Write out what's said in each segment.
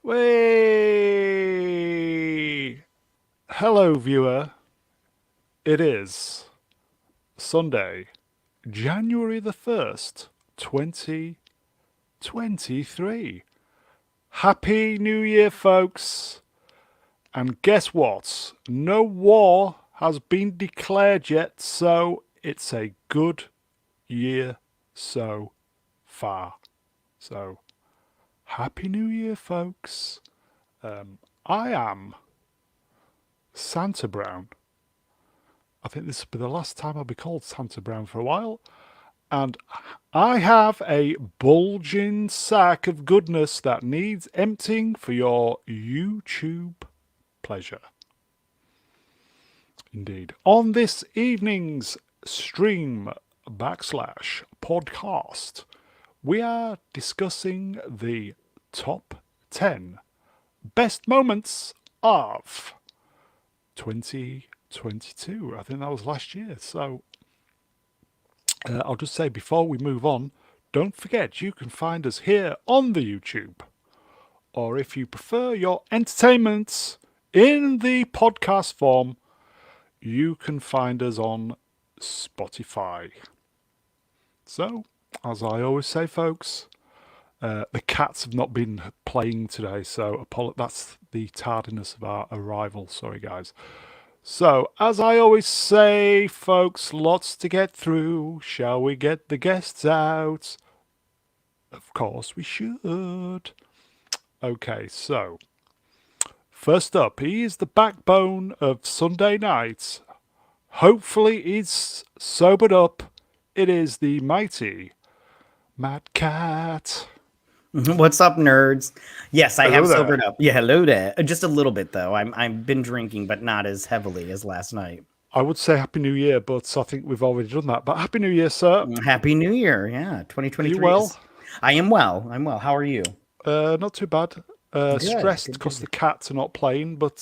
Way. Hello, viewer. It is Sunday, January the 1st, 2023. Happy New Year, folks. And guess what? No war has been declared yet, so it's a good year so far. So, Happy New Year, folks. I am Santa Brown. I think this will be the last time I'll be called Santa Brown for a while. And I have a bulging sack of goodness that needs emptying for your YouTube pleasure. Indeed. On this evening's stream / podcast, we are discussing the top 10 best moments of 2022. I think that was last year. So I'll just say before we move on, don't forget you can find us here on the YouTube. Or if you prefer your entertainment in the podcast form, you can find us on Spotify. So, as I always say, folks, the cats have not been playing today, so that's the tardiness of our arrival. Sorry, guys. So, as I always say, folks, lots to get through. Shall we get the guests out? Of course we should. Okay, so, first up, he is the backbone of Sunday nights. Hopefully he's sobered up. It is the mighty MatKat. What's up, nerds? Yes, I have there. sobered up. Yeah, hello there. Just a little bit, though. I've been drinking, but not as heavily as last night. I would say Happy New Year, but I think we've already done that. But Happy New Year, sir. Happy New Year. Yeah, 2023. Are you well? I am well. I'm well. How are you? Not too bad. Stressed because the cats are not playing, but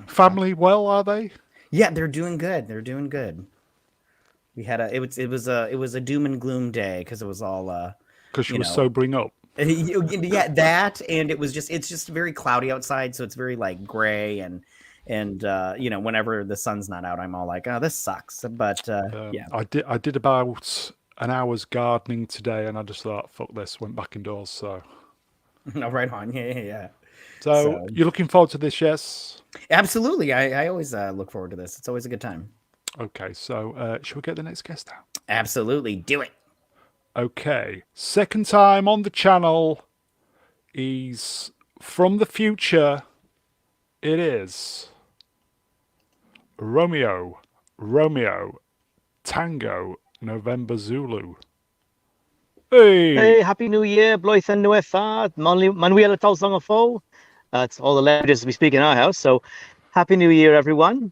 family well, are they? Yeah, they're doing good. They're doing good. We had it was a doom and gloom day because it was all because you were sobering up. Yeah, that, and it's just very cloudy outside, so it's very like gray and whenever the sun's not out, I'm all like, oh, this sucks. But yeah, I did about an hour's gardening today, and I just thought, fuck this, went back indoors. So no, right on, yeah. So you're looking forward to this, yes? Absolutely. I always look forward to this. It's always a good time. Okay, so shall we get the next guest out? Absolutely, do it. Okay, second time on the channel. He's from the future. It is Romeo Tango November Zulu. Hey, Happy New Year, Bloeth and Nuefa, Manuel Tausangafo. That's all the languages we speak in our house. So, Happy New Year, everyone.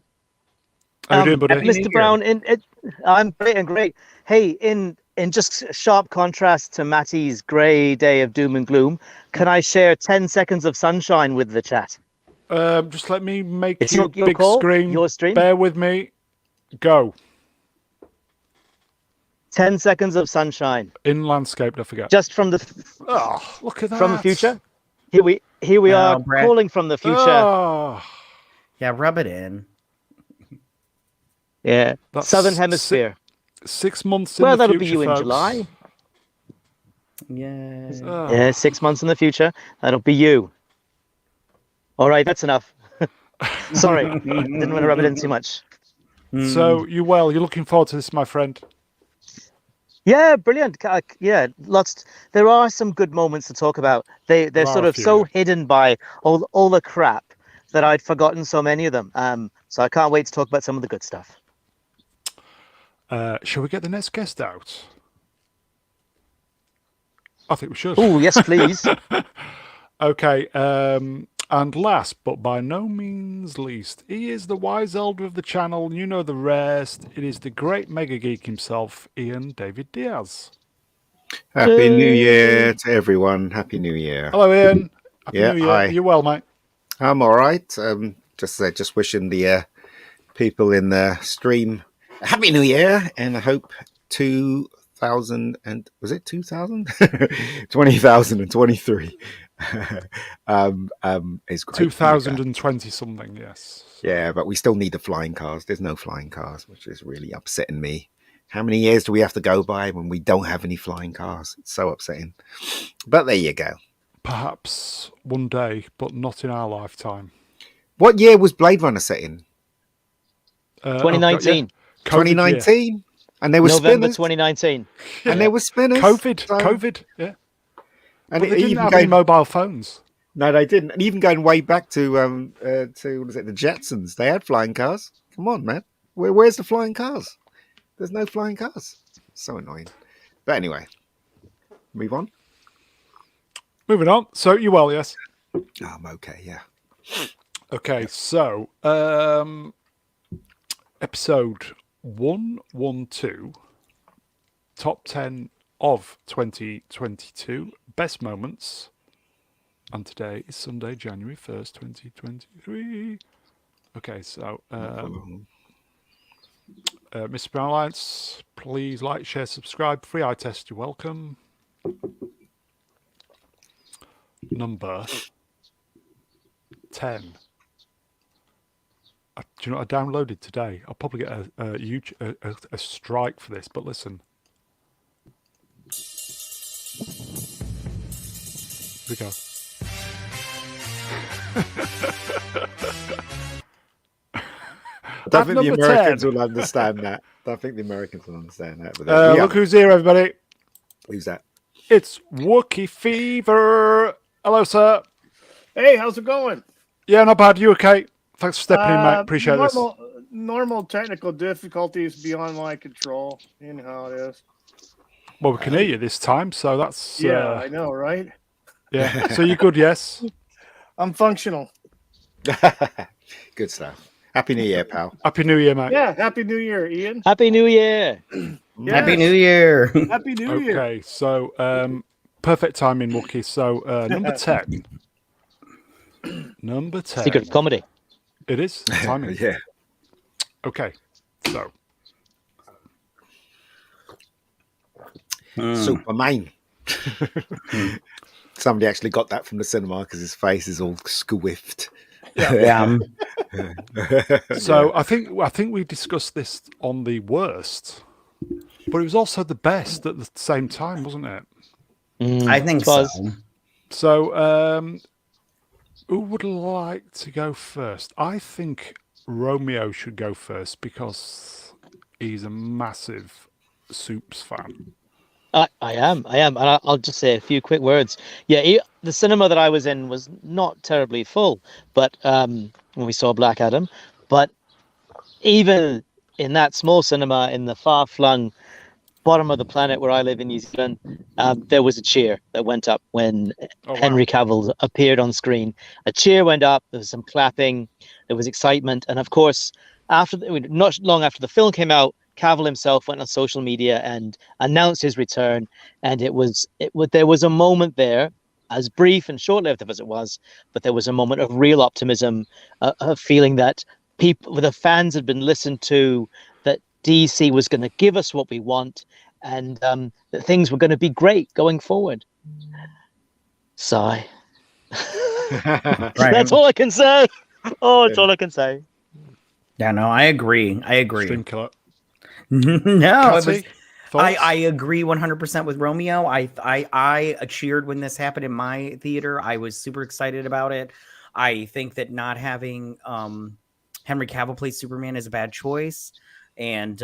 How you doing, buddy? Mr. Brown, I'm great and great. Hey, in just sharp contrast to Matty's grey day of doom and gloom, can I share 10 seconds of sunshine with the chat? Just let me make it's you your big call, screen. Your stream. Bear with me. Go. 10 seconds of sunshine. In landscape, don't forget. Just from the... Oh, look at that. From the future. Here we are, Brett. calling from the future. Oh. Yeah, rub it in. Yeah, That's Southern Hemisphere. 6 months in the future, that'll be you folks. in July. Yeah. Oh. Yeah, 6 months in the future. That'll be you. All right, that's enough. Sorry, didn't want to rub it in too much. So you're looking forward to this, my friend? Yeah, brilliant. Yeah, lots. There are some good moments to talk about. They're sort of so hidden by all the crap that I'd forgotten so many of them. So I can't wait to talk about some of the good stuff. Shall we get the next guest out? I think we should. Oh, yes, please. Okay, and last but by no means least, he is the wise elder of the channel. You know the rest. It is the great mega geek himself, Ian David Diaz. Happy New Year to everyone. Happy New Year. Hello, Ian. Happy New Year. Hi. Are you well, mate? I'm all right. Just wishing the people in the stream Happy New Year, and I hope 20,000 and was it 2,000? 20,023. Is great. 2020 something, yes. Yeah, but we still need the flying cars. There's no flying cars, which is really upsetting me. How many years do we have to go by when we don't have any flying cars? It's so upsetting. But there you go. Perhaps one day, but not in our lifetime. What year was Blade Runner set in? 2019. 2019. And there were November spinners. 2019. And there were spinners. COVID, yeah. And But they didn't have any mobile phones. No, they didn't. And even going way back to what is it, the Jetsons, they had flying cars. Come on, man. Where's the flying cars? There's no flying cars. So annoying. But anyway, move on. Moving on. So you well, yes? I'm okay, yeah. Okay, so episode 112, top 10 of 2022, best moments. And today is Sunday, January 1st, 2023. Okay, so Mr. Brown Alliance, please like, share, subscribe. Free eye test, you're welcome. Number 10. Do you know what I downloaded today? I'll probably get a strike for this, but listen. Here we go. I don't think the Americans 10. will understand that. I don't think the Americans will understand that. But Look who's here, everybody. Who's that? It's Wookie Fever. Hello, sir. Hey, how's it going? Yeah, not bad. You okay? Thanks for stepping in, mate. Appreciate this. Normal technical difficulties beyond my control. You know how it is. Well, we can hear you this time, so that's... Yeah, I know, right? Yeah, so you're good, yes? I'm functional. Good stuff. Happy New Year, pal. Happy New Year, mate. Yeah, Happy New Year, Ian. Happy New Year. Yes. Happy New Year. Happy New Year. Okay, so perfect timing, Wookie. So number 10. Number 10. Secret of comedy. It is timing. Yeah. Okay, so Superman. Somebody actually got that from the cinema because his face is all squiffed. Yeah. so I think we discussed this on the worst, but it was also the best at the same time, wasn't it? I think so. So who would like to go first? I think Romeo should go first because he's a massive Soups fan. I am, and I'll just say a few quick words. Yeah, the cinema that I was in was not terribly full, but when we saw Black Adam, but even in that small cinema in the far-flung bottom of the planet where I live in New Zealand, there was a cheer that went up when Henry Cavill appeared on screen. A cheer went up. There was some clapping. There was excitement, and of course, not long after the film came out, Cavill himself went on social media and announced his return, and there was a moment there, as brief and short-lived as it was, but there was a moment of real optimism, of feeling that the fans had been listened to, that DC was going to give us what we want, and that things were going to be great going forward. Sigh. Right. That's all I can say. Oh, it's all I can say. Yeah, no, I agree. Stream killer. No, Cassie, I agree 100% with Romeo. I cheered when this happened in my theater. I was super excited about it. I think that not having Henry Cavill play Superman is a bad choice. And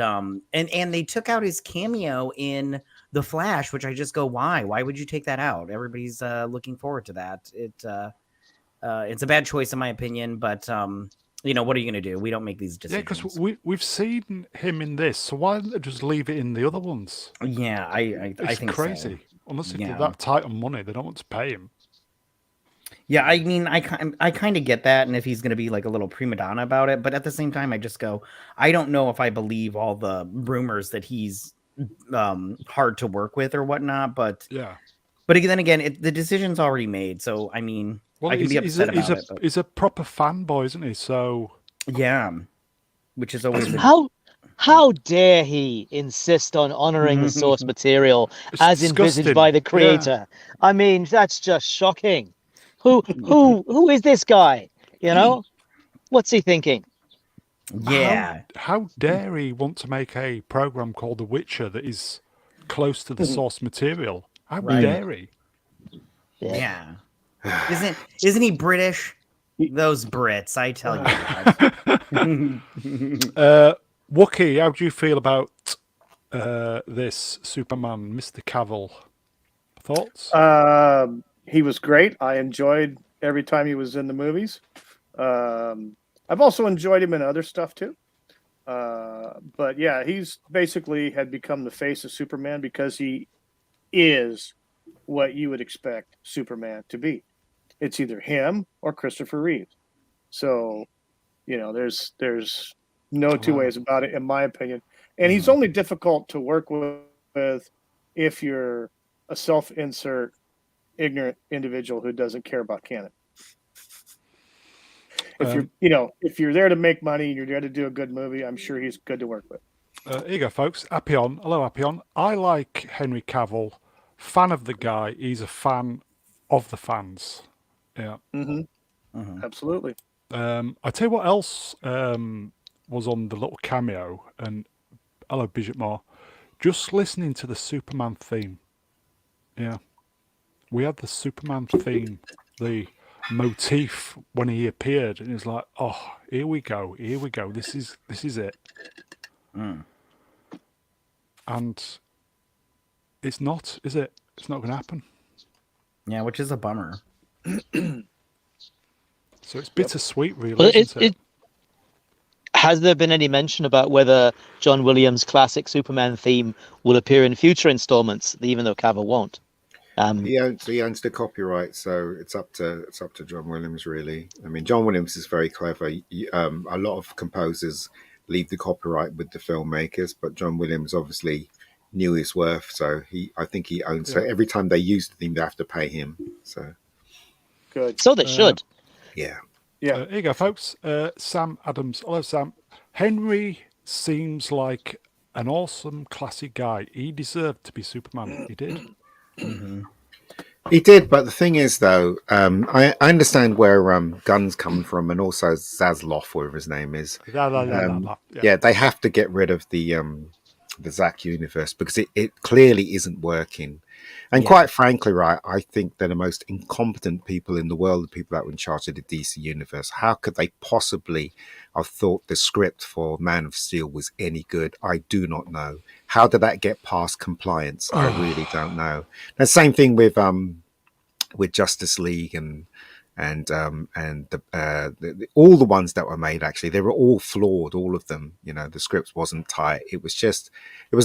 they took out his cameo in The Flash, which I just go, why? Why would you take that out? Everybody's looking forward to that. It's a bad choice in my opinion, but what are you going to do? We don't make these decisions. Yeah, because we've seen him in this, so why don't they just leave it in the other ones? Yeah, I think crazy. So. Unless if they're that tight on money, they don't want to pay him. Yeah, I mean, I kind of get that, and if he's going to be like a little prima donna about it, but at the same time, I just go, I don't know if I believe all the rumors that he's hard to work with or whatnot, but yeah. But then again, the decision's already made, so I mean, I can be upset about it. But... He's a proper fanboy, isn't he? So yeah, which is always how How dare he insist on honoring the source material It's as envisaged by disgusting. the creator? I mean, that's just shocking. Who is this guy? You know, what's he thinking? Yeah. How dare he want to make a program called The Witcher that is close to the source material? How Right. dare he? Yeah. Isn't he British? Those Brits, I tell you what. Wookie, how do you feel about this Superman, Mr. Cavill? Thoughts? He was great. I enjoyed every time he was in the movies. I've also enjoyed him in other stuff too. But yeah, he's basically had become the face of Superman because he is what you would expect Superman to be. It's either him or Christopher Reeve. So, there's no two ways about it, in my opinion. And he's only difficult to work with if you're a self-insert, ignorant individual who doesn't care about canon. If you're there to make money and you're there to do a good movie, I'm sure he's good to work with. Here you go, folks. Appion. Hello, Appion. I like Henry Cavill. Fan of the guy. He's a fan of the fans. Yeah. Absolutely. I tell you what else was on the little cameo. And hello, Bishop Moore. Just listening to the Superman theme. Yeah. We had the Superman theme, the motif when he appeared, and it's like, oh, here we go. This is it. And it's not, is it? It's not going to happen. Yeah, which is a bummer. So it's bittersweet, really, Well, isn't it? Has there been any mention about whether John Williams' classic Superman theme will appear in future installments, even though Cavill won't? He owns the copyright, so it's up to John Williams, really. I mean, John Williams is very clever. A lot of composers leave the copyright with the filmmakers, but John Williams obviously knew his worth, so I think he owns. So every time they use the theme, they have to pay him. So good. So they should. Yeah. Yeah. Here you go, folks. Sam Adams. Hello, Sam. Henry seems like an awesome, classic guy. He deserved to be Superman. He did. He did, but the thing is, though, I understand where Gunn's coming from, and also Zaslav, whatever his name is. Yeah, they have to get rid of the Zack universe because it clearly isn't working. And quite frankly, right, I think they're the most incompetent people in the world, the people that were in charge of the DC universe. How could they possibly have thought the script for Man of Steel was any good? I do not know. How did that get past compliance? I really don't know. The same thing with Justice League and all the ones that were made, actually, they were all flawed, all of them. The script wasn't tight. It was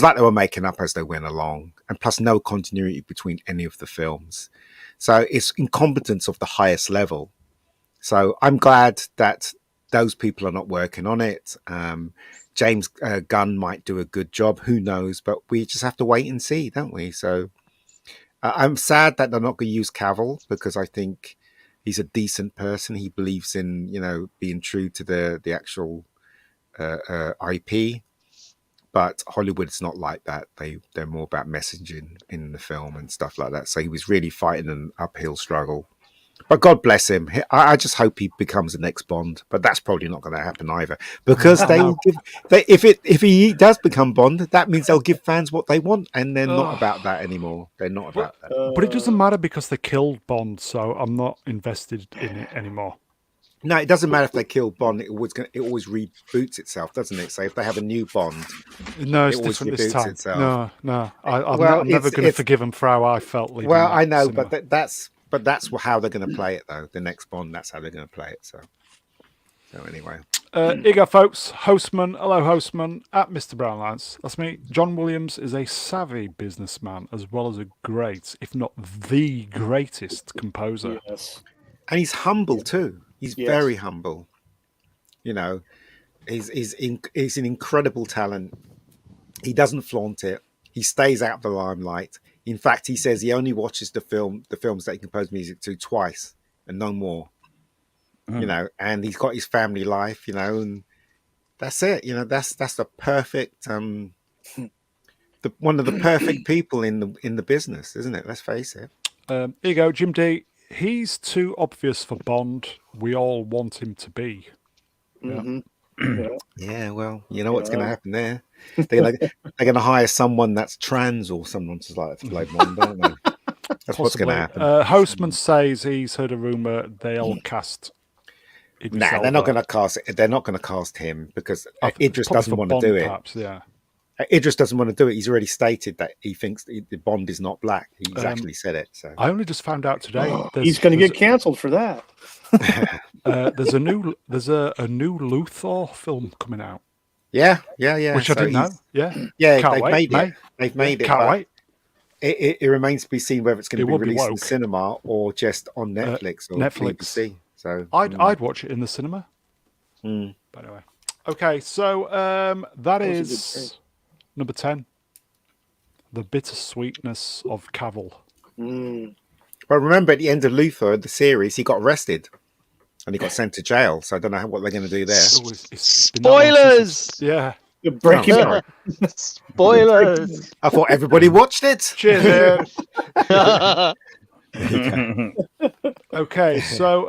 like they were making up as they went along, and plus no continuity between any of the films. So it's incompetence of the highest level. So I'm glad that those people are not working on it. James Gunn might do a good job, who knows, but we just have to wait and see, don't we? So I'm sad that they're not going to use Cavill, because I think he's a decent person. He believes in, being true to the actual IP. But Hollywood's not like that. They're more about messaging in the film and stuff like that. So he was really fighting an uphill struggle. But God bless him. I just hope he becomes the next Bond. But that's probably not going to happen either, because if he does become Bond, that means they'll give fans what they want, and they're not about that anymore. They're not about that. But it doesn't matter because they killed Bond, so I'm not invested in it anymore. No, it doesn't matter if they kill Bond. It always reboots itself, doesn't it? So if they have a new Bond, no, it's different this time. Itself. No. I'm never going to forgive them for how I felt. Well, I know, cinema. But that's how they're going to play it, though. The next Bond, that's how they're going to play it. So anyway. Here you go, folks. Hostman. Hello, Hostman. At Mr. Brown Lance. That's me. John Williams is a savvy businessman as well as a great, if not the greatest composer. Yes. And he's humble, too. He's very humble. He's an incredible talent. He doesn't flaunt it. He stays out of the limelight. In fact, he says he only watches the films that he composed music to twice and no more. And he's got his family life, and That's it. You know, that's the perfect one of the perfect people in the business, isn't it? Let's face it. Here you go, Jim D. He's too obvious for Bond. We all want him to be. Mhm. Yeah, well, you know what's going to happen there. They're going to hire someone that's trans or someone to like to play Bond, aren't they? That's what's going to happen. Hostman says he's heard a rumor they'll cast. Nah, they're not going to cast. They're not going to cast him because Idris doesn't want to do it. Perhaps, yeah. Idris doesn't want to do it. He's already stated that he thinks the Bond is not black. He's actually said it. So I only just found out today. He's going to get cancelled for that. There's a new Luthor film coming out. Yeah. Which I didn't know. Yeah. They've made it. They've made it. Can't wait. It remains to be seen whether it's going to be released in woke. cinema or just on Netflix or Netflix. BBC. So I'd watch it in the cinema. By the way. Okay, so that is number 10. The bittersweetness of Cavill. Well, remember at the end of Luthor, the series, he got arrested and he got sent to jail. So I don't know what they're going to do there. It's been that long Spoilers! yeah. You're breaking Sorry. Spoilers! I thought everybody watched it. Cheers. Okay, so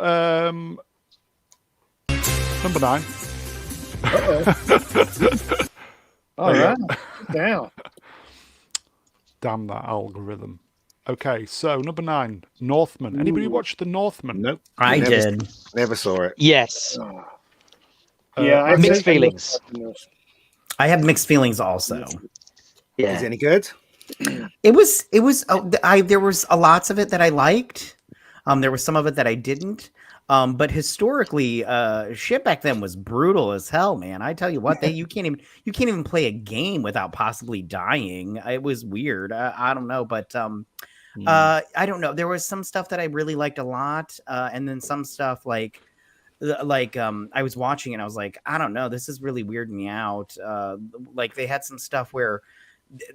number 9. All right. Down. Damn that algorithm. Okay, so number 9, Northman. Anybody watch The Northman? Nope. I did. Never saw it. Yes. Yeah, I Mixed think- feelings. I have mixed feelings also. Is it Yeah. any good? It was there was a lots of it that I liked. There was some of it that I didn't. But historically, shit back then was brutal as hell, man. I tell you what, you can't even play a game without possibly dying. It was weird. I don't know, but I don't know. There was some stuff that I really liked a lot, and then some stuff like I was watching and I was like, I don't know, this is really weirding me out. Like they had some stuff where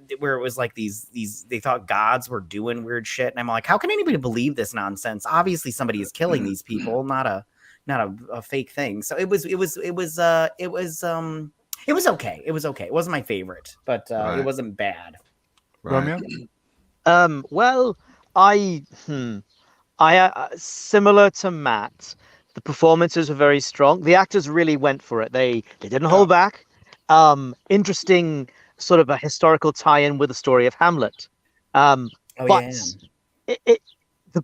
it was like these they thought gods were doing weird shit, and I'm like, how can anybody believe this nonsense? Obviously somebody is killing these people, not a fake thing. So it was okay. It was okay. It wasn't my favorite, but it wasn't bad. Romeo? Well, I similar to Matt, the performances were very strong. The actors really went for it. They didn't hold back. Interesting sort of a historical tie-in with the story of Hamlet. The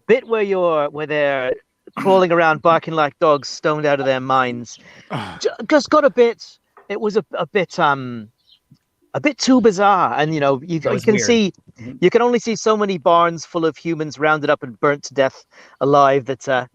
bit where they're crawling around barking like dogs, stoned out of their minds, just got a bit. It was a bit too bizarre, and you can weird. see, you can only see so many barns full of humans rounded up and burnt to death alive. That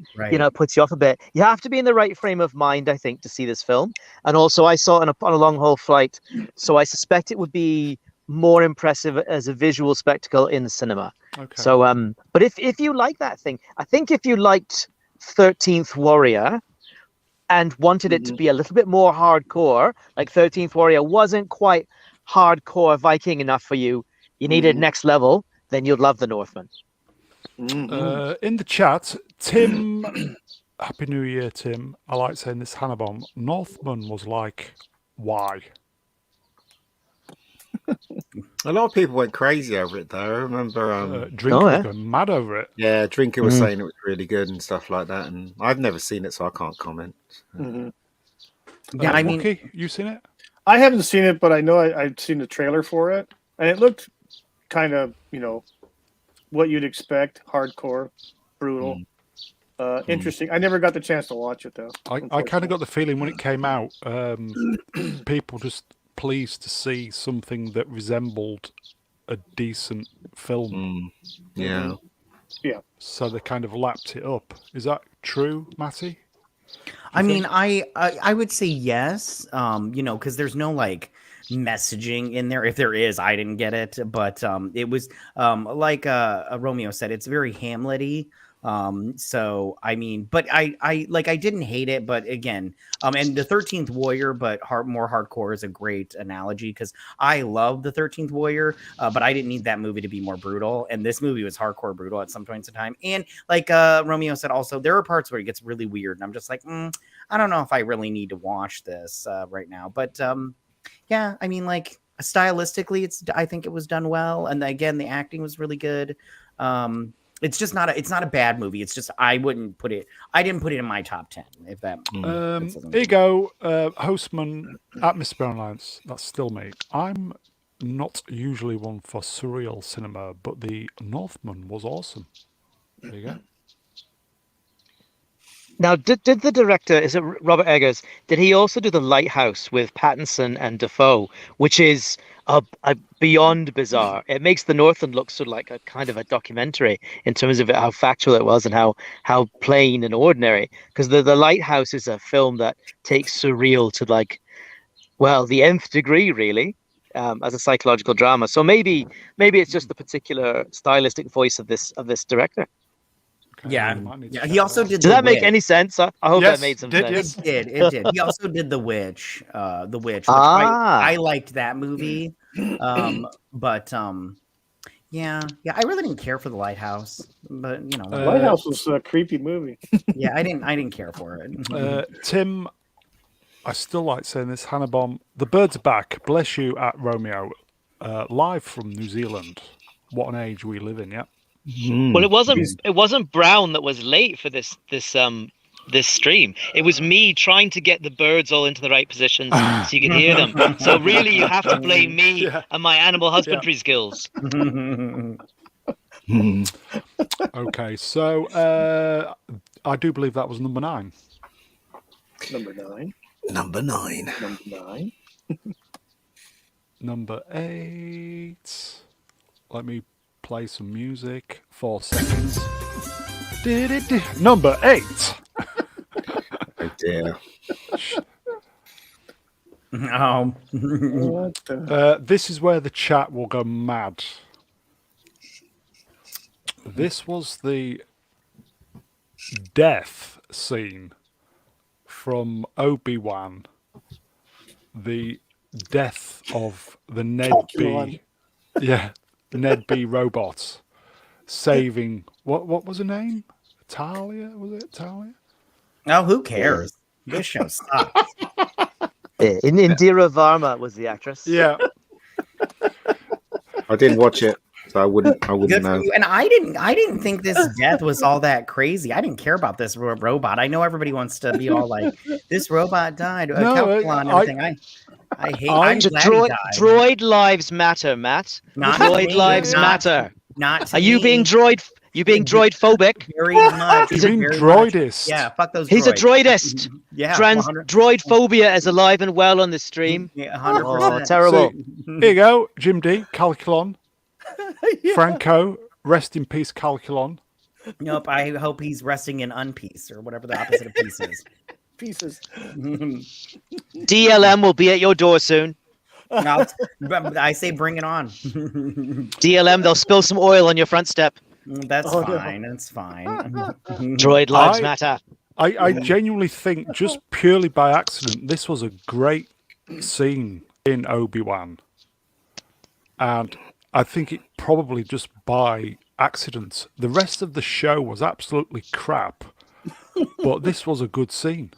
puts you off a bit. You have to be in the right frame of mind, I think, to see this film. And also, I saw it on a long haul flight, so I suspect it would be more impressive as a visual spectacle in the cinema. Okay. So, but if you like that thing, I think if you liked 13th Warrior and wanted it to be a little bit more hardcore, like 13th Warrior wasn't quite hardcore Viking enough for you, you needed next level, then you'd love The Northman. In the chat, Tim, Happy New Year, Tim. I like saying this, Hannabomb. Northman was like, why? A lot of people went crazy over it, though. I remember Drinker was going mad over it. Yeah, Drinker was saying it was really good and stuff like that, and I've never seen it, so I can't comment. Yeah, I mean, Wookie, you seen it? I haven't seen it, but I know I've seen the trailer for it, and it looked kind of, what you'd expect, hardcore, brutal, interesting. I never got the chance to watch it, though. I kind of got the feeling when it came out, people just pleased to see something that resembled a decent film. Yeah. Yeah. So they kind of lapped it up. Is that true, Matty? I mean, I would say yes, because there's no messaging in there. If there is, I didn't get it, but it was like Romeo said, it's very Hamlet-y. So I mean, but I like, I didn't hate it, but again, and the 13th Warrior, but more hardcore is a great analogy, because I love the 13th Warrior, but I didn't need that movie to be more brutal, and this movie was hardcore brutal at some points in time. And like Romeo said, also there are parts where it gets really weird, and I'm just like, I don't know if I really need to watch this right now. But yeah, I mean, like stylistically, I think it was done well, and again, the acting was really good. It's just not a bad movie. It's just I didn't put it in my top 10. If that. Here you go, Hostman at Mr. Brown Alliance. That's still me. I'm not usually one for surreal cinema, but the Northman was awesome. There you go. Now, did the director, is it Robert Eggers, did he also do The Lighthouse with Pattinson and Defoe, which is a beyond bizarre? It makes the Northman look sort of like a kind of a documentary in terms of how factual it was and how plain and ordinary. Because the Lighthouse is a film that takes surreal to like, well, the nth degree, really, as a psychological drama. So maybe it's just the particular stylistic voice of this director. Okay, yeah. He also did. Does that make any sense? I hope Yes, that made some did, sense. It did. He also did The Witch. Which I liked that movie. But yeah, I really didn't care for The Lighthouse. But you know, Lighthouse was a creepy movie. yeah, I didn't care for it. Tim, I still like saying this. Hannah Bomb, the birds are back. Bless you at Romeo, live from New Zealand. What an age we live in, yeah. Well, it wasn't Brown that was late for this stream. It was me trying to get the birds all into the right positions so you could hear them. So really, you have to blame me and my animal husbandry skills. Okay, so I do believe that was number 9. Number nine. Number 8. Let me play some music. 4 seconds. Number 8. Oh dear. This is where the chat will go mad. This was the death scene from Obi-Wan. The death of the Ned B. Yeah, Ned B. robot saving what was her name? Talia? Was it Talia? No, who cares? This show sucks. Indira Varma was the actress. Yeah. I didn't watch it, so I wouldn't Good know. for you. And I didn't think this death was all that crazy. I didn't care about this robot. I know everybody wants to be all like, this robot died. And everything. I hate. I'm glad he died. Droid lives matter, Matt. Droid lives matter. Are you being droid? You being droid phobic? Very much. He's being droidist. Yeah, fuck those. He's a droidist. Yeah, droid phobia is alive and well on the stream. Yeah, 100%. Oh, terrible. So, here you go, Jim D. Calculon. Franco, rest in peace, Calculon. Nope. I hope he's resting in unpeace or whatever the opposite of peace is. Pieces. DLM will be at your door soon. I say bring it on. DLM, they'll spill some oil on your front step. That's fine. No. That's fine. Droid lives matter. I genuinely think, just purely by accident, this was a great scene in Obi-Wan. And I think it probably just by accident. The rest of the show was absolutely crap. But this was a good scene.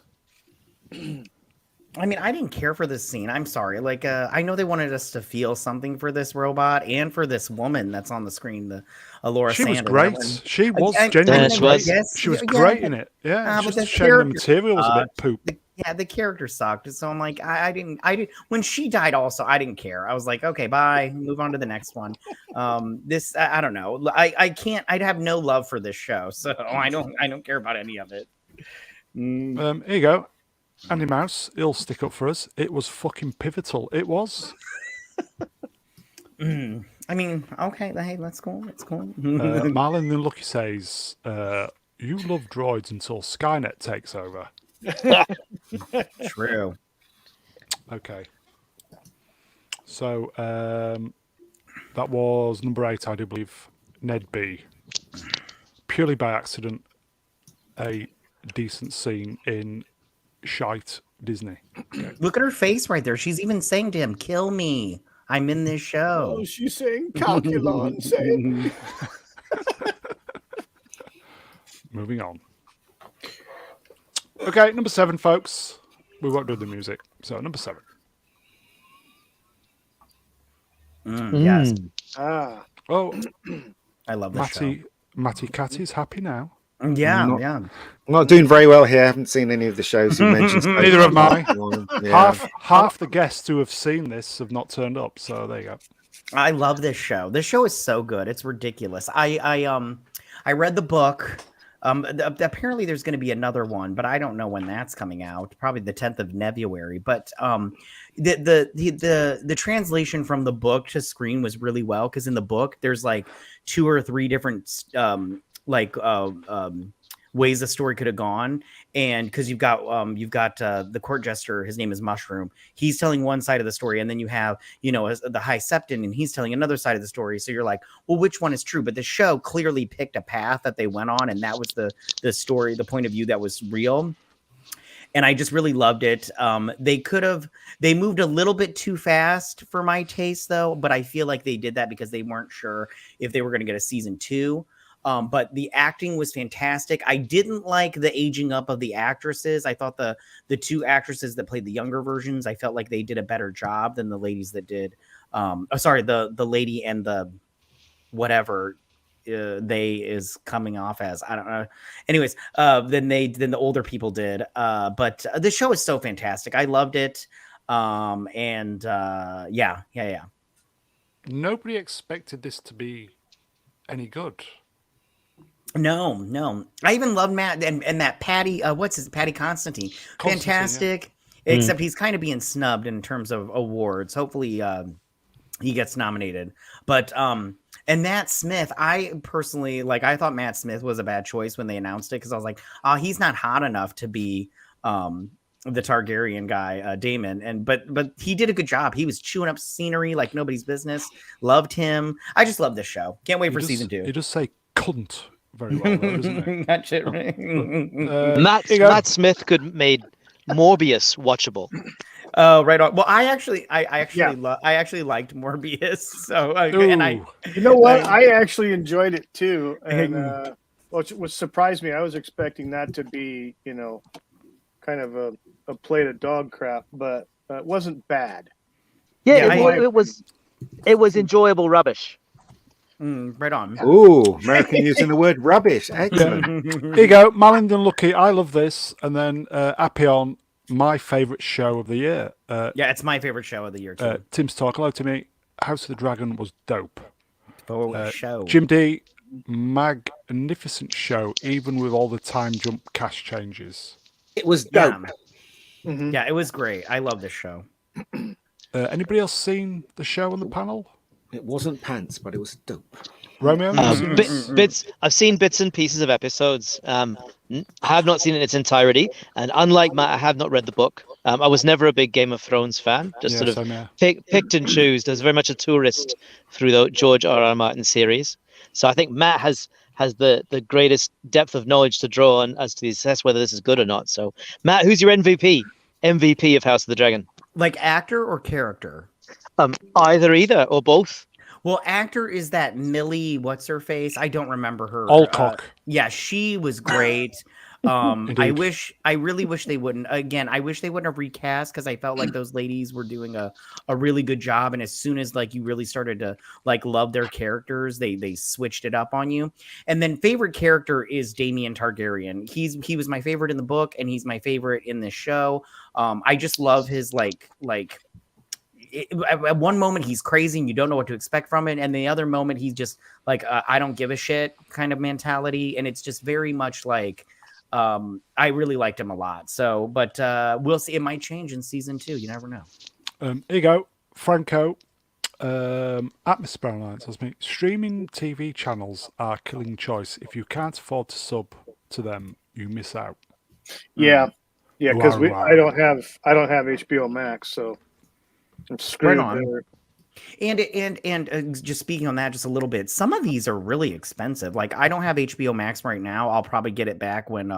I mean, I didn't care for this scene. I'm sorry. Like, I know they wanted us to feel something for this robot and for this woman that's on the screen, the Laura Sanders. Was great. She was genuinely great. She was great in it. Yeah, it's just a shame the material was a bit poop. The character sucked. So I'm like, I didn't. When she died, also, I didn't care. I was like, okay, bye. Move on to the next one. I don't know. I can't. I'd have no love for this show, so I don't care about any of it. Here you go. Andy Mouse, he'll stick up for us. It was fucking pivotal. It was. I mean, okay, hey, let's go. Marlon the Lucky says, you love droids until Skynet takes over. True. Okay. So that was number 8, I do believe. Ned B. Purely by accident, a decent scene in shite Disney. Okay. Look at her face right there. She's even saying to him, "Kill me. I'm in this show." Oh, she's saying calculon, saying. Moving on. Okay, number 7, folks. We won't do the music. So number 7. Yes, Ah, Oh, I love this show. Matty Catty's happy now. Yeah, Not- yeah. I'm not doing very well here. I haven't seen any of the shows you mentioned. so Neither have I. Yeah. Half the guests who have seen this have not turned up. So there you go. I love this show. This show is so good. It's ridiculous. I read the book. Apparently there's going to be another one, but I don't know when that's coming out. Probably the 10th of February. But the translation from the book to screen was really well, because in the book there's like 2 or 3 different ways the story could have gone, and because you've got the court jester, his name is Mushroom, he's telling one side of the story, and then you have the High Septon, and he's telling another side of the story. So you're like, well, which one is true? But the show clearly picked a path that they went on, and that was the story, the point of view that was real. And I just really loved it. They moved a little bit too fast for my taste, though, but I feel like they did that because they weren't sure if they were going to get a season 2. But the acting was fantastic. I didn't like the aging up of the actresses. I thought the 2 actresses that played the younger versions, I felt like they did a better job than the ladies that did. The lady and the whatever they is coming off as, I don't know. Anyways, than the older people did. But the show is so fantastic. I loved it. Yeah. Nobody expected this to be any good. No. I even love Matt and that Patty. Patty Constantine. Fantastic. Yeah. Except he's kind of being snubbed in terms of awards. Hopefully, he gets nominated. But and Matt Smith, I personally I thought Matt Smith was a bad choice when they announced it, because I was like, oh, he's not hot enough to be the Targaryen guy, Daemon. But he did a good job. He was chewing up scenery like nobody's business. Loved him. I just love this show. Can't wait for season 2. You just say cunt very well, though, doesn't it? That shit, right? Matt Smith could have made Morbius watchable. Oh, right on. Well, I actually liked Morbius. So you know what? I actually enjoyed it too. And what surprised me, I was expecting that to be, kind of a plate of dog crap, but it wasn't bad. Yeah, it was enjoyable rubbish. Right on. Ooh, American using the word rubbish. Excellent. Here you go. Malington Lucky, I love this. And then Appion, my favourite show of the year. Yeah, it's my favorite show of the year too. Tim's talk. Hello to me. House of the Dragon was dope. Show. Jim D, magnificent show, even with all the time jump cast changes. It was dope. Yeah. Yeah, it was great. I love this show. Anybody else seen the show on the panel? It wasn't pants, but it was dope. Romeo? Bits. I've seen bits and pieces of episodes. I have not seen it in its entirety, and unlike Matt, I have not read the book. I was never a big Game of Thrones fan. Just picked and choose. I was very much a tourist through the George R.R. Martin series. So I think Matt has the greatest depth of knowledge to draw on as to assess whether this is good or not. So Matt, who's your MVP? MVP of House of the Dragon? Like actor or character? Either or both. Well, actor is that Millie, what's her face? I don't remember her. Alcock. Yeah, she was great. I really wish they wouldn't. Again, I wish they wouldn't have recast, because I felt like those ladies were doing a really good job. And as soon as you really started to love their characters, they switched it up on you. And then favorite character is Daemon Targaryen. He was my favorite in the book, and he's my favorite in this show. I just love his at one moment he's crazy and you don't know what to expect from it, and the other moment he's just I don't give a shit kind of mentality, and it's just very much I really liked him a lot. So, but we'll see. It might change in season 2. You never know. Here you go, Franco. Atmosphere Alliance tells me streaming TV channels are killing choice. If you can't afford to sub to them, you miss out. Yeah, because I don't have HBO Max, so I'm screwed there. And just speaking on that just a little bit, some of these are really expensive. Like I don't have HBO Max right now. I'll probably get it back when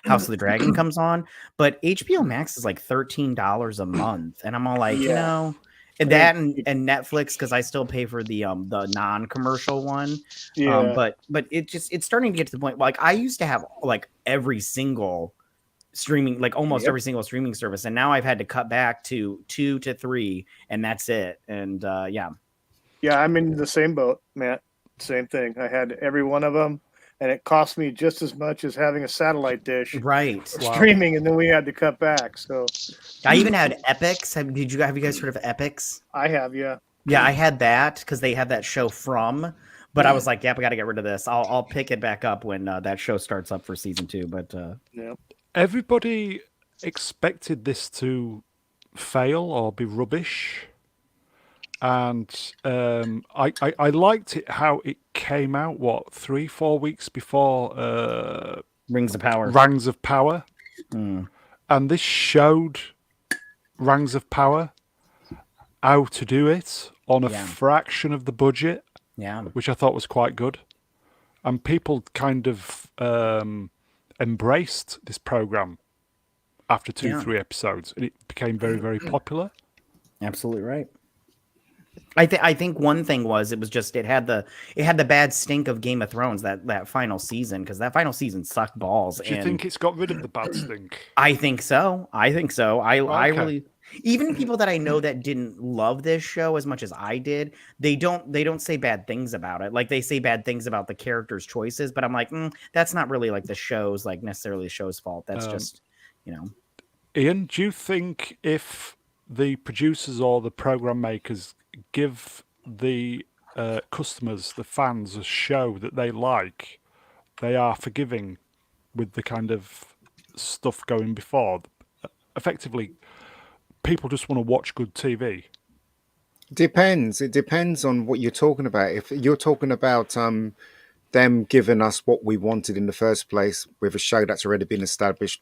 House of the Dragon comes on. But HBO Max is like $13 a month, and I'm all like, you Yeah. know, and that and Netflix because I still pay for the non-commercial one. Yeah. But it's starting to get to the point. Like I used to have like every single streaming, like almost every single streaming service, and now I've had to cut back to 2 to 3, and that's it. And yeah, I'm in the same boat, Matt. Same thing. I had every one of them, and it cost me just as much as having a satellite dish right. streaming, and then we had to cut back. So I even had Epics. Have you guys heard of Epics? I have, yeah. I had that because they had that show From, but I was like, yep, I got to get rid of this. I'll pick it back up when that show starts up for season 2. But Yeah. Everybody expected this to fail or be rubbish, and I liked it how it came out. What 3-4 weeks before Rings of Power. Rangs of Power, Mm. and this showed Rangs of Power how to do it on a fraction of the budget, which I thought was quite good, and people kind of embraced this program after 2-3 episodes, and it became very, very popular. Absolutely right. I think one thing was it had the bad stink of Game of Thrones that final season, because that final season sucked balls. Do you think it's got rid of the bad stink? I think so. I Okay. really, even people that I know that didn't love this show as much as I did, they don't say bad things about it. Like they say bad things about the characters' choices, but I'm like, that's not really like the show's like necessarily the show's fault. That's just, you know. Ian, do you think if the producers or the program makers give the customers, the fans, a show that they like, they are forgiving with the kind of stuff going before? Effectively, people just want to watch good TV. Depends. It depends on what you're talking about. If you're talking about them giving us what we wanted in the first place with a show that's already been established,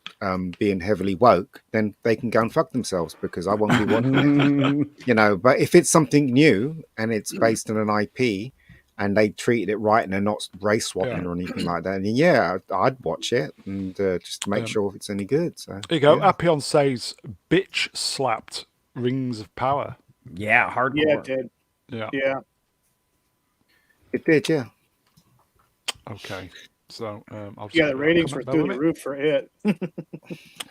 being heavily woke, then they can go and fuck themselves, because I won't be watching it. You know, but if it's something new and it's based on an IP and they treated it right and they're not race swapping or anything like that, then I'd watch it and just to make sure if it's any good. So there you go. Appion says bitch slapped Rings of Power. Yeah, hardcore. Yeah, it did. Yeah. It did, yeah. Okay, so I'll just The ratings were through the roof for it. And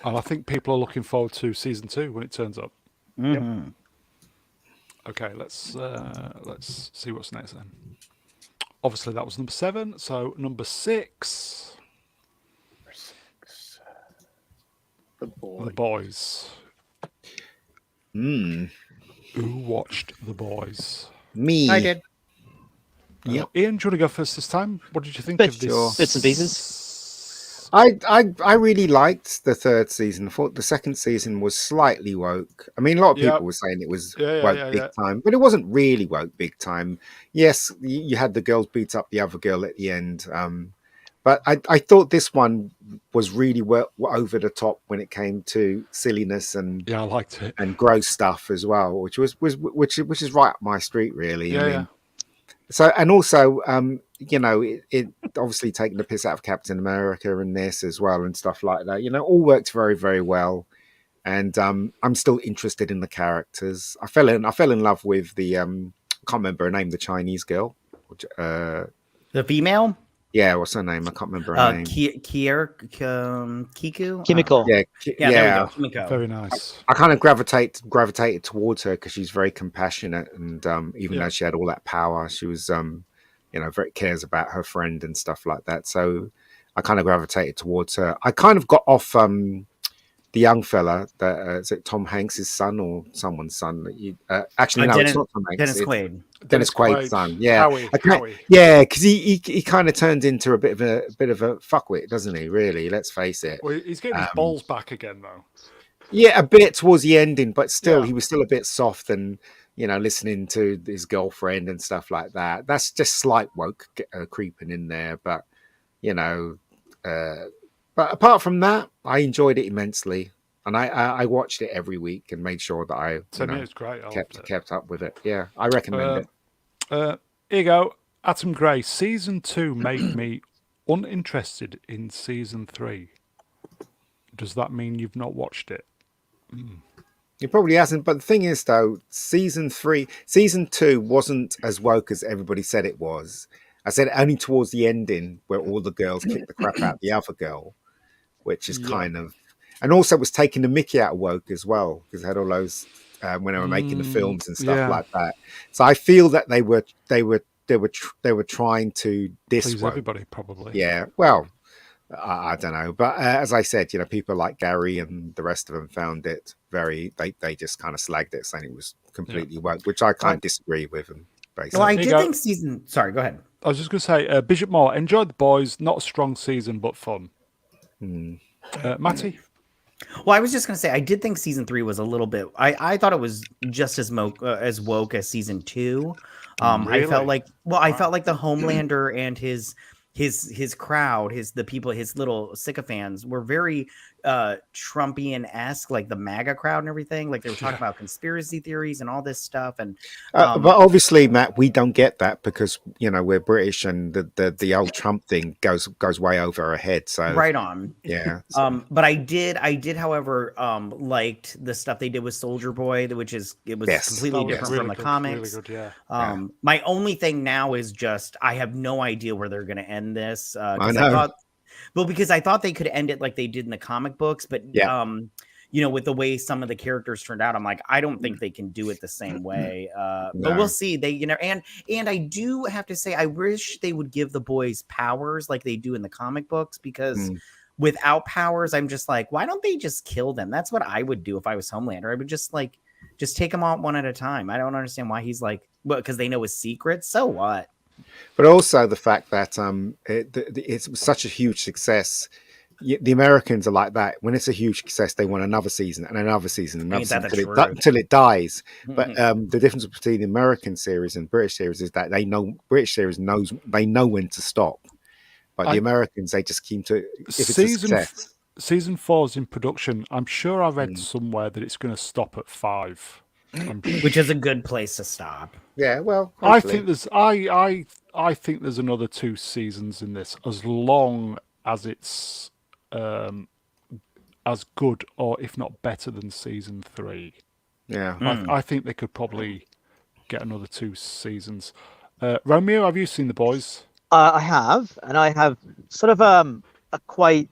I think people are looking forward to season 2 when it turns up. Mm-hmm. Okay, let's see what's next then. Obviously, that was number 7. So number 6, The Boy. The Boys. Mm. Who watched The Boys? Me. I did. Yep. Ian, do you want to go first this time? What did you think Bits- of this? bits and pieces. I really liked the third season. I thought the second season was slightly woke. I mean, a lot of people were saying it was woke big time, but it wasn't really woke big time. Yes, you had the girls beat up the other girl at the end, but I thought this one was really over the top when it came to silliness and I liked it, and gross stuff as well, which is right up my street, really. I mean, so, and also, you know, it obviously taking the piss out of Captain America and this as well and stuff like that. You know, all worked very, very well. And I'm still interested in the characters. I fell in love with the I can't remember her name, the Chinese girl. The female? Yeah, what's her name? I can't remember her name. Kiku? Kimiko. There we go. Kimiko. Very nice. I kind of gravitated towards her because she's very compassionate, and even though she had all that power, she was, you know, very cares about her friend and stuff like that. So I kind of gravitated towards her. I kind of got off the young fella that is it Tom Hanks's son or someone's son? That you actually no, it's not Tom Hanks. Dennis Quaid. Dennis Quaid's son. Yeah, Howie. Yeah, because he kind of turned into a bit of a fuckwit, doesn't he? Really, let's face it. Well, he's getting his balls back again, though. Yeah, a bit towards the ending, but still, he was still a bit soft and, you know, listening to his girlfriend and stuff like that. That's just slight woke creeping in there, but you know. But apart from that, I enjoyed it immensely. and I watched it every week and made sure that I It's great. I loved it. kept up with it. Yeah, I recommend it. Here you go. Atom Gray, season 2 made me uninterested in season 3. Does that mean you've not watched it? It probably hasn't, but the thing is, though, season 2 wasn't as woke as everybody said it was. I said only towards the ending where all the girls kicked the crap out of the other girl, which is kind of, and also it was taking the mickey out of woke as well, because it had all those when they were making the films and stuff like that. So I feel that they were trying to please everybody, probably. Yeah, well, I don't know, but as I said, people like Gary and the rest of them found it very. They just kind of slagged it, saying it was completely woke, which I kind of disagree with them. Basically. Well, I did think season. Sorry, go ahead. I was just going to say, Bishop Moore, enjoyed The Boys. Not a strong season, but fun. Matty? Well, I was just going to say, I did think season 3 was a little bit. I thought it was just as woke as season 2. Really? I felt like, I felt like the Homelander and his crowd, his little sycophants were very Trumpian-esque, like the MAGA crowd and everything. Like they were talking about conspiracy theories and all this stuff. And but obviously, Matt, we don't get that because we're British, and the old Trump thing goes way over our head. So right on, yeah. But I did, however, liked the stuff they did with Soldier Boy, which was completely different from the comics. Really good, yeah. My only thing now is just I have no idea where they're going to end this. I know. Because I thought they could end it like they did in the comic books, but with the way some of the characters turned out, I'm like, I don't think they can do it the same way. But we'll see. They, and I do have to say, I wish they would give the boys powers like they do in the comic books, because without powers, I'm just like, why don't they just kill them? That's what I would do if I was Homelander. I would just take them out one at a time. I don't understand why he's like, well, because they know his secrets. So what? But also the fact that it's such a huge success. The Americans are like that. When it's a huge success, they want another season and another season and another season until it dies. But the difference between the American series and British series is that British series knows when to stop. But the Americans, they just keep to, if it's a success. Season 4's in production. I'm sure I read somewhere that it's going to stop at 5. Which is a good place to stop. Yeah, well, hopefully. I think there's another 2 seasons in this, as long as it's as good or if not better than season 3. Yeah, I think they could probably get another 2 seasons. Romeo, have you seen The Boys? I have, and I have sort of a quite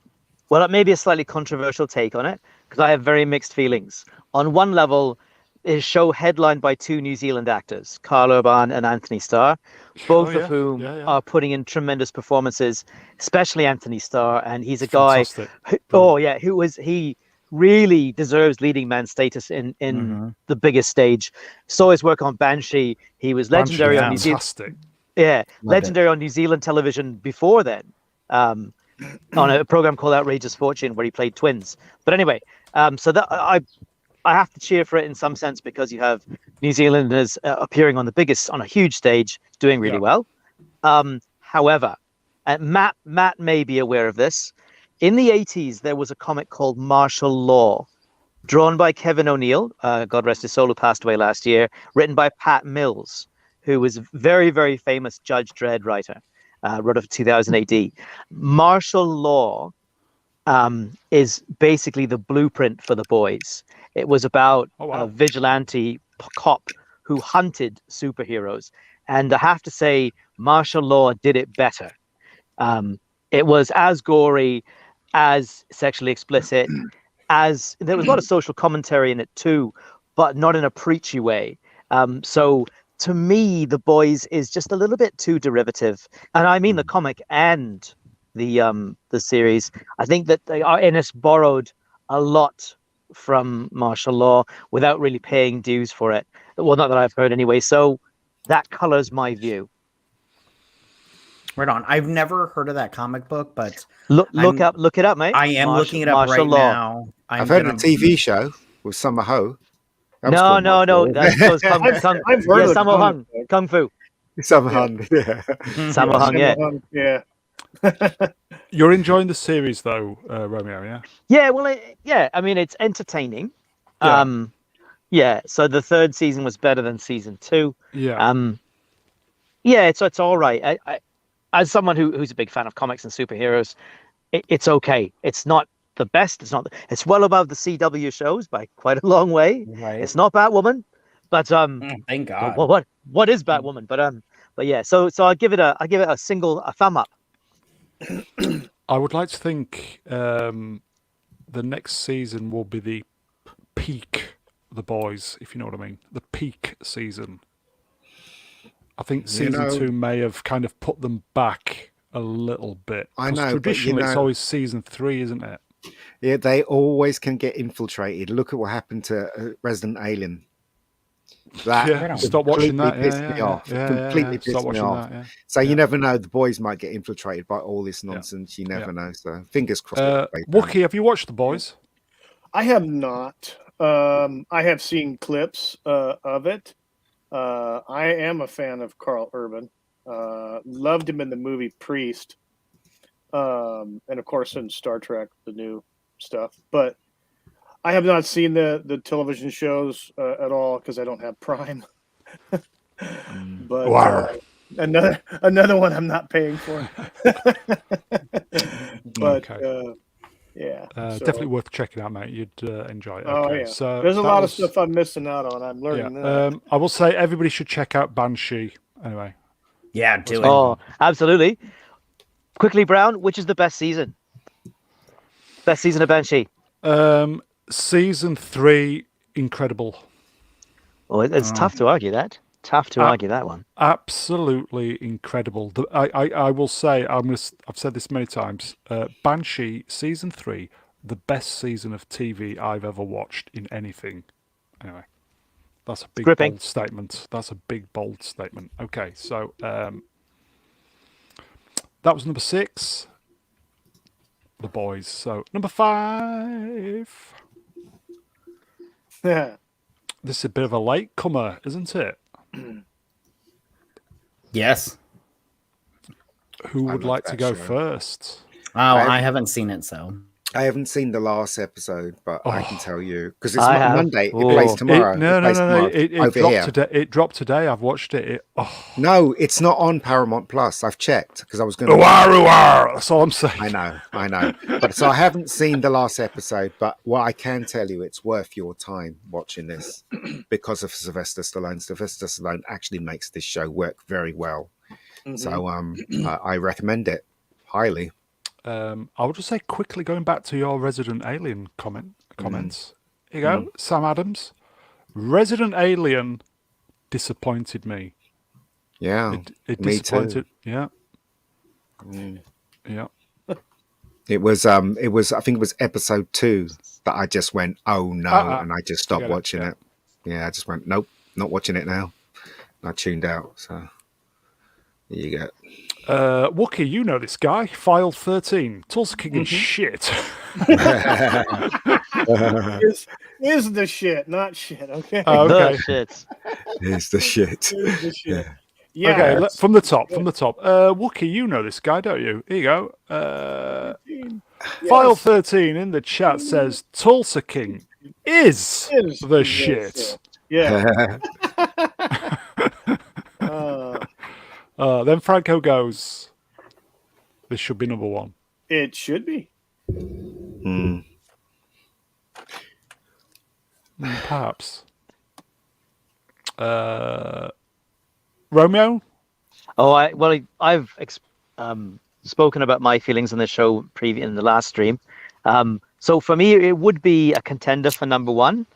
maybe a slightly controversial take on it, because I have very mixed feelings. On one level, is show headlined by 2 New Zealand actors, Carl Urban and Anthony Starr, both of whom are putting in tremendous performances, especially Anthony Starr. And he's a guy he really deserves leading man status in the biggest stage. Saw his work on Banshee. He was legendary on New Zealand. Yeah, legendary on New Zealand television before then, on a program called Outrageous Fortune, where he played twins. But anyway, so that I have to cheer for it in some sense, because you have New Zealanders appearing on a huge stage, doing really well. However, Matt may be aware of this. In the 80s, there was a comic called Martial Law, drawn by Kevin O'Neill, God rest his soul, who passed away last year, written by Pat Mills, who was a very, very famous Judge Dredd writer, wrote of 2000 AD. Martial Law is basically the blueprint for The Boys. It was about a vigilante cop who hunted superheroes. And I have to say, Martial Law did it better. It was as gory, as sexually explicit, as there was a lot of social commentary in it too, but not in a preachy way. So to me, The Boys is just a little bit too derivative. And I mean the comic and the series. I think that Ennis borrowed a lot from Martial Law without really paying dues for it. Well, not that I've heard anyway. So that colors my view. Right on. I've never heard of that comic book, but look it up, mate. I am looking it up right now. I've heard of a TV show with Summer Ho. No. That goes Sammo Hung, Kung Fu. Sammo Hung, yeah. Sammo Hung, yeah. Yeah. You're enjoying the series though, Romeo, yeah? Yeah, well, yeah. I mean, it's entertaining. Yeah. Yeah. So the third season was better than season 2. Yeah. Yeah, it's all right. As someone who's a big fan of comics and superheroes, it's okay. It's not the best. It's well above the CW shows by quite a long way. Right. It's not Batwoman, but Thank God. what is Batwoman? But yeah. So I give it a thumb up. I would like to think the next season will be the peak of The Boys, if you know what I mean. The peak season. I think season 2 may have kind of put them back a little bit. I know, traditionally but it's always season 3, isn't it? Yeah, they always can get infiltrated. Look at what happened to Resident Alien. That Stop watching that. pissed me off. Completely pissed me off. So you never know. The boys might get infiltrated by all this nonsense. You never know. So fingers crossed. Wookie, have you watched The Boys? I have not. I have seen clips of it. I am a fan of Carl Urban. Loved him in the movie Priest. And of course in Star Trek, the new stuff. But I have not seen the television shows at all because I don't have Prime. But another one I'm not paying for. But yeah, definitely worth checking out, mate. You'd enjoy it. Oh yeah, so there's a lot of stuff I'm missing out on. I'm learning that. I will say everybody should check out Banshee. Anyway, yeah, do it. Oh, absolutely. Quickly, Brown, which is the best season? Best season of Banshee? Season 3, incredible. Oh, it's tough to argue that. Tough to argue that one. Absolutely incredible. I will say, I've said this many times, Banshee, season 3, the best season of TV I've ever watched in anything. Anyway, that's a big, bold statement. Okay, so that was number 6. The Boys. So number 5. Yeah. This is a bit of a latecomer, isn't it? Yes. Who would like to go first? Oh, I haven't seen it, so. I haven't seen the last episode, but I can tell you because it's Monday. It plays tomorrow. No. It dropped today. It dropped today. I've watched it. No, it's not on Paramount Plus. I've checked because I was going to. That's all I'm saying. I know. But so I haven't seen the last episode, but what I can tell you, it's worth your time watching this because of Sylvester Stallone. Sylvester Stallone actually makes this show work very well. Mm-hmm. So I recommend it highly. I would just say quickly, going back to your Resident Alien comments. Here you go, Sam Adams. Resident Alien disappointed me. Yeah, it me disappointed. Too. Yeah, yeah. It was. I think it was episode 2 that I just went, oh no, and I just stopped watching it. Yeah, I just went, nope, not watching it now. And I tuned out. So there you go. Wookie, you know this guy. File 13. Tulsa King is shit. is the shit, not shit. Okay. Okay. The shit. Is the shit. Is the shit. Yeah. Okay. From the top. Wookie, you know this guy, don't you? Here you go. File 13 in the chat says Tulsa King is the shit. Yeah. Then Franco goes, this should be number 1. It should be. Perhaps. Romeo? I've spoken about my feelings on the show in the last stream. So for me, it would be a contender for number 1.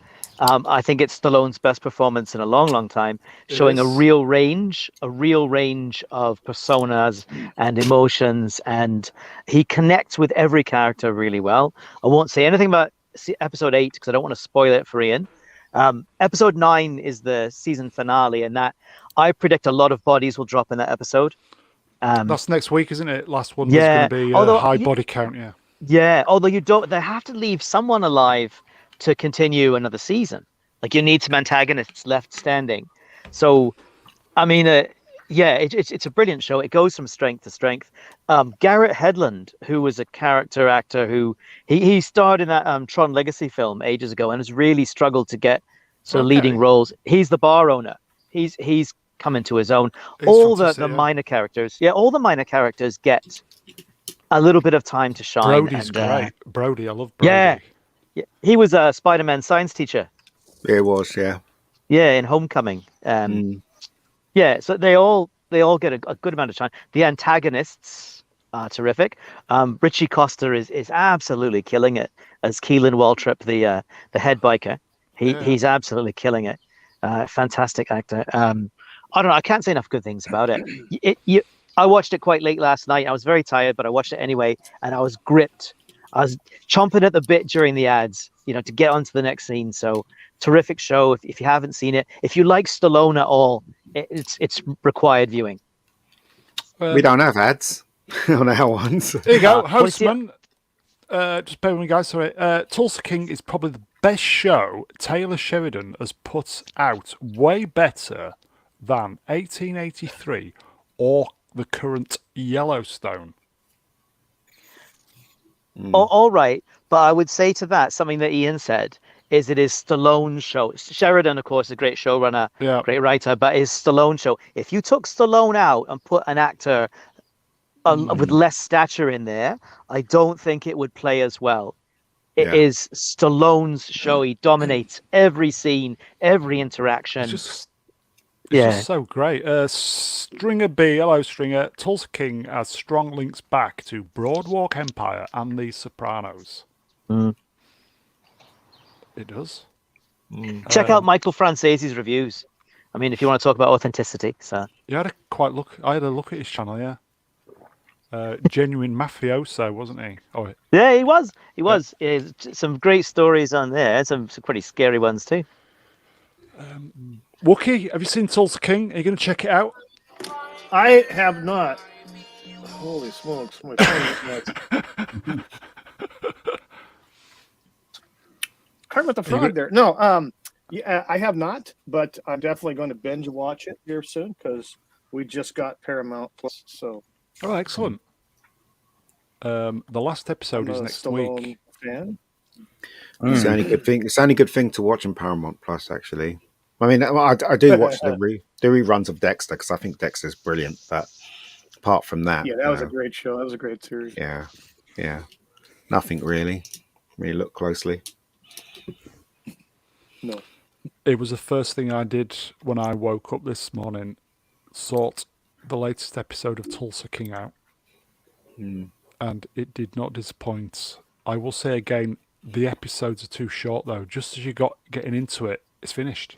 I think it's Stallone's best performance in a long, long time, showing a real range of personas and emotions, and he connects with every character really well. I won't say anything about episode 8 because I don't want to spoil it for Ian. Episode 9 is the season finale, and that I predict a lot of bodies will drop in that episode. That's next week, isn't it? Last one is going to be a high body count, yeah. Yeah, although they have to leave someone alive to continue another season. Like, you need some antagonists left standing. So, I mean, Yeah, it's a brilliant show. It goes from strength to strength. Garrett Hedlund, who was a character actor who he starred in that Tron Legacy film ages ago and has really struggled to get sort of leading roles. He's the bar owner. He's come into his own. He's All the fantastic, yeah. minor characters, all the minor characters get a little bit of time to shine. Brody's great. Brody, I love Brody. Yeah, he was a Spider-Man science teacher. It was, yeah. Yeah, in Homecoming. Yeah, so they all get a good amount of time. The antagonists are terrific. Richie Costa is absolutely killing it as Keelan Waltrip, the head biker. He's absolutely killing it. Fantastic actor. I don't know. I can't say enough good things about it. I watched it quite late last night. I was very tired, but I watched it anyway, and I was gripped. I was chomping at the bit during the ads, to get onto the next scene. So terrific show. If you haven't seen it, if you like Stallone at all, it's required viewing. We don't have ads on our ones. There you go, Hostman. Just bear with me, guys. Sorry. Tulsa King is probably the best show Taylor Sheridan has put out. Way better than 1883 or the current Yellowstone. All right, but I would say to that something that Ian said is it is Stallone's show. Sheridan, of course, is a great showrunner, great writer, but it's Stallone's show. If you took Stallone out and put an actor with less stature in there, I don't think it would play as well. It is Stallone's show. He dominates every scene, every interaction. It's just so great. Stringer B, hello Stringer. Tulsa King has strong links back to Broadwalk Empire and The Sopranos. It does. Check out Michael Francese's reviews. I mean, if you want to talk about authenticity. So I had a look at his channel. Genuine mafioso, wasn't he? Oh, yeah, he was. He was. Some great stories on there. Some pretty scary ones too. Wookie, have you seen Tulsa King? Are you going to check it out? I have not. Holy smokes! My phone is nuts. Kermit the Frog there. No, yeah, I have not, but I'm definitely going to binge watch it here soon because we just got Paramount Plus. So, oh, excellent. The last episode is next week. Fan. It's the only good thing. It's the only good thing to watch on Paramount Plus, actually. I mean, I do watch the reruns of Dexter because I think Dexter's brilliant. But apart from that, that was a great show. That was a great series. Yeah, nothing really. Really look closely. No, it was the first thing I did when I woke up this morning. Sought the latest episode of Tulsa King out, and it did not disappoint. I will say again, the episodes are too short though. Just as you got getting into it, it's finished.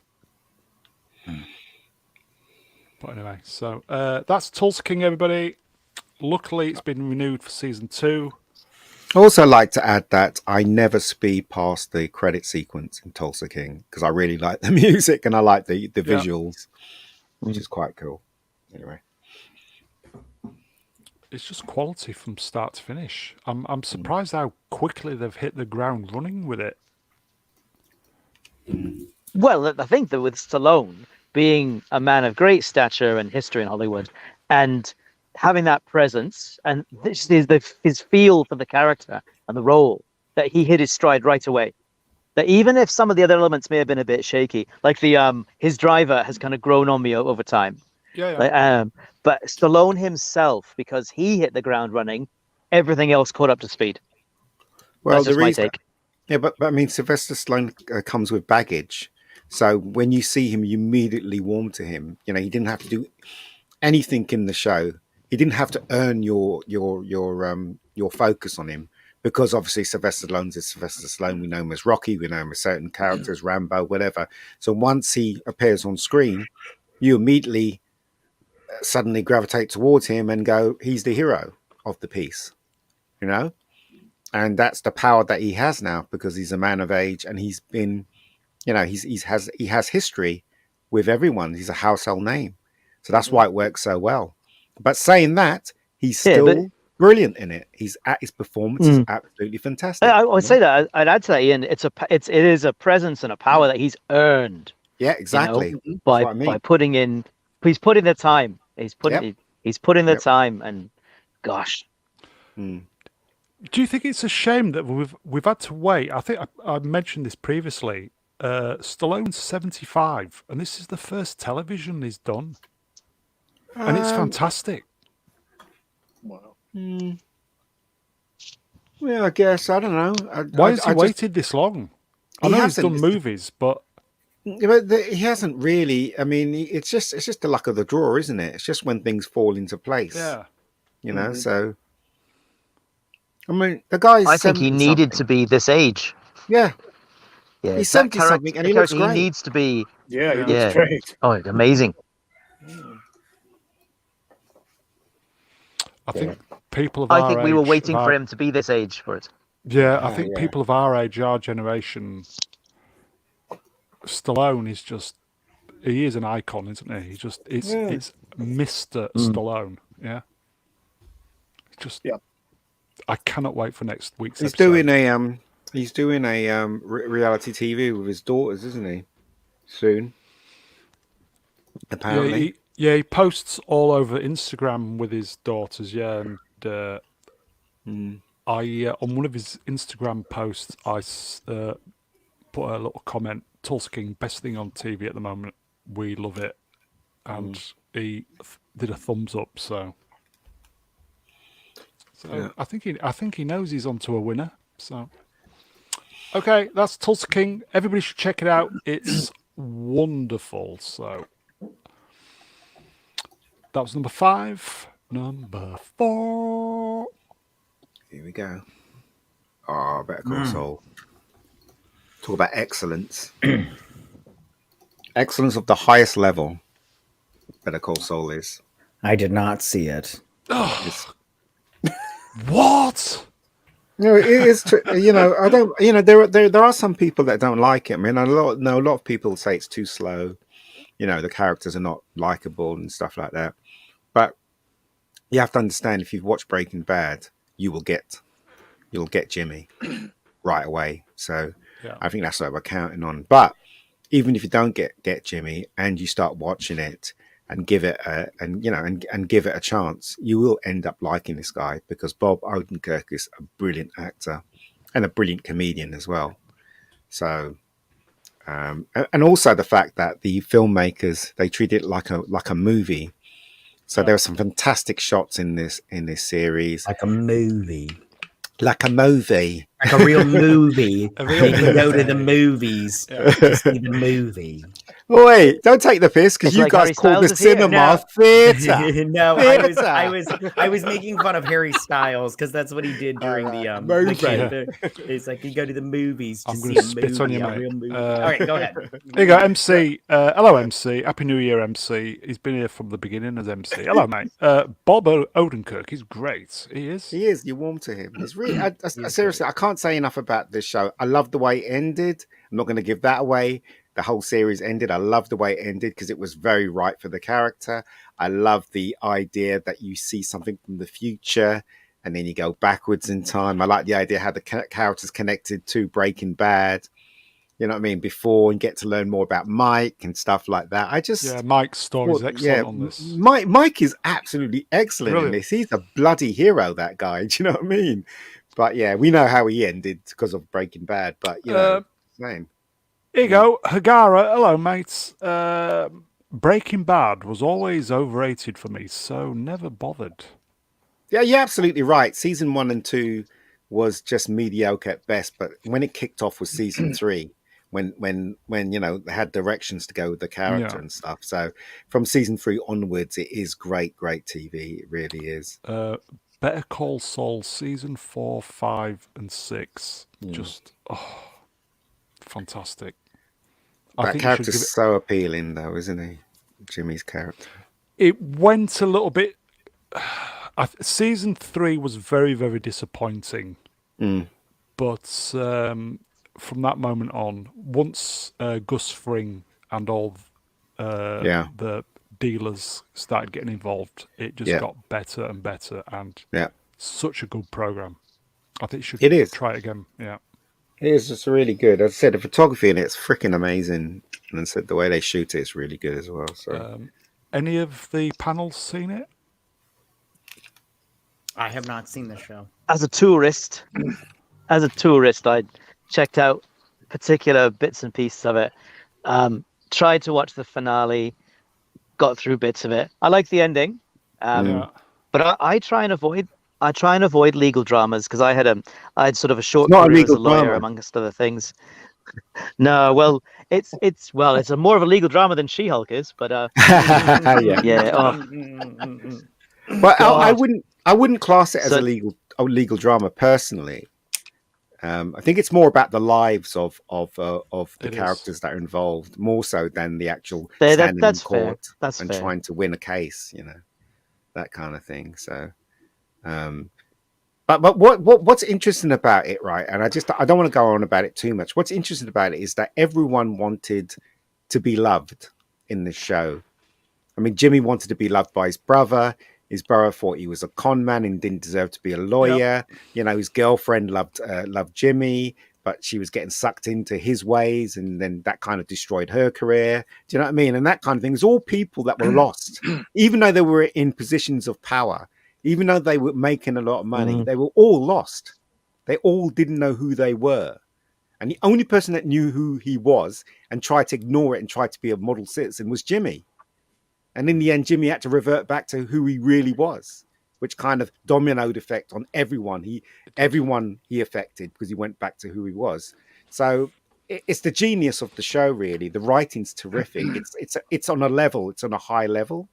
But anyway, so that's Tulsa King, everybody. Luckily, it's been renewed for season 2. I also like to add that I never speed past the credit sequence in Tulsa King because I really like the music and I like the visuals, which is quite cool. Anyway, it's just quality from start to finish. I'm surprised how quickly they've hit the ground running with it. Well, I think that with Stallone being a man of great stature and history in Hollywood, and having that presence, and this is his feel for the character and the role, that he hit his stride right away. That even if some of the other elements may have been a bit shaky, like his driver has kind of grown on me over time. But Stallone himself, because he hit the ground running, everything else caught up to speed. Well, that's just my take. Yeah, but I mean, Sylvester Stallone comes with baggage. So when you see him, you immediately warm to him. You know, he didn't have to do anything in the show. He didn't have to earn your focus on him because obviously Sylvester Stallone's is Sylvester Stallone. We know him as Rocky. We know him as certain characters, Rambo, whatever. So once he appears on screen, you immediately suddenly gravitate towards him and go, he's the hero of the piece, you know? And that's the power that he has now because he's a man of age and he's been, you know, he has history with everyone. He's a household name. So that's why it works so well. But saying that, he's still brilliant in it. His performance is absolutely fantastic. I would say that. I'd add to that, Ian. It is a presence and a power that he's earned. Yeah, exactly. By putting in, he's putting the time He's putting Yep. he's put in the Yep. time, and gosh, Do you think it's a shame that we've had to wait? I think I mentioned this previously. Stallone's 75, and this is the first television he's done, and it's fantastic. Wow. Yeah, I guess I don't know. Why has he waited this long? I know he's done movies, but he hasn't really. I mean, it's just the luck of the draw, isn't it? It's just when things fall into place. yeah, You know, so I mean, the guy's. I think he needed 70-something. to be this age. Yeah, Yeah, he's that 70-something, and he character, looks great. He needs to be. Yeah, he Yeah. looks great. Oh, amazing. I think people of our I think age, we were waiting of for our- him to be this age for it. Yeah, I think people of our age, our generation, Stallone is just—he is an icon, isn't he? It's Mr. Stallone. Yeah, just I cannot wait for next week's He's episode. doing a reality TV with his daughters, isn't he? Soon, apparently. He posts all over Instagram with his daughters. Yeah, and I on one of his Instagram posts, I put a little comment: "Tulsa King, best thing on TV at the moment. We love it," and he did a thumbs up. So I think he knows he's onto a winner. So okay, that's Tulsa King. Everybody should check it out. It's wonderful. So that was number 5. Number 4. Here we go. Oh, Better Call Saul. Talk about excellence. Excellence of the highest level. Better Call Saul is. I did not see it. What? No, it is. You know, I don't. You know, there are some people that don't like it. I mean, a lot of people say it's too slow. You know, the characters are not likable and stuff like that. But you have to understand, if you've watched Breaking Bad, you'll get Jimmy right away. So I think that's what we're counting on. But even if you don't get Jimmy and you start watching it and give it a chance, you will end up liking this guy, because Bob Odenkirk is a brilliant actor and a brilliant comedian as well. So, and also the fact that the filmmakers, they treat it like a movie. So there are some fantastic shots in this series, Like a movie. like a movie. Like a real movie. A real You can go to movie. the movies to see the movie. Oh, wait, don't take the piss, because It's you like guys Harry call the Styles is here. cinema theatre. No, I was making fun of Harry Styles because that's what he did during the movie. It's like you go to the movies to I'm see gonna a spit movie, on you, a mate. real movie. All right, go ahead. There you go, MC. Hello, MC. Happy New Year, MC. He's been here from the beginning as MC. Hello, mate. Bob Odenkirk is great. He is. He is. You're warm to him. He's really. Seriously, I can't say enough about this show. I love the way it ended. I'm not going to give that away. The whole series ended. I love the way it ended because it was very right for the character. I love the idea that you see something from the future and then you go backwards in time. I like the idea how the characters connected to Breaking Bad. You know what I mean? Before, and get to learn more about Mike and stuff like that. Mike's story is excellent on this. Mike is absolutely excellent Brilliant. in this. He's a bloody hero, that guy. Do you know what I mean? But yeah, we know how he ended because of Breaking Bad. But you know, same. Here you go, Hagara. Hello, mates. Breaking Bad was always overrated for me, so never bothered. Yeah, you're absolutely right. Season 1 and 2 was just mediocre at best, but when it kicked off with season 3, when you know they had directions to go with the character and stuff. So from season 3 onwards, it is great TV. It really is. Better Call Saul season 4, 5, and 6. Just fantastic. That character's so appealing, though, isn't he? Jimmy's character. It went a little bit. Season 3 was very, very disappointing. But from that moment on, once Gus Fring and all the dealers started getting involved, it just got better and better, and such a good program. I think you should try it again. Yeah, it is just really good. As I said, the photography in it's freaking amazing, and I said the way they shoot it is really good as well. So any of the panels seen it? I have not seen the show. As a tourist, I checked out particular bits and pieces of it. Tried to watch the finale, got through bits of it. I like the ending, Yeah. but I try and avoid. I try and avoid legal dramas because I had sort of a short not a career as a legal lawyer, drama. amongst other things. No, well, it's a more of a legal drama than She-Hulk is, but Yeah. yeah. Oh, But I God. wouldn't class it as So- a legal drama personally. I think it's more about the lives of the It is. characters that are involved, more so than the actual There, standing in that's fair. court That's and fair. trying to win a case, that kind of thing. So, but what's interesting about it, right? And I don't want to go on about it too much. What's interesting about it is that everyone wanted to be loved in this show. I mean, Jimmy wanted to be loved by his brother. His brother thought he was a con man and didn't deserve to be a lawyer. His girlfriend loved Jimmy, but she was getting sucked into his ways, and then that kind of destroyed her career. Do you know what I mean? And that kind of thing. It's all people that were lost, even though they were in positions of power, even though they were making a lot of money. They were all lost. They all didn't know who they were. And the only person that knew who he was and tried to ignore it and tried to be a model citizen was Jimmy. And in the end, Jimmy had to revert back to who he really was, which kind of dominoed effect on everyone. Everyone he affected because he went back to who he was. So it's the genius of the show, really. The writing's terrific. It's on a level. It's on a high level,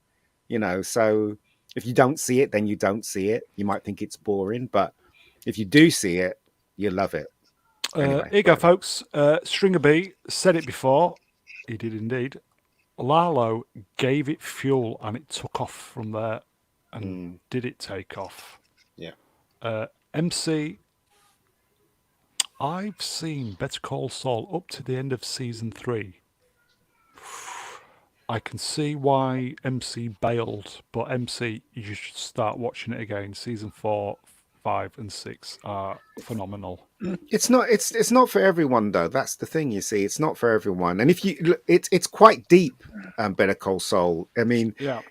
So if you don't see it, then you don't see it. You might think it's boring, but if you do see it, you love it. Anyway, Here you go, folks. Stringer B said it before. He did indeed. Lalo gave it fuel and it took off from there. And did it take off? Yeah. MC, I've seen Better Call Saul up to the end of season 3. I can see why MC bailed, but MC, you should start watching it again. Season 4, 5, and 6 are phenomenal. It's not for everyone though. That's the thing, you see. It's not for everyone. And if it's quite deep. Better Call Saul. I mean, Yeah.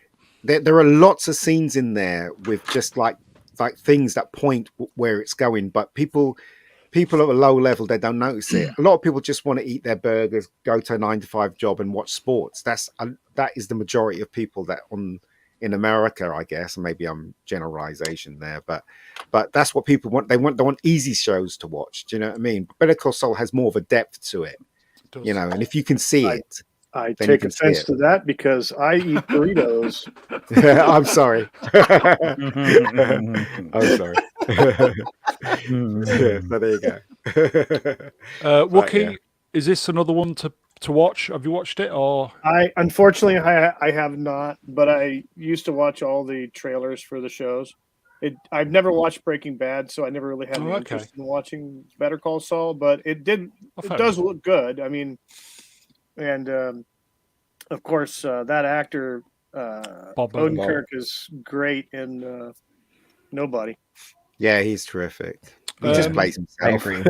There are lots of scenes in there with just like things that point where it's going, but people at a low level, they don't notice it. A lot of people just want to eat their burgers, go to a 9-to-5 job, and watch sports. That is the majority of people that in America, I guess. Maybe I'm generalization there, but that's what people want. They want easy shows to watch. Do you know what I mean? Better Call Saul has more of a depth to it, and if you can see it. I Then take you can see offense it. to that because I eat burritos. I'm sorry. I'm sorry. So there you go. Wookie, is this another one to watch? Have you watched it or? Unfortunately I have not, but I used to watch all the trailers for the shows. I've never watched Breaking Bad, so I never really had any interest in watching Better Call Saul. But it does look good. I mean. And of course, that actor Odenkirk is great in Nobody. Yeah, he's terrific. He just plays himself. I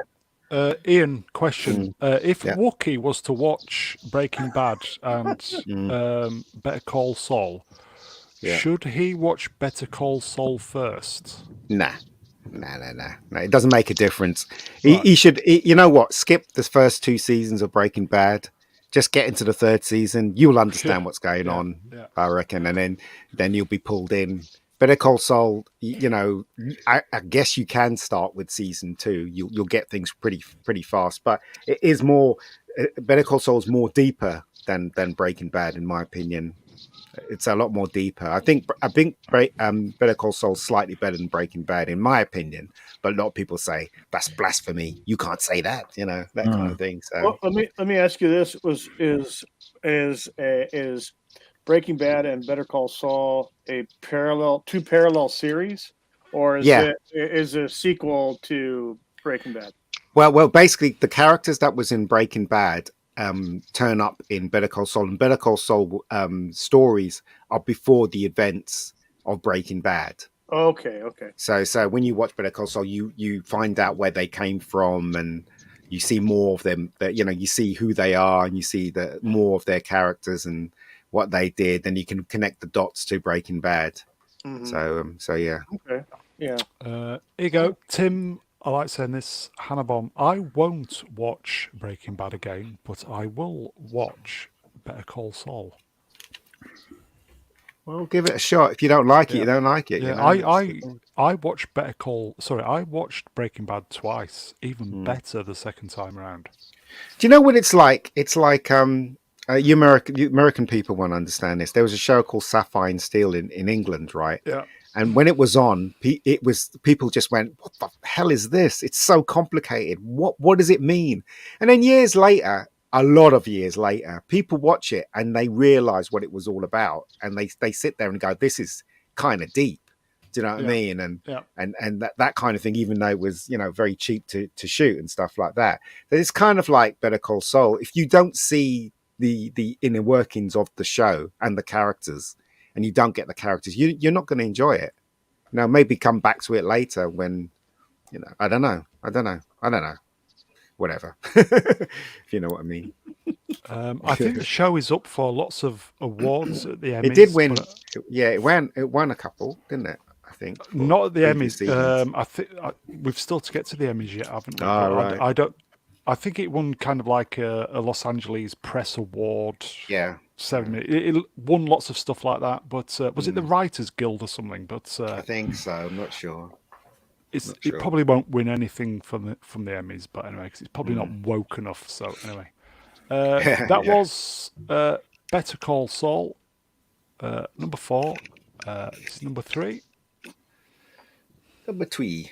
agree. Ian, question: if Wookie was to watch Breaking Bad and Better Call Saul, should he watch Better Call Saul first? Nah. No, it doesn't make a difference. He should. You know what? Skip the first 2 seasons of Breaking Bad. Just get into the 3rd season. You'll understand what's going on, I reckon, and then you'll be pulled in. Better Call Saul, I guess you can start with season 2. You'll get things pretty fast, but it is more. Better Call Saul is more deeper than Breaking Bad, in my opinion. It's a lot more deeper. I think Better Call Saul is slightly better than Breaking Bad, in my opinion. But a lot of people say that's blasphemy. You can't say that, that kind of thing. So well, let me ask you this: is Breaking Bad and Better Call Saul two parallel series, or is it a sequel to Breaking Bad? Well, basically, the characters that was in Breaking Bad turn up in Better Call Saul, and Better Call Saul stories are before the events of Breaking Bad. Okay. So when you watch Better Call Saul, you find out where they came from, and you see more of them. That you see who they are, and you see more of their characters and what they did, and you can connect the dots to Breaking Bad. So yeah. Okay. Yeah. Here you go, Tim. I like saying this, Hannah Bomb. I won't watch Breaking Bad again, but I will watch Better Call Saul. Well, give it a shot. If you don't like it, you don't like it. Yeah, you know? I watched I watched Breaking Bad twice, even better the second time around. Do you know what it's like? It's like you American people won't understand this. There was a show called Sapphire and Steel in England, right? Yeah. And when it was on, people just went, "What the hell is this? It's so complicated. What does it mean?" And then years later, a lot of years later, people watch it and they realize what it was all about, and they sit there and go, "This is kind of deep." Do you know what I mean? And that kind of thing, even though it was, you know, very cheap to shoot and stuff like that. But it's kind of like Better Call Saul. If you don't see the inner workings of the show and the characters, and you don't get the characters, you're not going to enjoy it. Now, maybe come back to it later when, you know, I don't know. Whatever. If you know what I mean. I think the show is up for lots of awards at the Emmys. It did win. Yeah, it won a couple, didn't it? I think. Not at the Emmys. I think we've still to get to the Emmys yet, haven't we? Right. I don't. I think it won kind of like a Los Angeles Press Award. Yeah. 7 minutes. It won lots of stuff like that, but was it the Writers Guild or something? But I think so. I'm not sure. It probably won't win anything from the Emmys, but anyway, because it's probably not woke enough. So anyway, that was Better Call Saul, number 4. It's number 3. Number 3.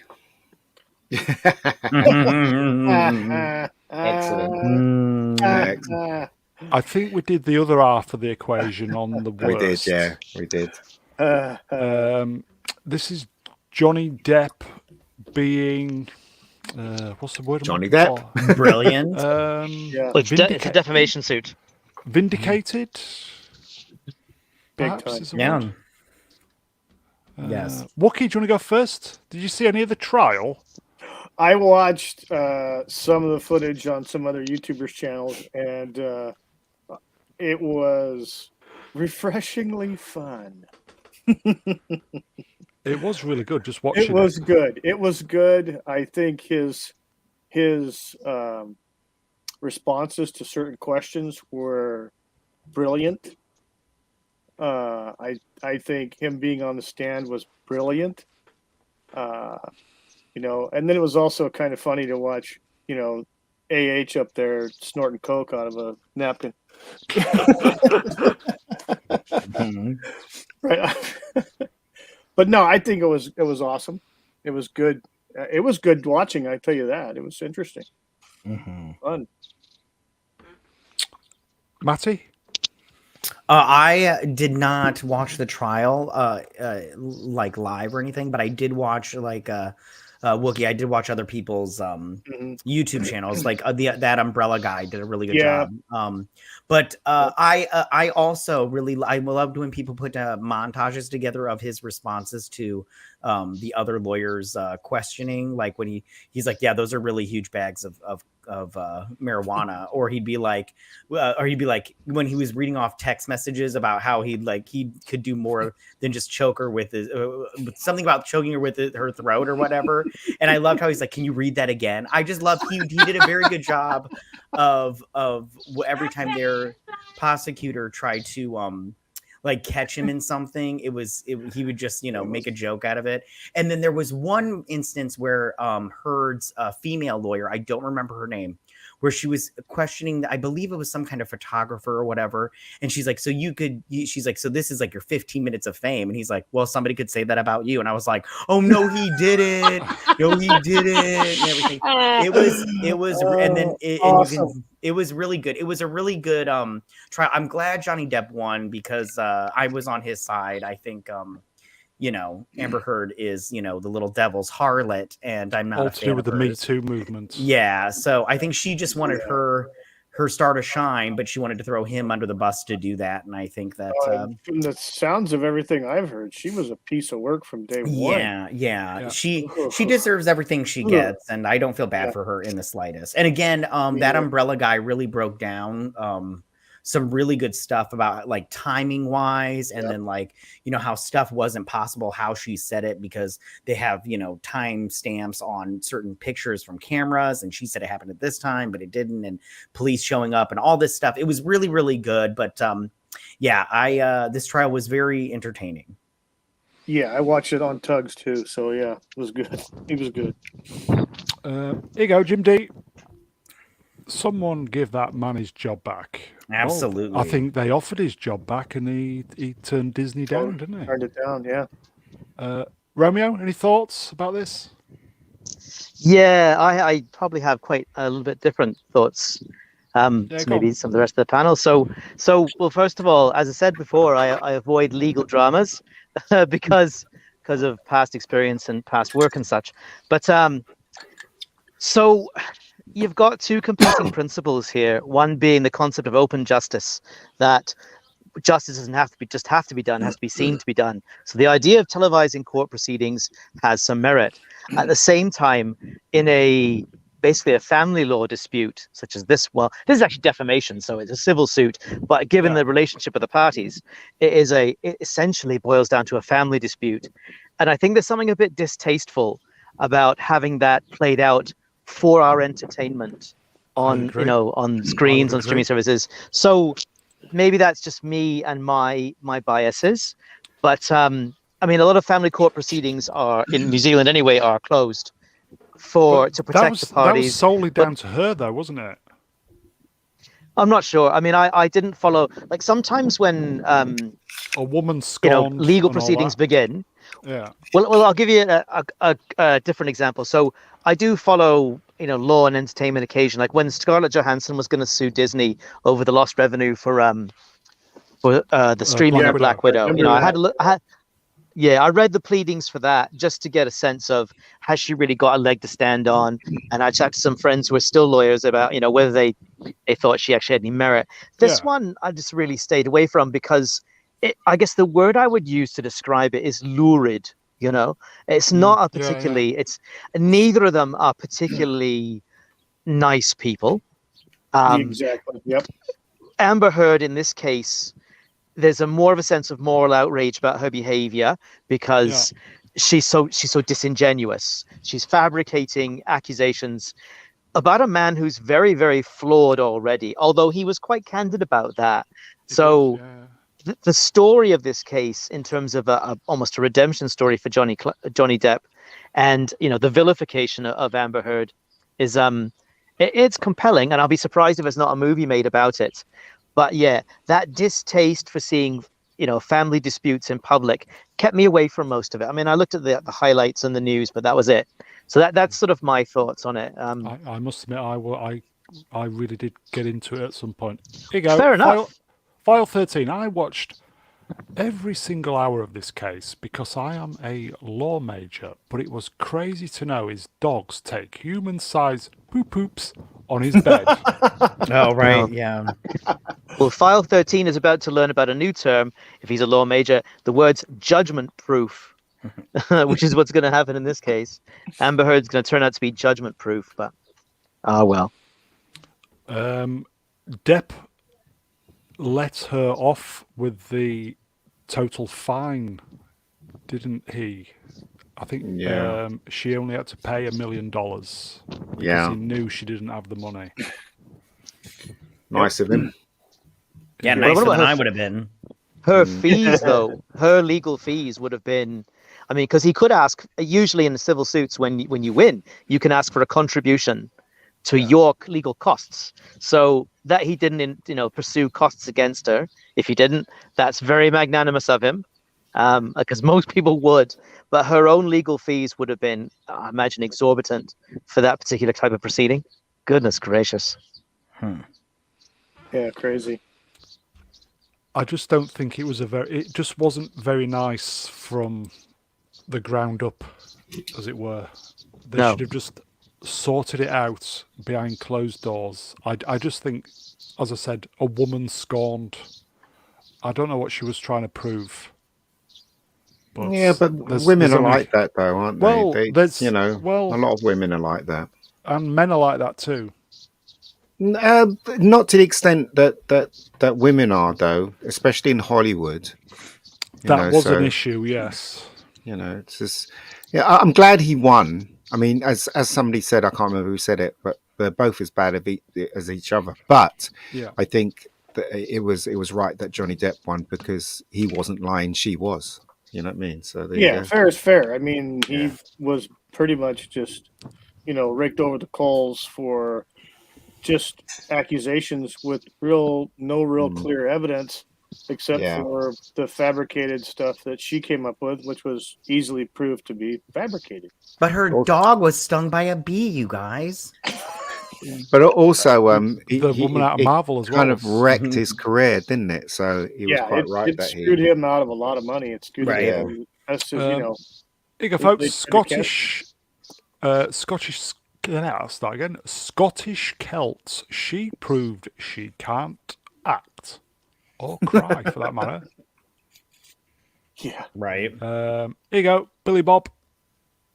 Excellent. Excellent. I think we did the other half of the equation on the worst. We did, yeah, we did. This is Johnny Depp being what's the word? Johnny Depp. Brilliant. It's a defamation suit. Vindicated. Big Perhaps time. is the Yeah. word. Yes. Wookie, do you want to go first? Did you see any of the trial? I watched some of the footage on some other YouTubers' channels, and it was refreshingly fun. It was really good. Just watching. It was good. It was good. I think his responses to certain questions were brilliant. I think him being on the stand was brilliant. You know, and then it was also kind of funny to watch, you know, AH up there snorting coke out of a napkin. Right. But no, I think it was awesome. It was good. It was good watching. I tell you that. It was interesting. Fun. Matty? I did not watch the trial like live or anything, but I did watch like Wookie. I did watch other people's YouTube channels, like that Umbrella guy did a really good job. But I also I loved when people put montages together of his responses to the other lawyers' questioning, like when he's like, yeah, those are really huge bags of marijuana, or he'd be like when he was reading off text messages about how he could do more than just choke her with his something about choking her with her throat or whatever. And I loved how he's like, can you read that again? I just love he did a very good job of every time their prosecutor tried to like catch him in something, he would just, you know, make a joke out of it. And then there was one instance where Heard's female lawyer, I don't remember her name, where she was questioning, I believe it was some kind of photographer or whatever. And she's like, so she's like, so this is like your 15 minutes of fame. And he's like, well, somebody could say that about you. And I was like, oh no, he didn't. No, he didn't. And everything. It was, and then awesome. It was really good. It was a really good trial. I'm glad Johnny Depp won because I was on his side. I think, you know, Amber Heard is, you know, the little devil's harlot, and I'm not all a to fan do with of the hers. Me Too movement. Yeah, so I think she just wanted her star to shine, but she wanted to throw him under the bus to do that, and I think that from the sounds of everything I've heard, she was a piece of work from day one. Yeah. She deserves everything she gets, and I don't feel bad for her in the slightest. And again, that Umbrella guy really broke down some really good stuff about like timing wise, and then like, you know, how stuff wasn't possible, how she said it, because they have, you know, time stamps on certain pictures from cameras, and she said it happened at this time, but it didn't, and police showing up and all this stuff. It was really, really good. But yeah, this trial was very entertaining. Yeah, I watched it on Tugs too, so yeah, it was good. It was good. Here you go, Jim D. Someone give that man his job back. Absolutely. Well, I think they offered his job back, and he turned Disney down, didn't he? Turned it down, yeah. Romeo, any thoughts about this? Yeah, I probably have quite a little bit different thoughts to maybe some of the rest of the panel. So well, first of all, as I said before, I avoid legal dramas because of past experience and past work and such. But so you've got two competing principles here. One being the concept of open justice, that justice doesn't have to be done, has to be seen to be done. So the idea of televising court proceedings has some merit. At the same time, in basically a family law dispute such as this, well, this is actually defamation, so it's a civil suit, but given the relationship of the parties, it essentially boils down to a family dispute. And I think there's something a bit distasteful about having that played out for our entertainment on screens, on streaming services. So maybe that's just me and my biases, but I mean, a lot of family court proceedings are in New Zealand anyway are closed to protect the parties. That was solely down to her, though, wasn't it? I'm not sure. I mean, I didn't follow. Like sometimes when a woman scorned, legal proceedings begin. Yeah. Well, I'll give you a different example. So I do follow, law and entertainment occasion. Like when Scarlett Johansson was going to sue Disney over the lost revenue for the streaming of Black Widow. I had a look. I read the pleadings for that just to get a sense of, has she really got a leg to stand on? And I chatted to some friends who are still lawyers about, whether they thought she actually had any merit. This one I just really stayed away from because I guess the word I would use to describe it is lurid. It's not a particularly, it's neither of them are particularly nice people. Exactly. Yep. Amber Heard in this case, there's more of a sense of moral outrage about her behavior because she's so disingenuous. She's fabricating accusations about a man who's very, very flawed already, although he was quite candid about that. The story of this case, in terms of almost a redemption story for Johnny Depp, and the vilification of Amber Heard, is it's compelling, and I'll be surprised if there's not a movie made about it. But yeah, that distaste for seeing family disputes in public kept me away from most of it. I mean, I looked at the highlights and the news, but that was it. So that's sort of my thoughts on it. I must admit, I really did get into it at some point. Here you go. Fair enough. File 13. I watched every single hour of this case because I am a law major, but it was crazy to know his dogs take human-sized poops on his bed. Oh, right. Yeah. Well, File 13 is about to learn about a new term, if he's a law major, the words judgment proof, which is what's going to happen in this case. Amber Heard's going to turn out to be judgment proof, but well. Depp let her off with the total fine, didn't he? I think she only had to pay $1 million because he knew she didn't have the money. Nice of him. Yeah, nicer than I would have been. Her fees, though, her legal fees would have been, I mean, because he could ask, usually in the civil suits, when you win, you can ask for a contribution to your legal costs. So that he didn't, pursue costs against her. If he didn't, that's very magnanimous of him, because most people would. But her own legal fees would have been, I imagine, exorbitant for that particular type of proceeding. Goodness gracious. Yeah, crazy. I just don't think it just wasn't very nice from the ground up, as it were. They should have just sorted it out behind closed doors. I just think, as I said, a woman scorned. I don't know what she was trying to prove. But women are like that, though, aren't they? Well, a lot of women are like that. And men are like that too. Not to the extent that women are, though, especially in Hollywood. That was an issue, yes. It's just, I'm glad he won. I mean, as somebody said, I can't remember who said it, but they're both as bad as each other. But I think that it was right that Johnny Depp won because he wasn't lying, she was. You know what I mean? So fair is fair. I mean, he was pretty much just, raked over the coals for just accusations with no real clear evidence, except for the fabricated stuff that she came up with, which was easily proved to be fabricated. But her dog was stung by a bee, you guys. But also, the woman out of Marvel as well kind of wrecked his career, didn't it? So he was quite right it that screwed him out of a lot of money. It screwed him. As to, here you go, folks. Scottish Celts. She proved she can't act or cry, for that matter. Yeah. Right. Here you go, Billy Bob.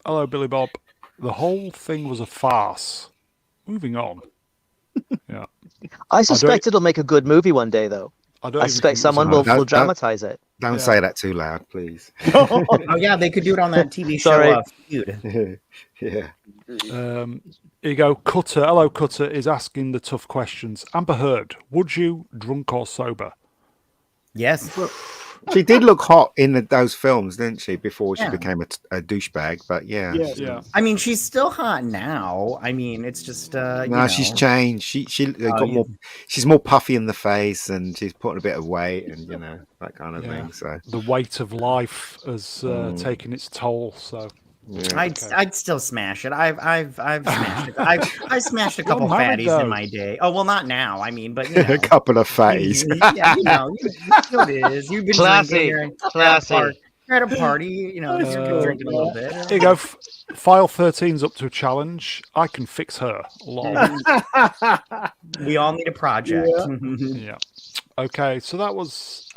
Hello, Billy Bob. The whole thing was a farce. Moving on. Yeah. I suspect it'll make a good movie one day, though. I suspect someone will dramatize it. Don't say that too loud, please. Oh yeah, they could do it on that TV show. Feud. Yeah. Here you go. Cutter. Hello, Cutter is asking the tough questions. Amber Heard, would you, drunk or sober? Yes. She did look hot in those films, didn't she? Before she became a douchebag, but yeah. I mean, she's still hot now. I mean, it's just she's changed. She got more. She's more puffy in the face, and she's putting a bit of weight, and that kind of thing. So the weight of life has taken its toll. So I'd still smash it. I've smashed it. I've smashed a couple fatties in my day. Oh well, not now. I mean, but a couple of fatties. You know what it is. You've been classy. You're at a party. You're drinking a little bit. Here you go. File 13's up to a challenge. I can fix her. We all need a project. Yeah. Okay, so that was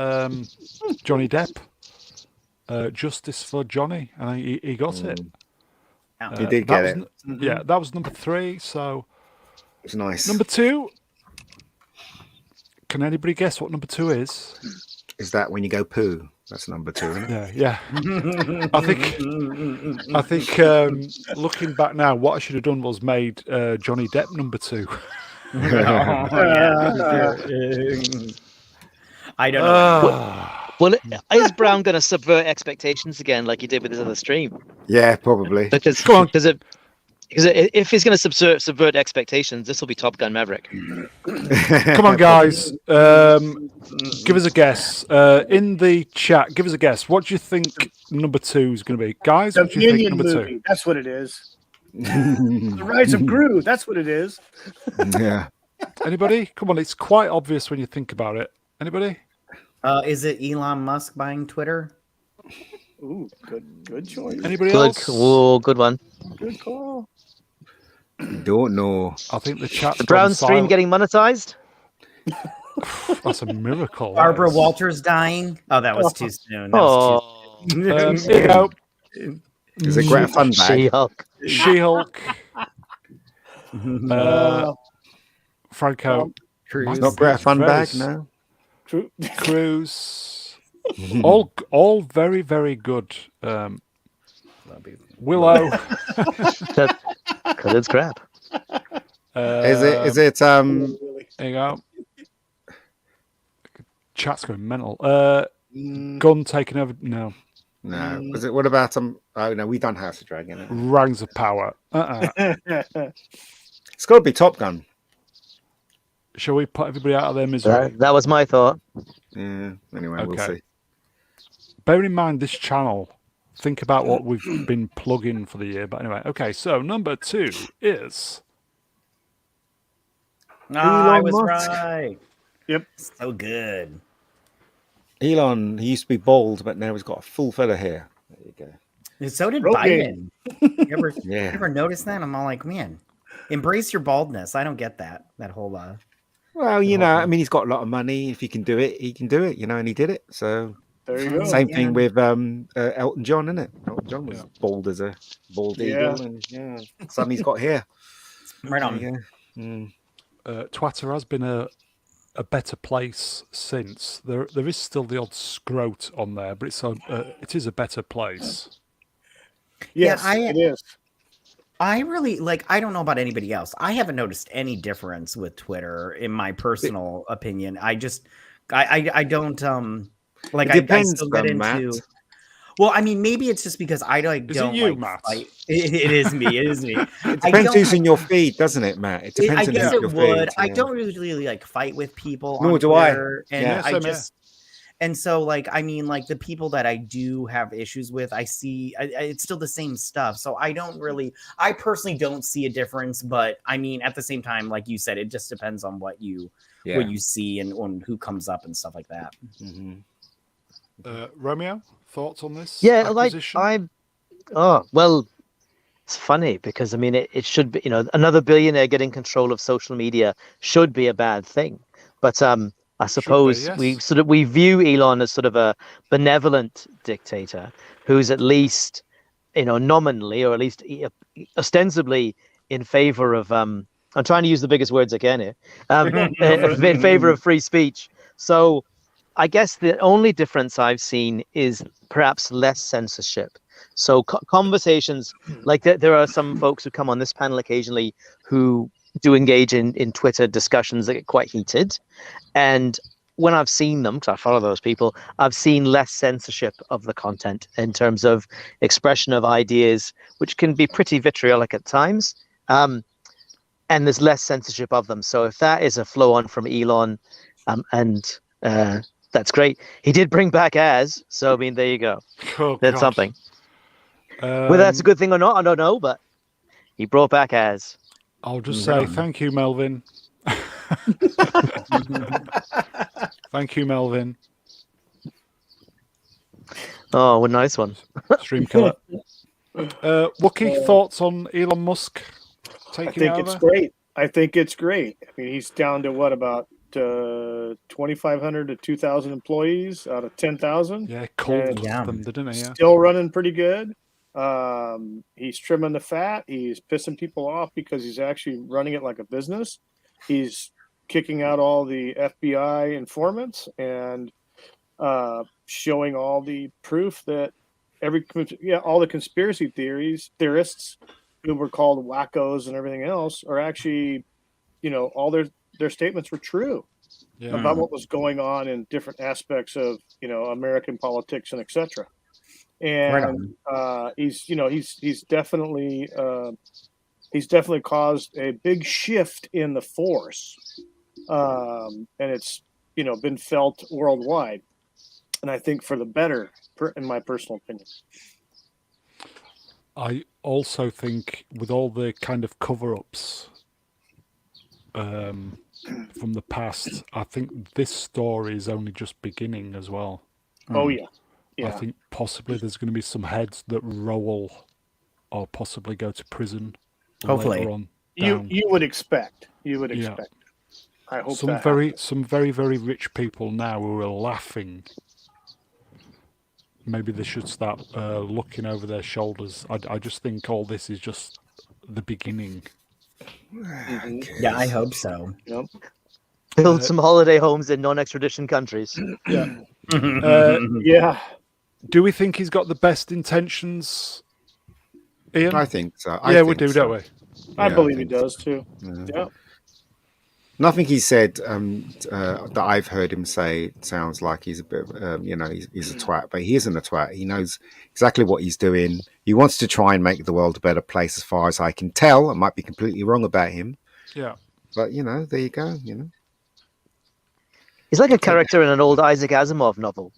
Johnny Depp. Justice for Johnny, and he got it. He did get it. Yeah, that was number 3. So it's nice. Number 2. Can anybody guess what number 2 is? Is that when you go poo? That's number 2, isn't it? Yeah. I think looking back now, what I should have done was made Johnny Depp number 2. I don't know. Well, is Brown going to subvert expectations again, like he did with his other stream? Yeah, probably. Because if he's going to subvert expectations, this will be Top Gun Maverick. Come on, guys. Give us a guess. In the chat, give us a guess. What do you think number 2 is going to be? Guys, what do you think number movie. 2? That's what it is. The Rise of Gru. That's what it is. Yeah. Anybody? Come on, it's quite obvious when you think about it. Anybody? Is it Elon Musk buying Twitter? Ooh, good choice. Anybody else? Oh, good one. Good call. Don't know. I think the chat's The Brown stream getting monetized? That's a miracle. Barbara Walters dying? Oh, that was too soon. Here you go. Is it Greta Thunberg? She-Hulk. Franco. Cruz. Not Greta Thunberg, no. Cruz. all very, very good. Willow. Because it's crap. Is it there you go. Chat's going mental. Gun taking over. No. Was it? What about oh no, we done House of Dragon. Rangs of Power. It's got to be Top Gun. Shall we put everybody out of their misery? That was my thought. Yeah. Anyway, we'll see. Bear in mind this channel. Think about what we've been plugging for the year. But anyway, okay. So number 2 is. I was right. Yep. So good. Elon, he used to be bald, but now he's got a full feather hair. There you go. And so did Rogaine. Biden. You Yeah. ever notice that? I'm all like, man, embrace your baldness. I don't get that whole. Well, I mean, he's got a lot of money. If he can do it, he can do it. And he did it. So There you go. same thing with Elton John, isn't it? Elton John was bald as a bald eagle, and suddenly he's got hair. Right on. Twitter has been a better place since. There is still the odd scrote on there, but it is a better place. Yes, it is. I really I don't know about anybody else. I haven't noticed any difference with Twitter in my personal opinion. I just I don't It I depends, still get into Matt. well, I mean, maybe it's just because I don't Is it you, like Matt? fight. It is me. It is me. It depends who's in your feed, doesn't it, Matt? It depends I on guess who's it your would. feed. I Yeah. don't really fight with people Nor on do I. Twitter, and Yeah. I Same just and so I mean, the people that I do have issues with, I see it's still the same stuff. So I personally don't see a difference, but I mean, at the same time, like you said, it just depends on what you see and on who comes up and stuff like that. Mm-hmm. Romeo, thoughts on this? Yeah, acquisition? well, it's funny because I mean it should be, another billionaire getting control of social media should be a bad thing, but I suppose yes. we view Elon as sort of a benevolent dictator who's at least nominally, or at least ostensibly, in favor of I'm trying to use the biggest words I can here, in favor of free speech. So I guess the only difference I've seen is perhaps less censorship. So conversations there are some folks who come on this panel occasionally who do engage in Twitter discussions that get quite heated. And when I've seen them, because I follow those people, I've seen less censorship of the content in terms of expression of ideas, which can be pretty vitriolic at times. And there's less censorship of them. So if that is a flow on from Elon, that's great. He did bring back ads, so I mean, there you go. Oh, that's God. something. Whether that's a good thing or not, I don't know, but he brought back ads. I'll just say thank you, Melvin. Thank you, Melvin. Oh, what a nice one. Stream killer. Wookie, thoughts on Elon Musk taking over? I think it's great. I mean, he's down to what, about 2,500 to 2,000 employees out of 10,000. Yeah, culled them, didn't he? Yeah. Still running pretty good. He's trimming the fat. He's pissing people off because he's actually running it like a business. He's kicking out all the FBI informants and showing all the proof that all the conspiracy theorists who were called wackos and everything else are actually, all their statements were true about what was going on in different aspects of, American politics and etc. And he's definitely caused a big shift in the force, and it's been felt worldwide, and I think for the better, in my personal opinion. I also think with all the kind of cover-ups from the past, I think this story is only just beginning as well. Oh yeah. I think possibly there's going to be some heads that roll or possibly go to prison. Hopefully. Later on you would expect. I hope some very, very rich people now who are laughing. Maybe they should start looking over their shoulders. I just think all this is just the beginning. Yeah, I hope so. Yep. Build some holiday homes in non-extradition countries. Yeah. Yeah. Do we think he's got the best intentions, Ian? I think so. We do, don't we? I believe he does too. Yeah. Nothing he said that I've heard him say sounds like he's a bit of, he's a twat, but he isn't a twat. He knows exactly what he's doing. He wants to try and make the world a better place as far as I can tell. I might be completely wrong about him. Yeah. But, there you go, He's like a character in an old Isaac Asimov novel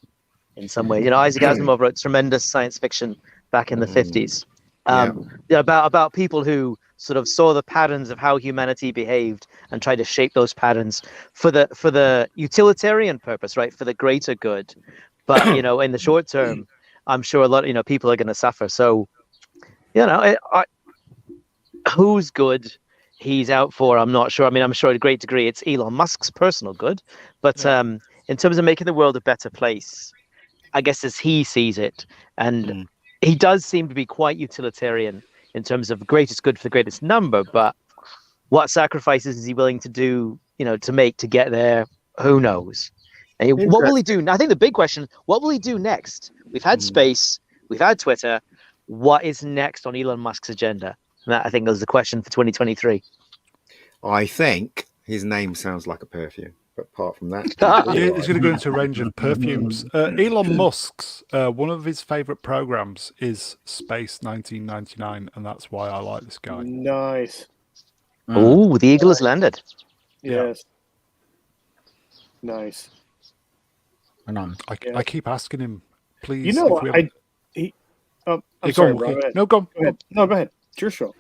in some way. Isaac Asimov wrote tremendous science fiction back in the 50s about people who sort of saw the patterns of how humanity behaved and tried to shape those patterns for the utilitarian purpose, right? For the greater good. But, in the short term, I'm sure a lot, people are going to suffer. So, who's good he's out for, I'm not sure. I mean, I'm sure to a great degree it's Elon Musk's personal good. But in terms of making the world a better place, I guess as he sees it, and he does seem to be quite utilitarian in terms of greatest good for the greatest number, but What sacrifices is he willing to do, to make to get there? Who knows? And what will he do? I think the big question, what will he do next? We've had space, we've had Twitter. What is next on Elon Musk's agenda? And that, I think, is the question for 2023. I think his name sounds like a perfume, but apart from that, He's going to go into a range of perfumes. Elon Musk's one of his favorite programs is Space 1999, and that's why I like this guy. Nice. Oh, the eagle has landed. Yes. Nice. I keep asking him, please. You know, I'm sorry, go on, Rob, go ahead. No, go on. Go ahead. No, go ahead. It's your show.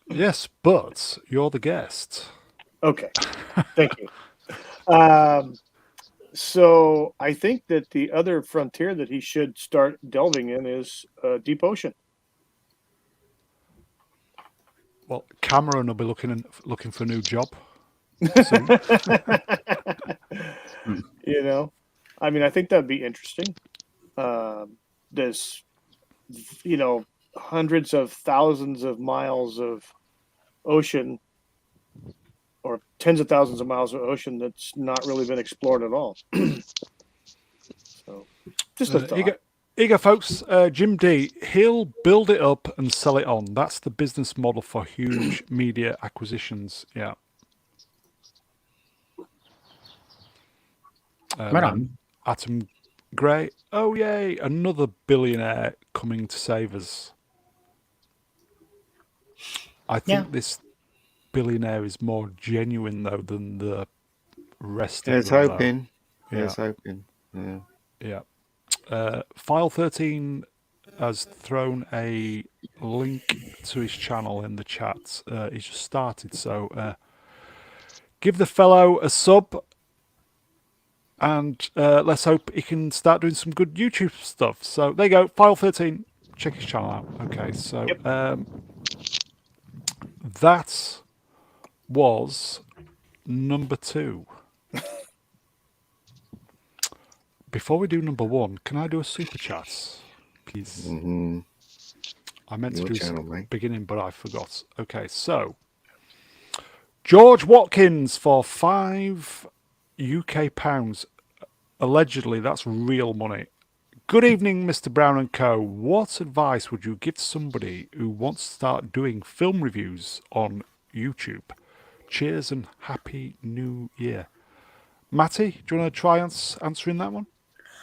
Yes, but you're the guest. Okay. Thank you. So I think that the other frontier that he should start delving in is deep ocean. Well, Cameron will be looking for a new job. You know, I mean, I think that'd be interesting. There's, hundreds of thousands of miles of ocean, or tens of thousands of miles of ocean that's not really been explored at all. So, just a thought. Here you go, folks. Jim D, he'll build it up and sell it on. That's the business model for huge media acquisitions. Yeah. Right on. Atom Gray. Oh, yay. Another billionaire coming to save us. I think this billionaire is more genuine, though, than the rest of them. Hoping. Here's hoping. Yeah. File 13 has thrown a link to his channel in the chat. He's just started, so give the fellow a sub, and let's hope he can start doing some good YouTube stuff. So there you go, File 13. Check his channel out. Okay, so that was number 2. Before we do number 1, can I do a super chat, please? I meant to do some beginning, but I forgot. Okay, so George Watkins for £5 UK. Allegedly, that's real money. Good evening, Mr. Brown and Co. What advice would you give to somebody who wants to start doing film reviews on YouTube? Cheers and Happy New Year. Matty, do you want to try answering that one?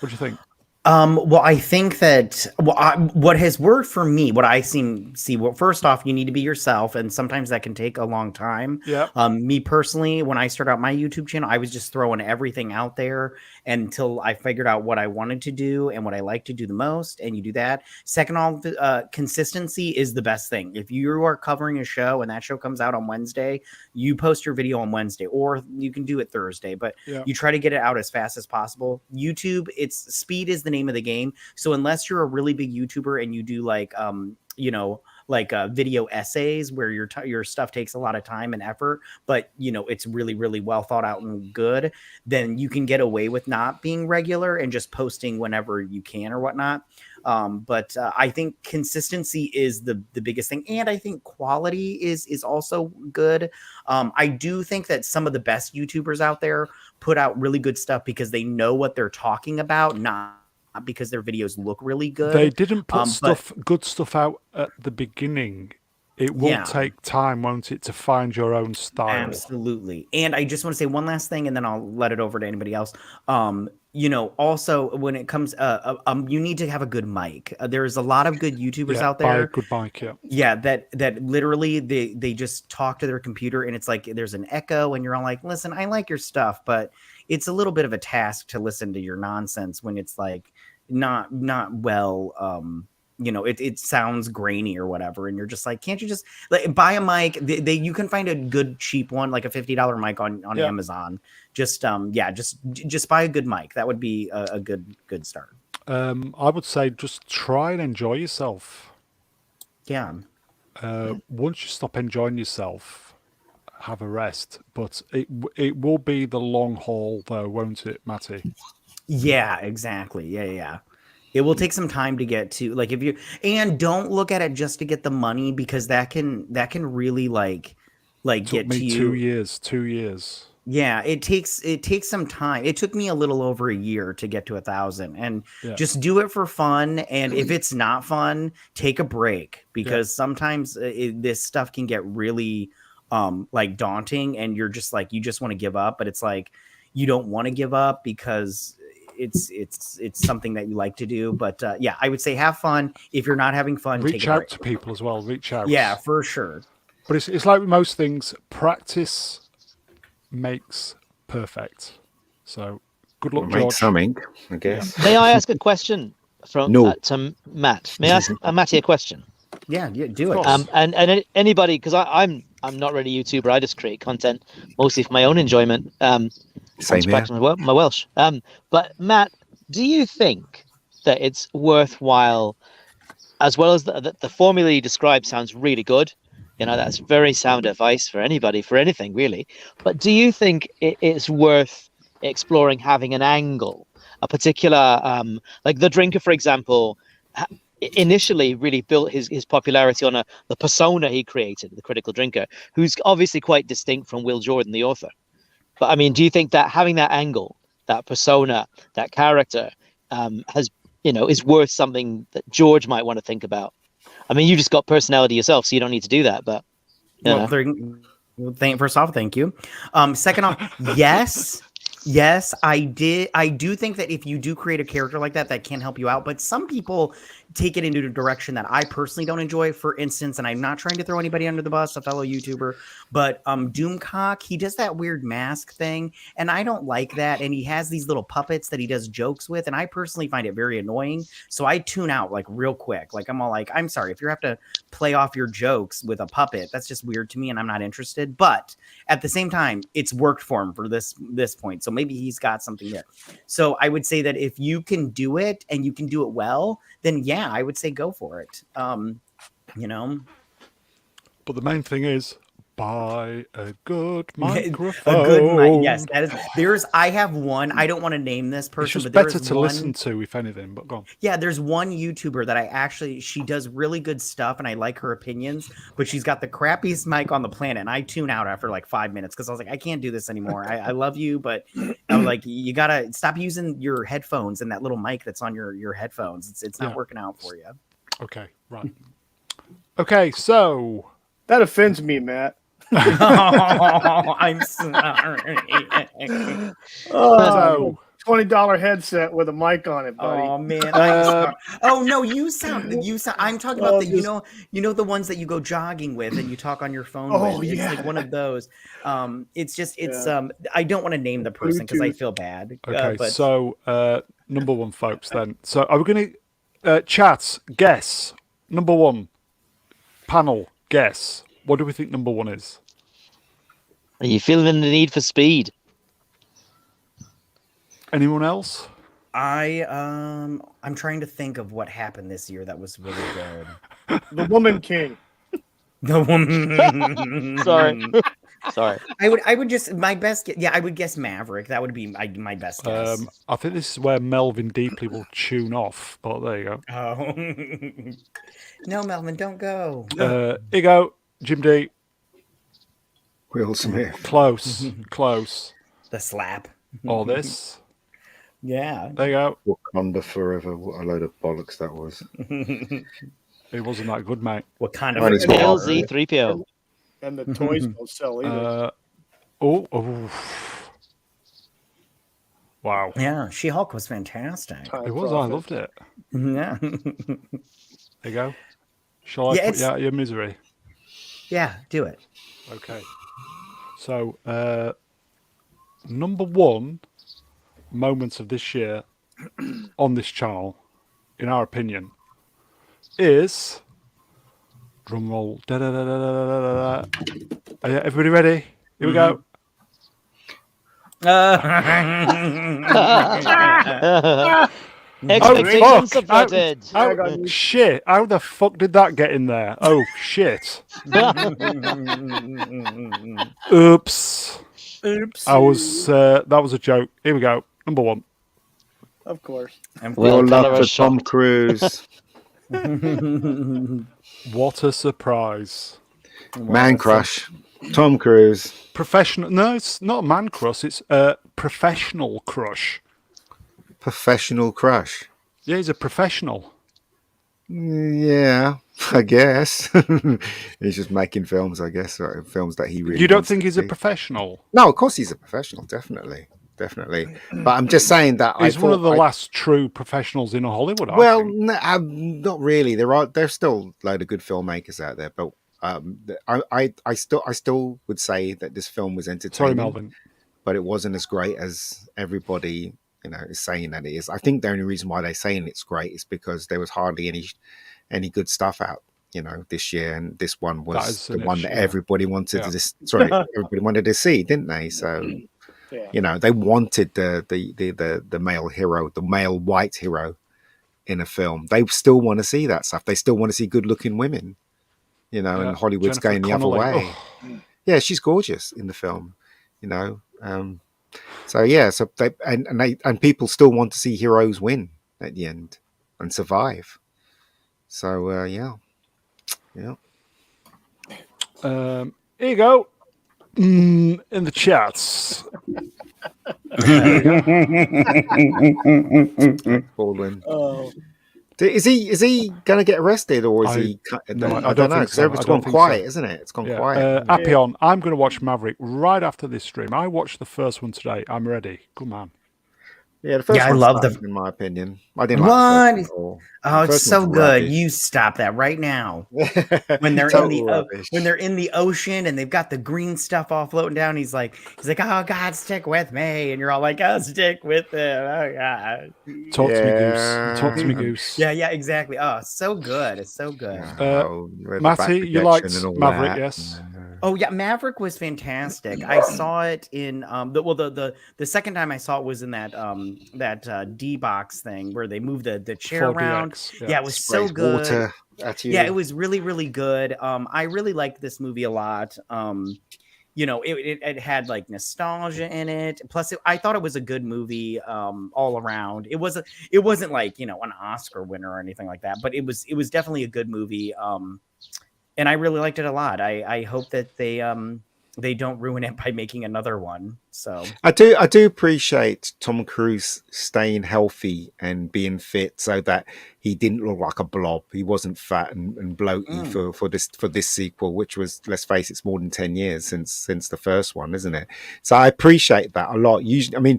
What do you think? Well, I think that what has worked for me, what I see. Well, first off, you need to be yourself, and sometimes that can take a long time. Yeah. Me personally, when I started out my YouTube channel, I was just throwing everything out there until I figured out what I wanted to do and what I like to do the most, and you do that. Second off, consistency is the best thing. If you are covering a show and that show comes out on Wednesday, you post your video on Wednesday, or you can do it Thursday, but you try to get it out as fast as possible. YouTube, speed is the name of the game. So unless you're a really big YouTuber and you do video essays where your stuff takes a lot of time and effort, but it's really, really well thought out and good, then you can get away with not being regular and just posting whenever you can or whatnot. But I think consistency is the biggest thing. And I think quality is also good. I do think that some of the best YouTubers out there put out really good stuff because they know what they're talking about, not because their videos look really good. They didn't put good stuff out at the beginning. It will take time, won't it, to find your own style? Absolutely. And I just want to say one last thing, and then I'll let it over to anybody else. Also when it comes, you need to have a good mic. There's a lot of good YouTubers out there. Buy a good mic, yeah. That literally they just talk to their computer, and it's like there's an echo, and you're all like, listen, I like your stuff, but it's a little bit of a task to listen to your nonsense when it's like not well. It sounds grainy or whatever, and you're just like, can't you just buy a mic? You can find a good cheap one, like a $50 mic on Amazon. Just buy a good mic. That would be a good start. I would say just try and enjoy yourself. Yeah. Once you stop enjoying yourself, have a rest. But it will be the long haul, though, won't it, Matty? Yeah, exactly. Yeah. It will take some time to get to, and don't look at it just to get the money, because that can really like Took get me to you. 2 years. 2 years. Yeah, it takes some time. It took me a little over a year to get to 1,000, and Yeah. just do it for fun. And if it's not fun, take a break, because sometimes this stuff can get really like daunting, and you're just like, you just want to give up, but it's like you don't want to give up because it's something that you like to do. But yeah, I would say have fun. If you're not having fun, take Reach a out break. to people as well. Reach out. Yeah, for sure. But it's like with most things, practice makes perfect. So good luck, Make George. some ink, I guess. May I ask a question from No. to Matt? May I ask Matty a question? Yeah, do it. And anybody, because I'm not really a YouTuber. I just create content mostly for my own enjoyment. Same to here. practice my Welsh. But Matt, do you think that it's worthwhile, as well as the formula you described sounds really good? You know, that's very sound advice for anybody, for anything really. But do you think it's worth exploring having an angle, a particular, like the drinker, for example, initially really built his popularity on the persona he created, the critical drinker, who's obviously quite distinct from Will Jordan, the author. But I mean, do you think that having that angle, that persona, that character, is worth something that George might want to think about? I mean, you just got personality yourself, so you don't need to do that. But first off, thank you. Second off, yes, I do think that if you do create a character like that can help you out. But some people take it into a direction that I personally don't enjoy. For instance, and I'm not trying to throw anybody under the bus, a fellow YouTuber, but Doomcock, he does that weird mask thing, and I don't like that. And he has these little puppets that he does jokes with, and I personally find it very annoying. So I tune out like real quick. Like I'm all like, I'm sorry if you have to play off your jokes with a puppet. That's just weird to me, and I'm not interested. But at the same time, it's worked for him for this point. So maybe he's got something there. So I would say that if you can do it and you can do it well, then yeah, I would say go for it. But the main thing is buy a good microphone. Yes, that is. I have one. I don't want to name this person, It's just but there better is to one, listen to, if anything. But go on. Yeah, there's one YouTuber that she does really good stuff, and I like her opinions, but she's got the crappiest mic on the planet, and I tune out after like 5 minutes because I was like, I can't do this anymore. I love you, but I'm like, you gotta stop using your headphones and that little mic that's on your headphones. It's not working out for you. Okay, right. Okay, so That offends me, Matt. Oh, I'm sorry. Oh, $20 headset with a mic on it, buddy. Oh man! I'm sorry. Oh no, you sound. I'm talking about you know the ones that you go jogging with and you talk on your phone with. It's like one of those. I don't want to name the person because I feel bad. okay, so number one, folks. Then, so are we going to chat? Guess number one. Panel, guess. What do we think number one is? Are you feeling the need for speed? Anyone else? I'm trying to think of what happened this year that was really good. The Woman King. The woman. Sorry. I would just my best. Yeah, I would guess Maverick. That would be my best guess. I think this is where Melvin Deeply will tune off. But there you go. Oh no, Melvin, don't go. Here you go, Jim D. Will Smith. Close, close. The slap. Or this. Yeah. There you go. Wakanda Forever. What a load of bollocks that was. It wasn't that good, mate. What kind of LZ3PO. And the toys don't sell either. Wow. Yeah, She-Hulk was fantastic. It was. I loved it. Yeah. There you go. Shall I put you out of your misery? Yeah, do it. Okay. So, number one moments of this year on this channel, in our opinion, is drumroll. Are everybody ready? Here we go. Expectations subverted. Oh, shit. How the fuck did that get in there? Oh, shit. Oops. That was a joke. Here we go. Number one. Of course. Well, love for Tom Cruise. What a surprise. Man Crush. Tom Cruise. Professional. No, it's not a man crush. It's a professional crush. Professional crush. Yeah, he's a professional. Yeah, I guess. He's just making films, I guess, or films that he really. You don't wants think to he's a see. professional? No, of course he's a professional, definitely. But I'm just saying that He's one of the last true professionals in Hollywood. I think. Not really. There's still a load of good filmmakers out there, but I still would say that this film was entertaining. Sorry, Melvin. But it wasn't as great as everybody, is saying that it is. I think the only reason why they're saying it's great is because there was hardly any good stuff out, this year, and this one was the one that everybody wanted everybody wanted to see, didn't they? So, they wanted the male hero, the male white hero in a film. They still want to see that stuff. They still want to see good-looking women, and Hollywood's Jennifer going the Connelly. other way. Oh. Yeah, she's gorgeous in the film, So they and people still want to see heroes win at the end and survive. So yeah. Here you go. In the chats. Baldwin. Oh. Is he going to get arrested, or is he? No, I don't know. Because it's gone quiet, isn't it? It's gone quiet. Appion, I'm going to watch Maverick right after this stream. I watched the first one today. I'm ready. Good man. Yeah, the first I one's love bad, in my opinion. I didn't like the first one at all. Oh, it's so good. You stop that right now. When they're in the ocean and they've got the green stuff all floating down, he's like, oh God, stick with me, and you're all like, oh, stick with him. Oh God. Talk to me, Goose. Yeah, exactly. Oh, it's so good. It's so good. Matty, you liked Maverick, yes? Oh yeah, Maverick was fantastic. I saw it in the second time I saw it was in that D box thing where they moved the chair around. Yeah, it was so good. Water at you. Yeah, it was really, really good. I really liked this movie a lot. It had like nostalgia in it. Plus, I thought it was a good movie all around. It wasn't like an Oscar winner or anything like that, but it was definitely a good movie. And I really liked it a lot. I hope that they don't ruin it by making another one. So I do appreciate Tom Cruise staying healthy and being fit so that he didn't look like a blob. He wasn't fat and bloaty for this sequel, which was, let's face it, it's more than 10 years since the first one, isn't it? So I appreciate that a lot. Usually,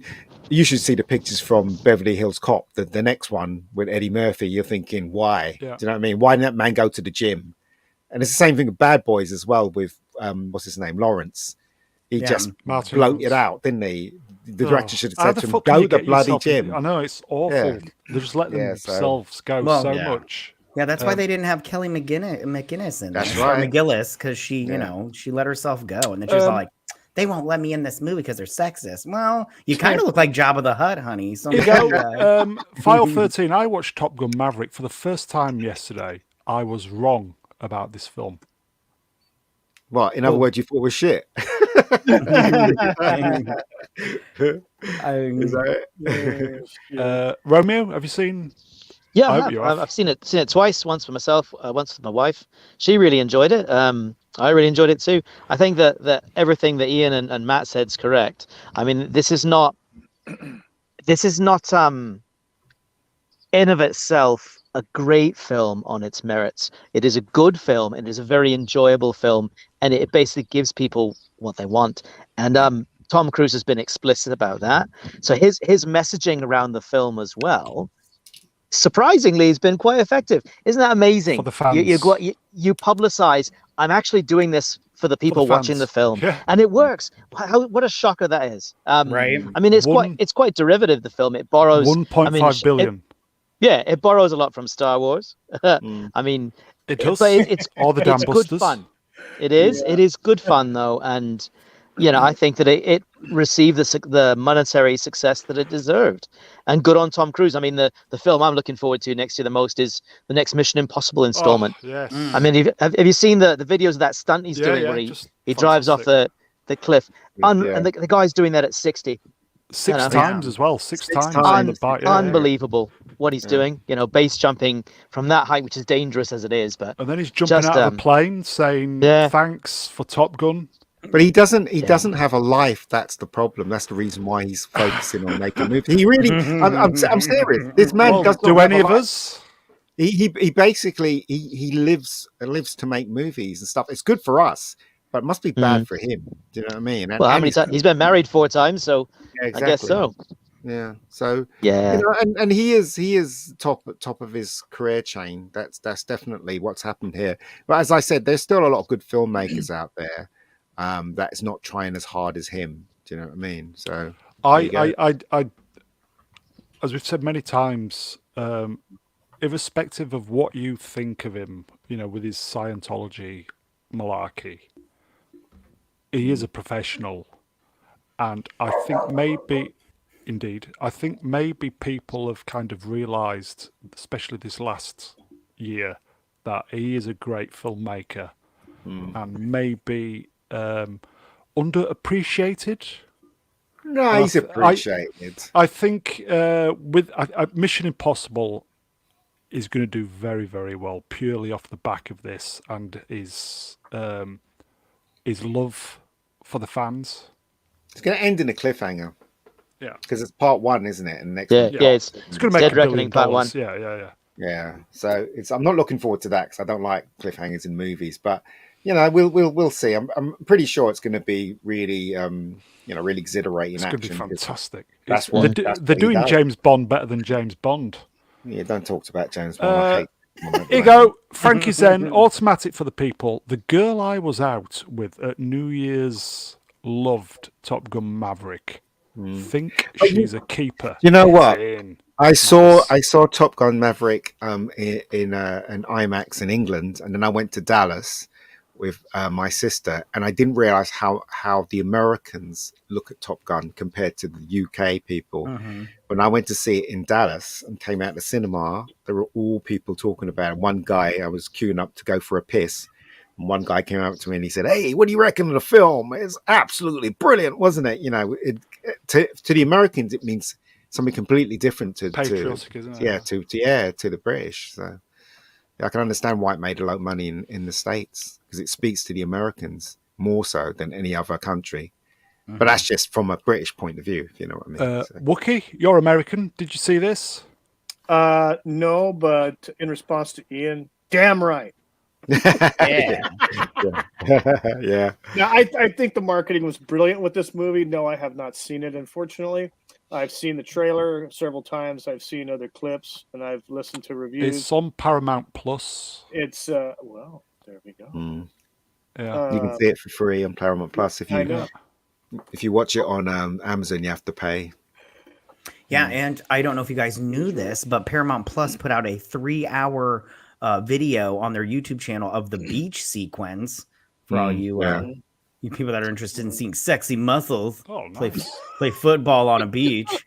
you should see the pictures from Beverly Hills Cop, the next one with Eddie Murphy. You're thinking, why? Yeah. Do you know what I mean? Why didn't that man go to the gym? And it's the same thing with Bad Boys as well with, what's his name? Lawrence. He just bloated out, didn't he? The director should have said to him, go to the bloody gym. I know, it's awful. Yeah. They just let themselves go so much. Yeah, that's why they didn't have Kelly McGinnis in that's right. McGillis, because she, she let herself go. And then she was like, they won't let me in this movie because they're sexist. Well, you kind of look like Jabba the Hutt, honey. So you go. File 13, I watched Top Gun Maverick for the first time yesterday. I was wrong about this film. What? In other words, you thought it was shit. Is that it? Romeo, have you seen? Yeah, I've seen it twice. Once for myself, once for my wife. She really enjoyed it. I really enjoyed it too. I think that everything that Ian and Matt said is correct. I mean, this is not in of itself a great film on its merits. It is a good film. It is a very enjoyable film, and it basically gives people what they want. And Tom Cruise has been explicit about that. So his messaging around the film as well, surprisingly, has been quite effective. Isn't that amazing? For the fans. You publicize, I'm actually doing this for the people watching the film, and it works. What a shocker that is. Right. I mean, it's quite derivative. The film, it borrows 1.5 billion. It borrows a lot from Star Wars. I mean, it does. But it's all the damn good fun. It is. Yeah. It is good fun though, and I think that it received the monetary success that it deserved. And good on Tom Cruise. I mean, the film I'm looking forward to next year the most is the next Mission Impossible installment. Oh, yes. I mean, have you seen the videos of that stunt he's doing where he drives off the cliff? And the guy's doing that at 60. Six times as well. Six times on the bike. Unbelievable what he's doing. Base jumping from that height, which is dangerous as it is. But and then he's jumping out of the plane saying thanks for Top Gun. But he doesn't. He doesn't have a life. That's the problem. That's the reason why he's focusing on making movies. He really. I'm serious. This man Well, does not do have any a of life. us? He basically he lives to make movies and stuff. It's good for us, but it must be bad for him. Do you know what I mean? Well, how many times he's been married 4 times, so Yeah, exactly. I guess so. Yeah. So Yeah. you know, and he is top of his career chain. That's definitely what's happened here. But as I said, there's still a lot of good filmmakers out there that is not trying as hard as him. Do you know what I mean? So I, as we've said many times, irrespective of what you think of him, you know, with his Scientology malarkey, he is a professional, and I think maybe people have kind of realised, especially this last year, that he is a great filmmaker and maybe underappreciated. No, he's appreciated. I think with Mission Impossible is going to do very, very well purely off the back of this and his love for the fans. It's going to end in a cliffhanger. Yeah, because it's part 1, isn't it? And next yeah, one, it's going to make Dead $1 Reckoning billion. part 1. Yeah. So I'm not looking forward to that because I don't like cliffhangers in movies. But you know, we'll see. I'm pretty sure it's going to be really really exhilarating. It's action. going to be fantastic. They're doing James Bond better than James Bond. Yeah, don't talk about James Bond. I hate him. Here you go, Frankie Zen, automatic for the people. The girl I was out with at New Year's loved Top Gun Maverick. Think she's a keeper. You know what? I saw Top Gun Maverick in an IMAX in England, and then I went to Dallas with my sister, and I didn't realize how the Americans look at Top Gun compared to the UK people. When I went to see it in Dallas and came out of the cinema, there were all people talking about it. One guy, I was queuing up to go for a piss, and one guy came up to me and he said, "Hey, what do you reckon of the film? It's absolutely brilliant, wasn't it?" You know, to the Americans, it means something completely different to patriotic, isn't it? To the British. So I can understand why it made a lot of money in the States, because it speaks to the Americans more so than any other country. But that's just from a British point of view, if you know what I mean. Wookie, you're American. Did you see this? No, but in response to Ian, damn right. Yeah. Yeah. Now, I think the marketing was brilliant with this movie. No, I have not seen it, unfortunately. I've seen the trailer several times. I've seen other clips, and I've listened to reviews. It's on Paramount Plus. It's well, there we go. Yeah, You can see it for free on Paramount Plus. If you watch it on Amazon, you have to pay. Yeah, and I don't know if you guys knew this, but Paramount Plus put out a 3-hour video on their YouTube channel of the beach sequence for all you you people that are interested in seeing sexy muscles play football on a beach.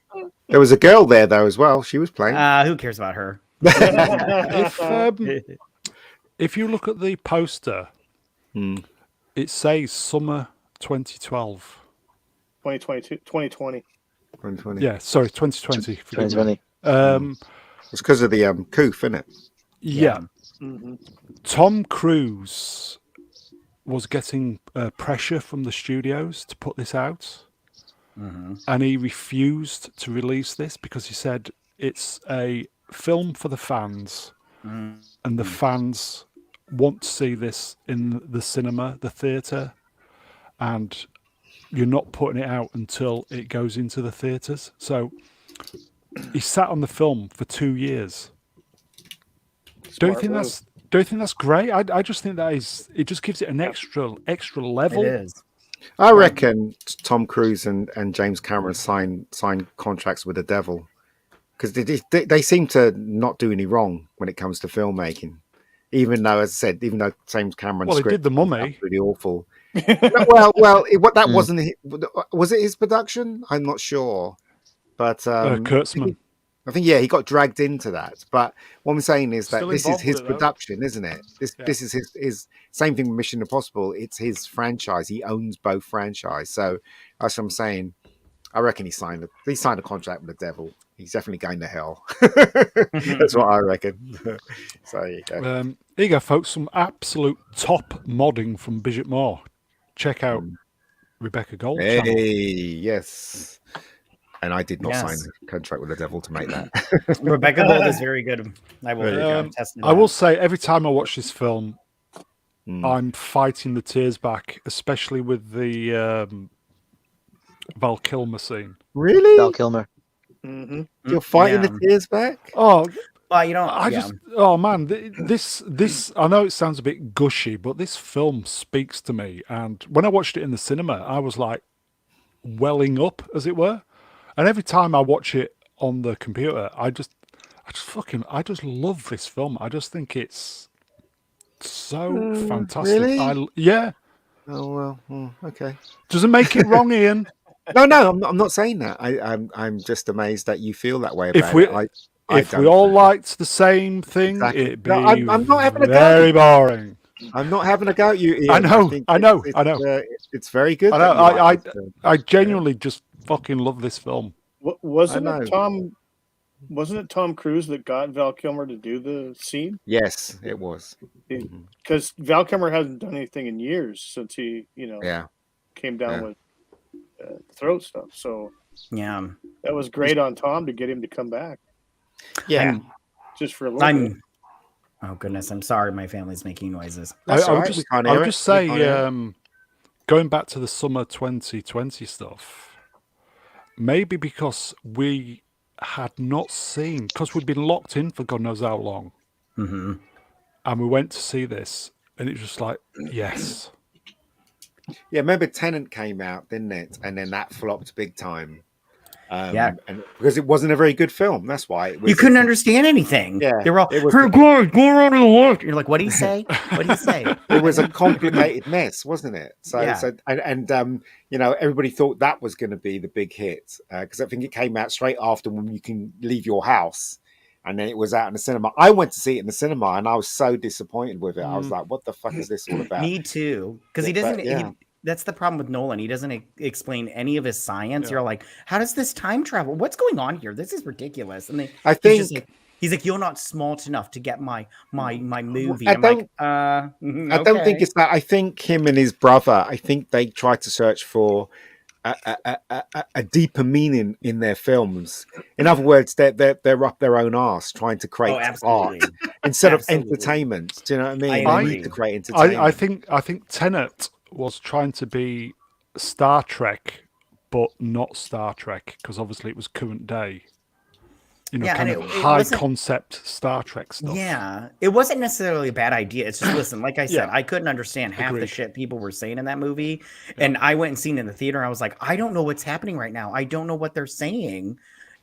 There was a girl there though as well. She was playing. Who cares about her? If you look at the poster, it says summer 2012. 2020. Yeah, sorry, 2020. 2020. It's because of the coof, isn't it? Yeah. Tom Cruise was getting pressure from the studios to put this out, and he refused to release this because he said it's a film for the fans, and the fans want to see this in the cinema, the theatre, and you're not putting it out until it goes into the theatres. So he sat on the film for 2 years. Don't you think that's great? I just think it just gives it an extra level. It is. I reckon Tom Cruise and James Cameron signed contracts with the devil, because they seem to not do any wrong when it comes to filmmaking. Even though, as I said, James Cameron's he did The Mummy. Really awful. That wasn't. Was it his production? I'm not sure, but Kurtzman. I think he got dragged into that. But what I'm saying is that Still this is involved his with it, though. production, isn't it? This is his same thing with Mission Impossible. It's his franchise. He owns both franchise. So that's what I'm saying. I reckon he signed a contract with the devil. He's definitely going to hell. That's what I reckon. So there you go. Here you go, folks. Some absolute top modding from Bishop Moore. Check out Rebecca Gold channel. Hey, yes. And I did not sign Yes. a contract with the devil to make that. Rebecca Gold is very good. I will test it I will out. say every time I watch this film, Mm. I'm fighting the tears back, especially with the Val Kilmer scene. Really? Val Kilmer. Mm-hmm. You're fighting Yeah. the tears back? Oh, Well, you don't. I just, oh man, this. I know it sounds a bit gushy, but this film speaks to me. And when I watched it in the cinema, I was like welling up, as it were. And every time I watch it on the computer, I just love this film. I just think it's so fantastic. really? Yeah. Oh well, okay. Doesn't make it wrong, Ian. No, I'm not saying that. I'm just amazed that you feel that way about If we it. if we don't. all liked the same thing, Exactly. it'd be No, I'm not having a go. very boring. I'm not having a go at you, Ian. I know, think I know. It's very good. I that know. you like this film. I genuinely just fucking love this film. Wasn't I it Tom Cruise that got Val Kilmer to do the scene? Yes, it was. Because Val Kilmer hasn't done anything in years since he, Yeah. came down Yeah. with throat stuff. So Yeah. that was great on Tom to get him to come back Yeah. just for a little bit. Oh goodness, I'm sorry. My family's making noises. That's all I right, would we can't hear it. just We say, can't hear going back to the summer 2020 stuff, maybe because we had not seen, because we'd been locked in for God knows how long, Mm-hmm. and we went to see this, and it was just like, yes. Yeah, remember Tenant came out, didn't it? And then that flopped big time. Yeah. And because it wasn't a very good film. That's why. It was, You couldn't understand anything. Yeah, They were all, it was- "Hey, guys, go around to the left." You're like, what do you say? What do you say? It was a complicated mess, wasn't it? So, Yeah. everybody thought that was going to be the big hit because I think it came out straight after When You Can Leave Your House, and then it was out in the cinema. I went to see it in the cinema, and I was so disappointed with it. I was like, "What the fuck is this all about?" Me too. Because he Yeah, doesn't. but, yeah. That's the problem with Nolan. He doesn't explain any of his science. Yeah. You're like, how does this time travel? What's going on here? This is ridiculous. And I he's like, you're not smart enough to get my movie. I I'm like, I don't think it's that. I think him and his brother, I think they tried to search for a deeper meaning in their films. In other words, they're up their own arse trying to create art instead of entertainment. Do you know what I mean? I They agree. need to create entertainment. I think Tenet was trying to be Star Trek, but not Star Trek, because obviously it was current day. Yeah, kind and of it high wasn't- concept Star Trek stuff. Yeah, it wasn't necessarily a bad idea. It's just, listen, like I said, Yeah. I couldn't understand half the Agreed. shit people were saying in that movie. And I went and seen it in the theater. And I was like, I don't know what's happening right now. I don't know what they're saying.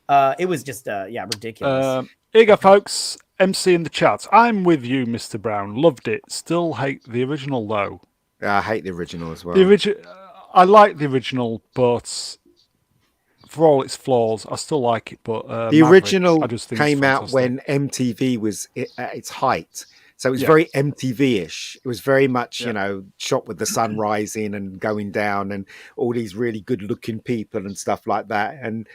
It was just, ridiculous. Here you go, folks. MC in the chat. I'm with you, Mr. Brown. Loved it. Still hate the original, though. I hate the original as well. The original, I like the original, but for all its flaws, I still like it. But The Maverick, original I just think came it's out fantastic. when MTV was at its height. So it was Yeah. very MTV-ish. It was very much, Yeah. shot with the sun rising and going down and all these really good-looking people and stuff like that. And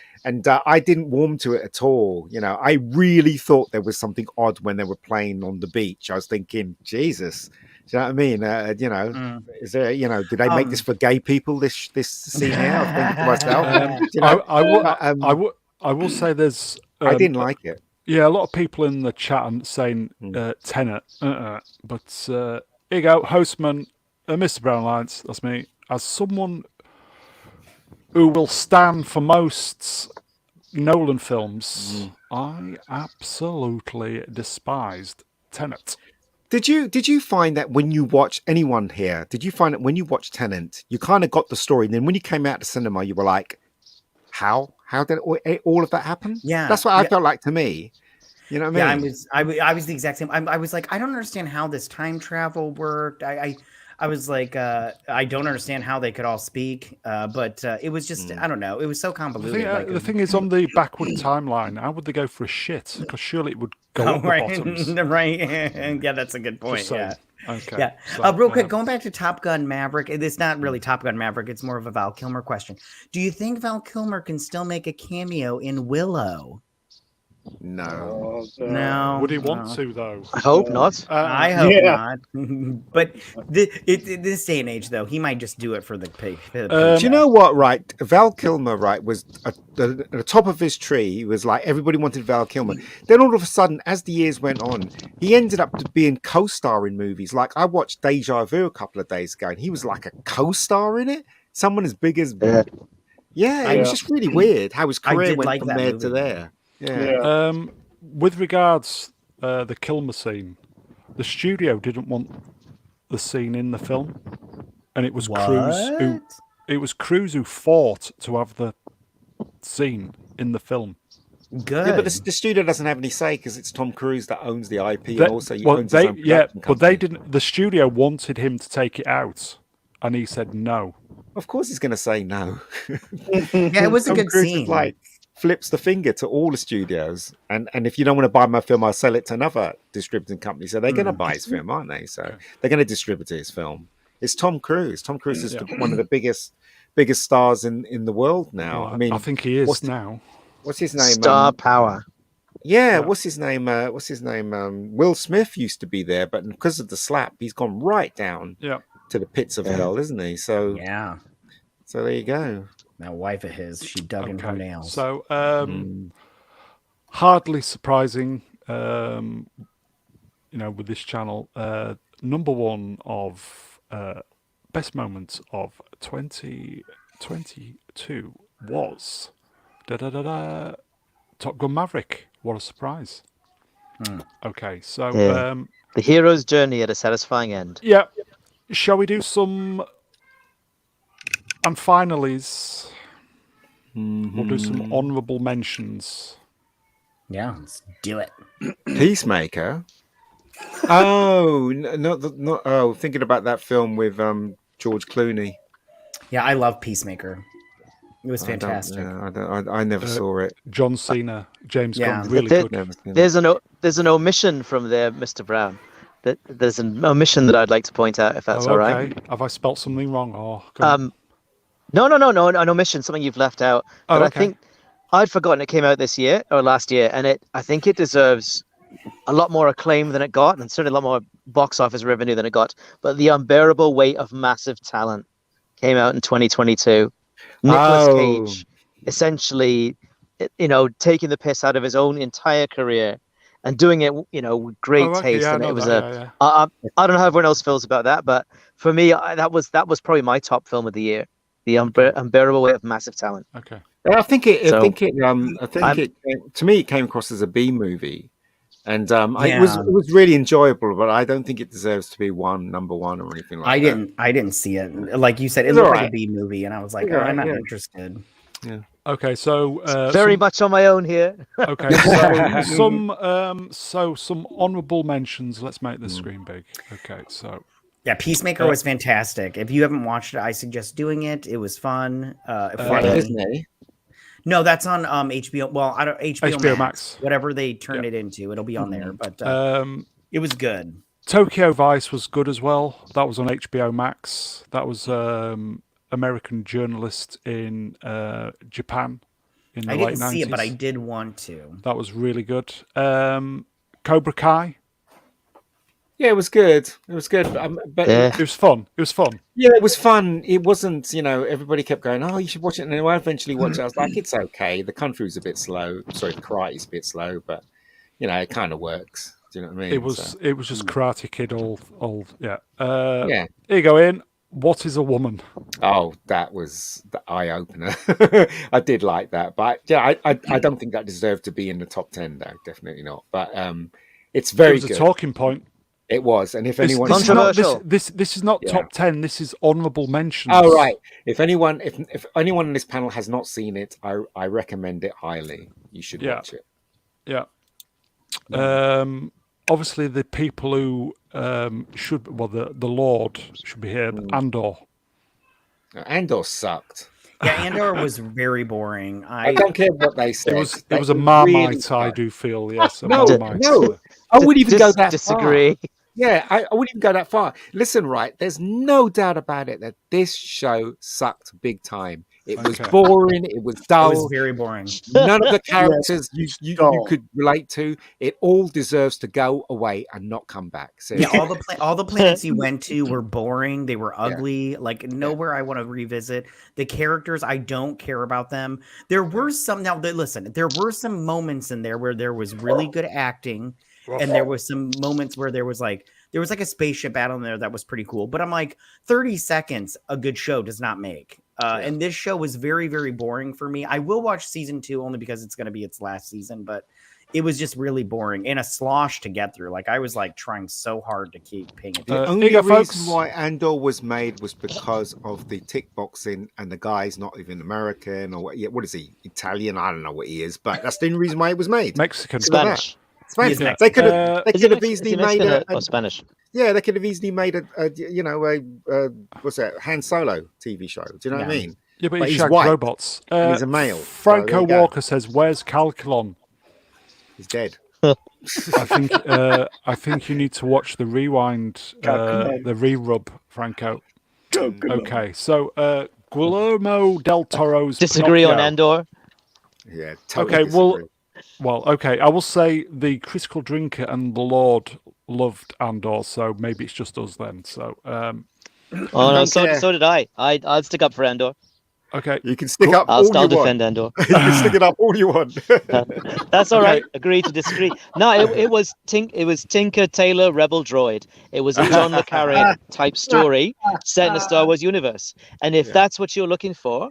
I didn't warm to it at all. I really thought there was something odd when they were playing on the beach. I was thinking, Jesus, do you know what I mean? Is there, did they make this for gay people? This scene here? I was thinking to myself. I will say there's. I didn't like it. Yeah, a lot of people in the chat are saying Tenet, but here you go, Hostman, Mr. Brown Alliance, that's me. As someone who will stand for most Nolan films, I absolutely despised Tenet. Did you find that when you watch anyone here? Did you find that when you watch Tenet, you kind of got the story, and then when you came out to cinema, you were like, "How did all of that happen?" Yeah, that's what I felt like to me. You know what I mean? I was the exact same. I was like, I don't understand how this time travel worked. I was like, I don't understand how they could all speak. But it was just, I don't know. It was so convoluted. The thing is, on the backward timeline, how would they go for a shit? Because surely it would go up the bottoms. Right. Yeah, that's a good point. Just saying. Yeah. Okay. Yeah. So, Real quick, going back to Top Gun Maverick, it's not really Top Gun Maverick. It's more of a Val Kilmer question. Do you think Val Kilmer can still make a cameo in Willow? No. No. Would he want no. to though? I hope not. I hope Yeah. not. But this day and age, though, he might just do it for the pay. Do you know what? Right, Val Kilmer, right, was at the top of his tree. He was like everybody wanted Val Kilmer. Then all of a sudden, as the years went on, he ended up being co-star in movies. Like I watched Deja Vu a couple of days ago, and he was like a co-star in it. Someone as big as yeah, it was just really weird how his I career did went like from that there movie. to there. Yeah. Yeah. With regards the Kilmer scene, the studio didn't want the scene in the film, and it was Cruise who What? it was Cruise who fought to have the scene in the film. Good. Yeah, but the studio doesn't have any say because it's Tom Cruise that owns the IP They- and also he owns his own production but company. they didn't. The studio wanted him to take it out, and he said no. Of course, he's going to say no. Yeah, it was a Tom good Cruise is scene. like flips the finger to all the studios, and if you don't want to buy my film, I'll sell it to another distributing company. So they're going to buy his film, aren't they? So they're going to distribute his film. It's Tom Cruise. Tom Cruise is one of the biggest stars in the world now. Well, I mean, I think he is now. what's his name? Star power. Yeah, what's his name? Will Smith used to be there, but because of the slap, he's gone right down Yeah. to the pits of hell, isn't he? So, Yeah. so there you go. That wife of his, she dug in her Okay. nails. So hardly surprising, with this channel. Number one of best moments of 2022 was Top Gun Maverick. What a surprise! Okay, so Yeah. The hero's journey at a satisfying end. yeah, shall we do some and finalies? We'll do some honourable mentions. Yeah, let's do it. Peacemaker. Oh, not oh, thinking about that film with George Clooney. Yeah, I love Peacemaker. It was I don't- fantastic. yeah, I never saw it. John Cena, James Yeah. Gunn, really There- good. Never seen it. There's an omission from there, Mr. Brown. There's an omission that I'd like to point out, if that's all right. Okay. Have I spelt something wrong? Or go on. No, an omission, something you've left out. Oh, But I okay. think I'd forgotten it came out this year or last year, and I think it deserves a lot more acclaim than it got, and certainly a lot more box office revenue than it got. But The Unbearable Weight of Massive Talent came out in 2022. Nicolas Oh. Cage, essentially, taking the piss out of his own entire career and doing it, with great Oh, okay, taste. yeah, I And know it was that, yeah. I don't know how everyone else feels about that, but for me, that was probably my top film of the year. The Unbearable Weight of Massive Talent. Okay. I think it. So, To me, it came across as a B movie, and it Yeah. was really enjoyable. But I don't think it deserves to be number one or anything like that. I didn't see it. Like you said, it It's looked all like a right. B movie, and I was like, It's oh, all I'm right, not yeah. interested. Okay, so Very much on my own here. okay, so some honourable mentions. Let's make the screen big. Okay, so Yeah, Peacemaker was fantastic. If you haven't watched it, I suggest doing it. It was fun. funny. Disney. No, that's on HBO. Well, I don't HBO, HBO Max, Max. Whatever they turn it into, it'll be on there. But it was good. Tokyo Vice was good as well. That was on HBO Max. That was American journalist in Japan in the I late didn't 90s. see it, but I did want to. That was really good. Cobra Kai. Yeah, it was good. It was good. But Yeah. It was fun. It was fun. yeah, it was fun. It wasn't, everybody kept going, oh, you should watch it. And then I eventually watched it. I was like, it's okay. The kung fu's a bit slow. Sorry, the karate's a bit slow, but, it kind of works. Do you know what I mean? It was just Karate Kid all yeah. Yeah. Here you go, Ian. What is a woman? Oh, that was the eye opener. I did like that, but yeah, I don't think that deserved to be in the top 10, though. Definitely not. But it's It very was a good. talking point. It was, and if This, anyone, this is not, Controversial. this is not Yeah. top 10. This is honourable mentions. oh right, if anyone on this panel has not seen it, I recommend it highly. You should Yeah. watch it. Yeah. Obviously, the people who the Lord should be here. Andor. Andor sucked. Yeah, Andor was very boring. I don't care what they said. It was They a really Marmite. I sucked. do feel yes. A No, Marmite. no. I wouldn't even go that Disagree. Yeah, I wouldn't even go that far. Listen, right, there's no doubt about it that this show sucked big time. It was Okay. boring, it was It dull. was very boring. None of the characters you dull. could relate to. It all deserves to go away and not come back. Yeah, Seriously. all the planets you went to were boring. They were ugly. Like nowhere I want to revisit. The characters, I don't care about them. There were some. Now, listen, there were some moments in there where there was really good acting, and there was some moments where there was like a spaceship battle in there that was pretty cool. But I'm like, 30 seconds a good show does not make. And this show was very, very boring for me. I will watch season 2 only because it's going to be its last season, but it was just really boring and a slosh to get through. Like I was like trying so hard to keep paying attention. The only reason why Andor was made was because of the tick boxing, and the guy's not even American or what is he? Italian? I don't know what he is, but that's the only reason why it was made. Mexican. Spanish. Spanish. Mexican. They could have easily made or Spanish. Yeah, they could have easily made a what's that, Han Solo TV show. Do you know what I mean? Yeah, but But he he's shagged white, robots. and he's a male. So Franco there you go. Walker says, "Where's Calculon?" He's dead. I think you need to watch the rewind, the re-rub, Franco. Okay, so Guillermo del Toro's Disagree on Pinocchio. Andor. Yeah. Totally Okay, disagree. okay. I will say the Critical Drinker and the Lord loved Andor, so maybe it's just us then. So, Oh no, so did I. I'd stick up for Andor. okay, You can stick up I'll all you defend want. Andor. You can stick it up all you want. That's all right. Agree to disagree. No, it was Tinker Tailor Rebel Droid. It was a John le Carré type story set in a Star Wars universe. And if that's what you're looking for,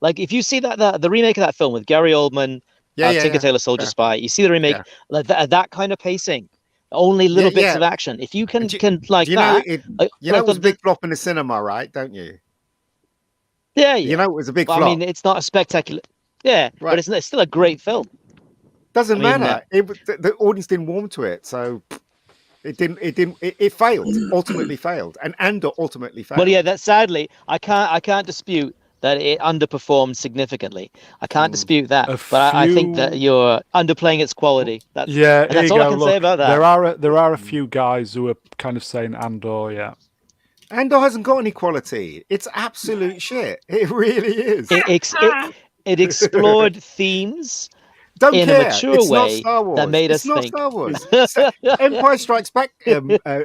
like if you see the remake of that film with Gary Oldman, Tinker Tailor Soldier Spy, you see the remake, like that kind of pacing, only little bits of action. If you can like you that, know, it was a big flop in the cinema, right? Don't you? Yeah. You know, it was a big Well, flop. I mean, it's not a spectacular. Yeah, Right. but it's still a great film. Doesn't I mean, matter. The audience didn't warm to it, so it failed. Ultimately failed, and Andor ultimately failed. Well, yeah, that sadly, I can't dispute that it underperformed significantly. I can't dispute that, but I think that you're underplaying its quality. That's all I can say about that. There are a few guys who are kind of saying Andor, yeah. Andor hasn't got any quality. It's absolute shit. It really is. It explored themes Don't in care. a mature It's not way Star Wars. that made it's us not think. Star Wars. Empire Strikes Back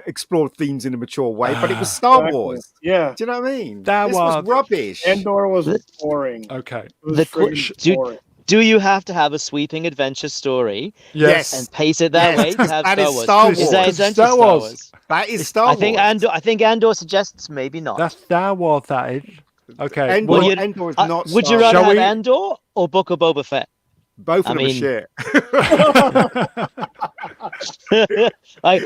explored themes in a mature way, but it was Star Exactly. Wars. Yeah. Do you know what I mean? That This was- was rubbish. Andor was boring. Okay. It was The friggin' boring. Do you have to have a sweeping adventure story Yes. and pace it that way to have that Star is Wars? Star Is that Wars. essential Star Star Wars. Wars? That is Star I Wars. think Andor suggests maybe not. That's Star Wars, that is. Okay. Andor, Well, Andor is not would Star you rather Shall have we- Andor or Book of Boba Fett? Both of I them are mean- shit. I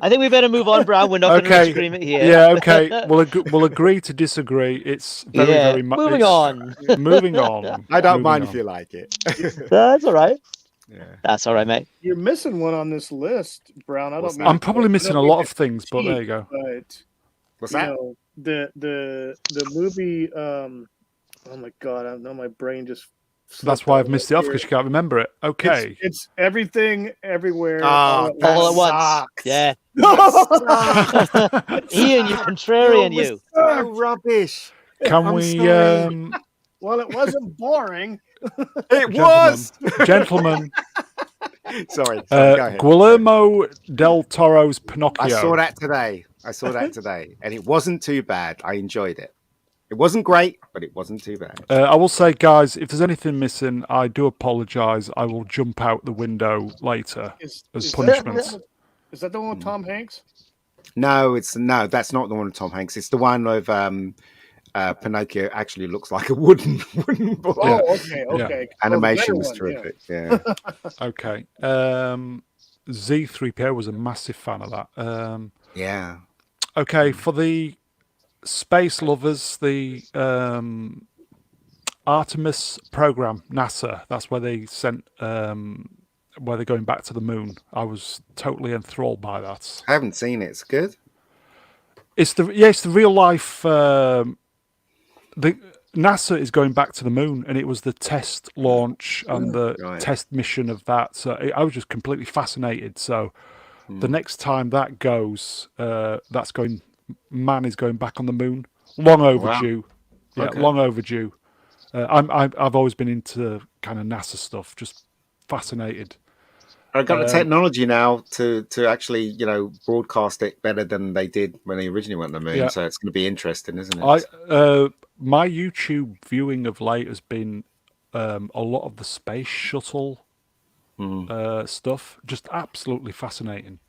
think we better move on, Brown. We're not going to Okay. reach agreement here. Yeah, okay. We'll agree to disagree. It's very much moving on. Moving on. I don't Moving mind on. if you like it. That's all right. Yeah. That's all right, mate. You're missing one on this list, Brown. I What's don't. that? I'm probably missing a lot of things, but there you cheat, go. But What's you that? know, the movie. Oh my god! I know my brain just. That's slipped why out I've of missed my it off ear. because you can't remember it. Okay. It's everything, everywhere, Oh, All at once. sucks. Yeah. Sucks. Ian, you contrarian, you. So rubbish. Can I'm we, sorry. Well, it wasn't boring. It was. gentlemen, Sorry. Go ahead. Guillermo del Toro's Pinocchio. I saw that today. And it wasn't too bad. I enjoyed it. It wasn't great, but it wasn't too bad. I will say, guys, if there's anything missing, I do apologise. I will jump out the window later as Is punishment. Is that the one with Tom Hanks? No, that's not the one with Tom Hanks. It's the one of Pinocchio actually looks like a wooden boy. Oh, okay. Animation Oh, was the better one, terrific. Yeah. Okay. Z3PO was a massive fan of that. Yeah. Okay, for the space lovers, the Artemis program, NASA, that's where they sent, where they're going back to the moon. I was totally enthralled by that. I haven't seen it. It's good. It's the real life. The NASA is going back to the moon, and it was the test launch and the Right. test mission of that. So I was just completely fascinated. So The next time that goes, man is going back on the moon. Long overdue. Yeah, Okay. long overdue. I've always been into kind of NASA stuff, just fascinated. I've got the technology now to actually, broadcast it better than they did when they originally went on the moon. Yeah. So it's going to be interesting, isn't it? My YouTube viewing of late has been a lot of the space shuttle stuff. Just absolutely fascinating.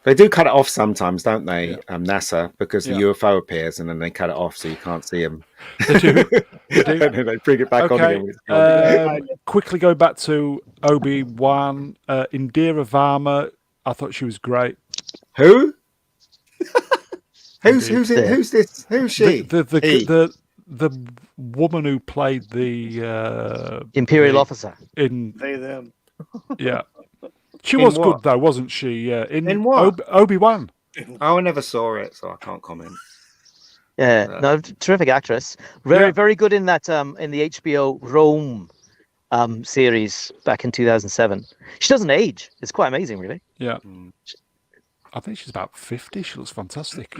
They do cut it off sometimes, don't they, Yeah. NASA, because the Yeah. UFO appears and then they cut it off so you can't see them. They do. They do. And then they bring it back on Okay. again. When it's gone. Quickly going back to Obi-Wan, Indira Varma. I thought she was great. Who? Who's Indeed. who's this? Who's she? The woman who played the Imperial officer. in They them. yeah. She In was what? good though, wasn't she? Yeah. In what? Obi-Wan. Oh, I never saw it, so I can't comment. Yeah, no, terrific actress. Very good in that in the HBO Rome series back in 2007. She doesn't age. It's quite amazing, really. Yeah. I think she's about 50. She looks fantastic.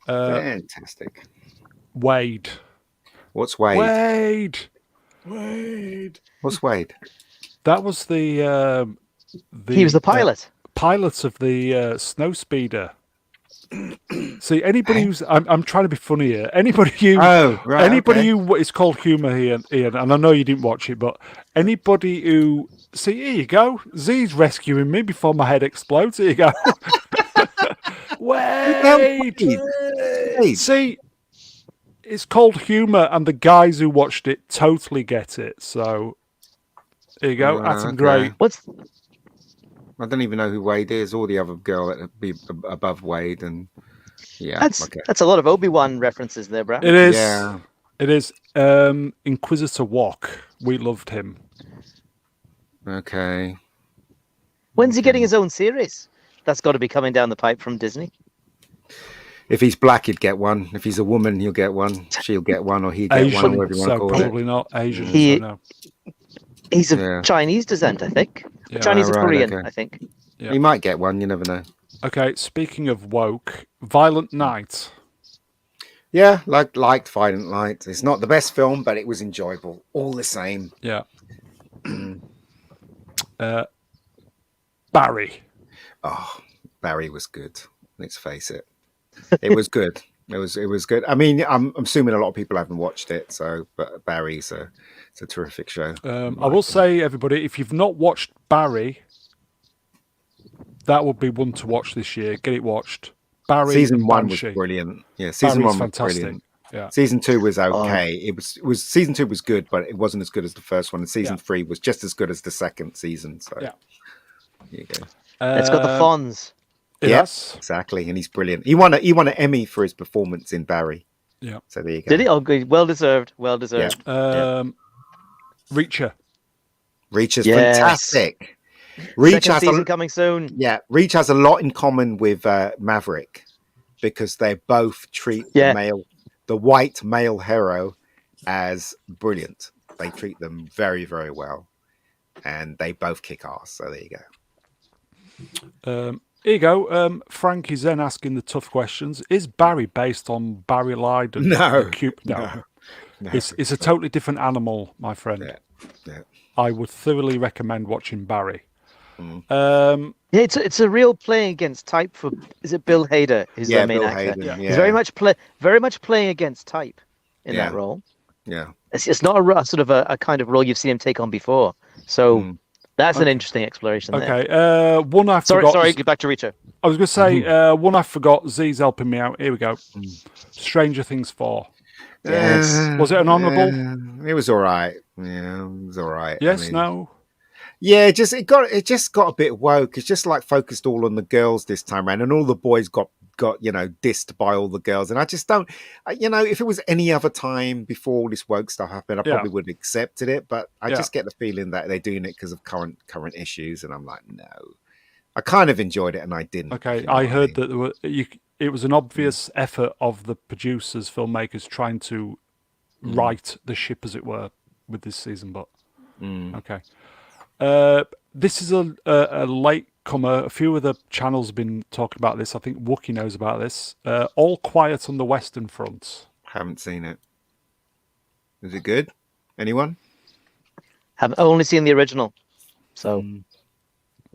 Fantastic. Wade. What's Wade? Wade. What's Wade? That was the He was the pilot. pilot of the snow speeder. See, anybody who's I'm trying to be funny here. Anybody who who it's called humour here, Ian, and I know you didn't watch it, but anybody who here you go. Z's rescuing me before my head explodes. Here you go. Wait. See, it's called humour, and the guys who watched it totally get it. So there you go. That's great. What's I don't even know who Wade is, or the other girl that would be above Wade, and that's a lot of Obi-Wan references there, Brad. It is. Yeah. It is. Inquisitor Walk. We loved him. Okay. When's he getting his own series? That's got to be coming down the pipe from Disney. If he's black, he'd get one. If he's a woman, he'll get one. She'll get one, or he'd get Asian, one, or whatever you want to so call probably not Asian. He- so no. He's of Yeah. Chinese descent, I think. Yeah. Chinese Oh, or right, Korean, okay. I think. Yeah. He might get one. You never know. Okay, speaking of woke, Violent Night. Yeah, liked Violent Night. It's not the best film, but it was enjoyable all the same. Yeah. Barry. Oh, Barry was good. Let's face it. It was good. It was good. I mean, I'm assuming a lot of people haven't watched it, but Barry's it's a terrific show. I will say, everybody, if you've not watched Barry, that would be one to watch this year. Get it watched. Barry Season 1 was Banshee. brilliant. Yeah, season Barry's 1 was fantastic. brilliant. Yeah. Season 2 was okay. It was season 2 was good, but it wasn't as good as the first one. And season 3 was just as good as the second season. So Yeah. there you go. It's got the Fonz. Yes. Exactly, and he's brilliant. He won an Emmy for his performance in Barry. Yeah. So there you go. Did he? Oh, good. Well deserved. Well deserved. Reacher. Reach is Yes. fantastic. Reach Second has season coming soon. Reach has a lot in common with Maverick because they both treat the white male hero as brilliant. They treat them very, very well, and they both kick ass. So there you go. Here you go. Frank is then asking the tough questions. Is Barry based on Barry Lyndon? No. No. No. It's a totally different animal, my friend. Yeah. I would thoroughly recommend watching Barry. Yeah, it's a real playing against type for. Is it Bill Hader? Who's the main Bill actor? Hader, He's very much playing against type in that role. Yeah. It's not a sort of a kind of role you've seen him take on before. So that's an interesting exploration. Okay. There. One I forgot. Sorry. Get back to Reacher. I was going to say one I forgot. Z's helping me out. Here we go. Stranger Things 4. Yes. Was it an honourable? It was all right. Yeah, it was all right. Yes. I mean, No. Yeah, it just got a bit woke. It's just like focused all on the girls this time around, and all the boys got dissed by all the girls. And I just don't, if it was any other time before all this woke stuff happened, I probably would have accepted it. But I just get the feeling that they're doing it because of current issues, and I'm like, no. I kind of enjoyed it, and I didn't. Okay, I heard that it was an obvious effort of the producers, filmmakers, trying to right the ship, as it were, with this season. But okay. This is a late newcomer. A few of the channels have been talking about this. I think Wookie knows about this. All Quiet on the Western Front. Haven't seen it. Is it good? Anyone? Have only seen the original, so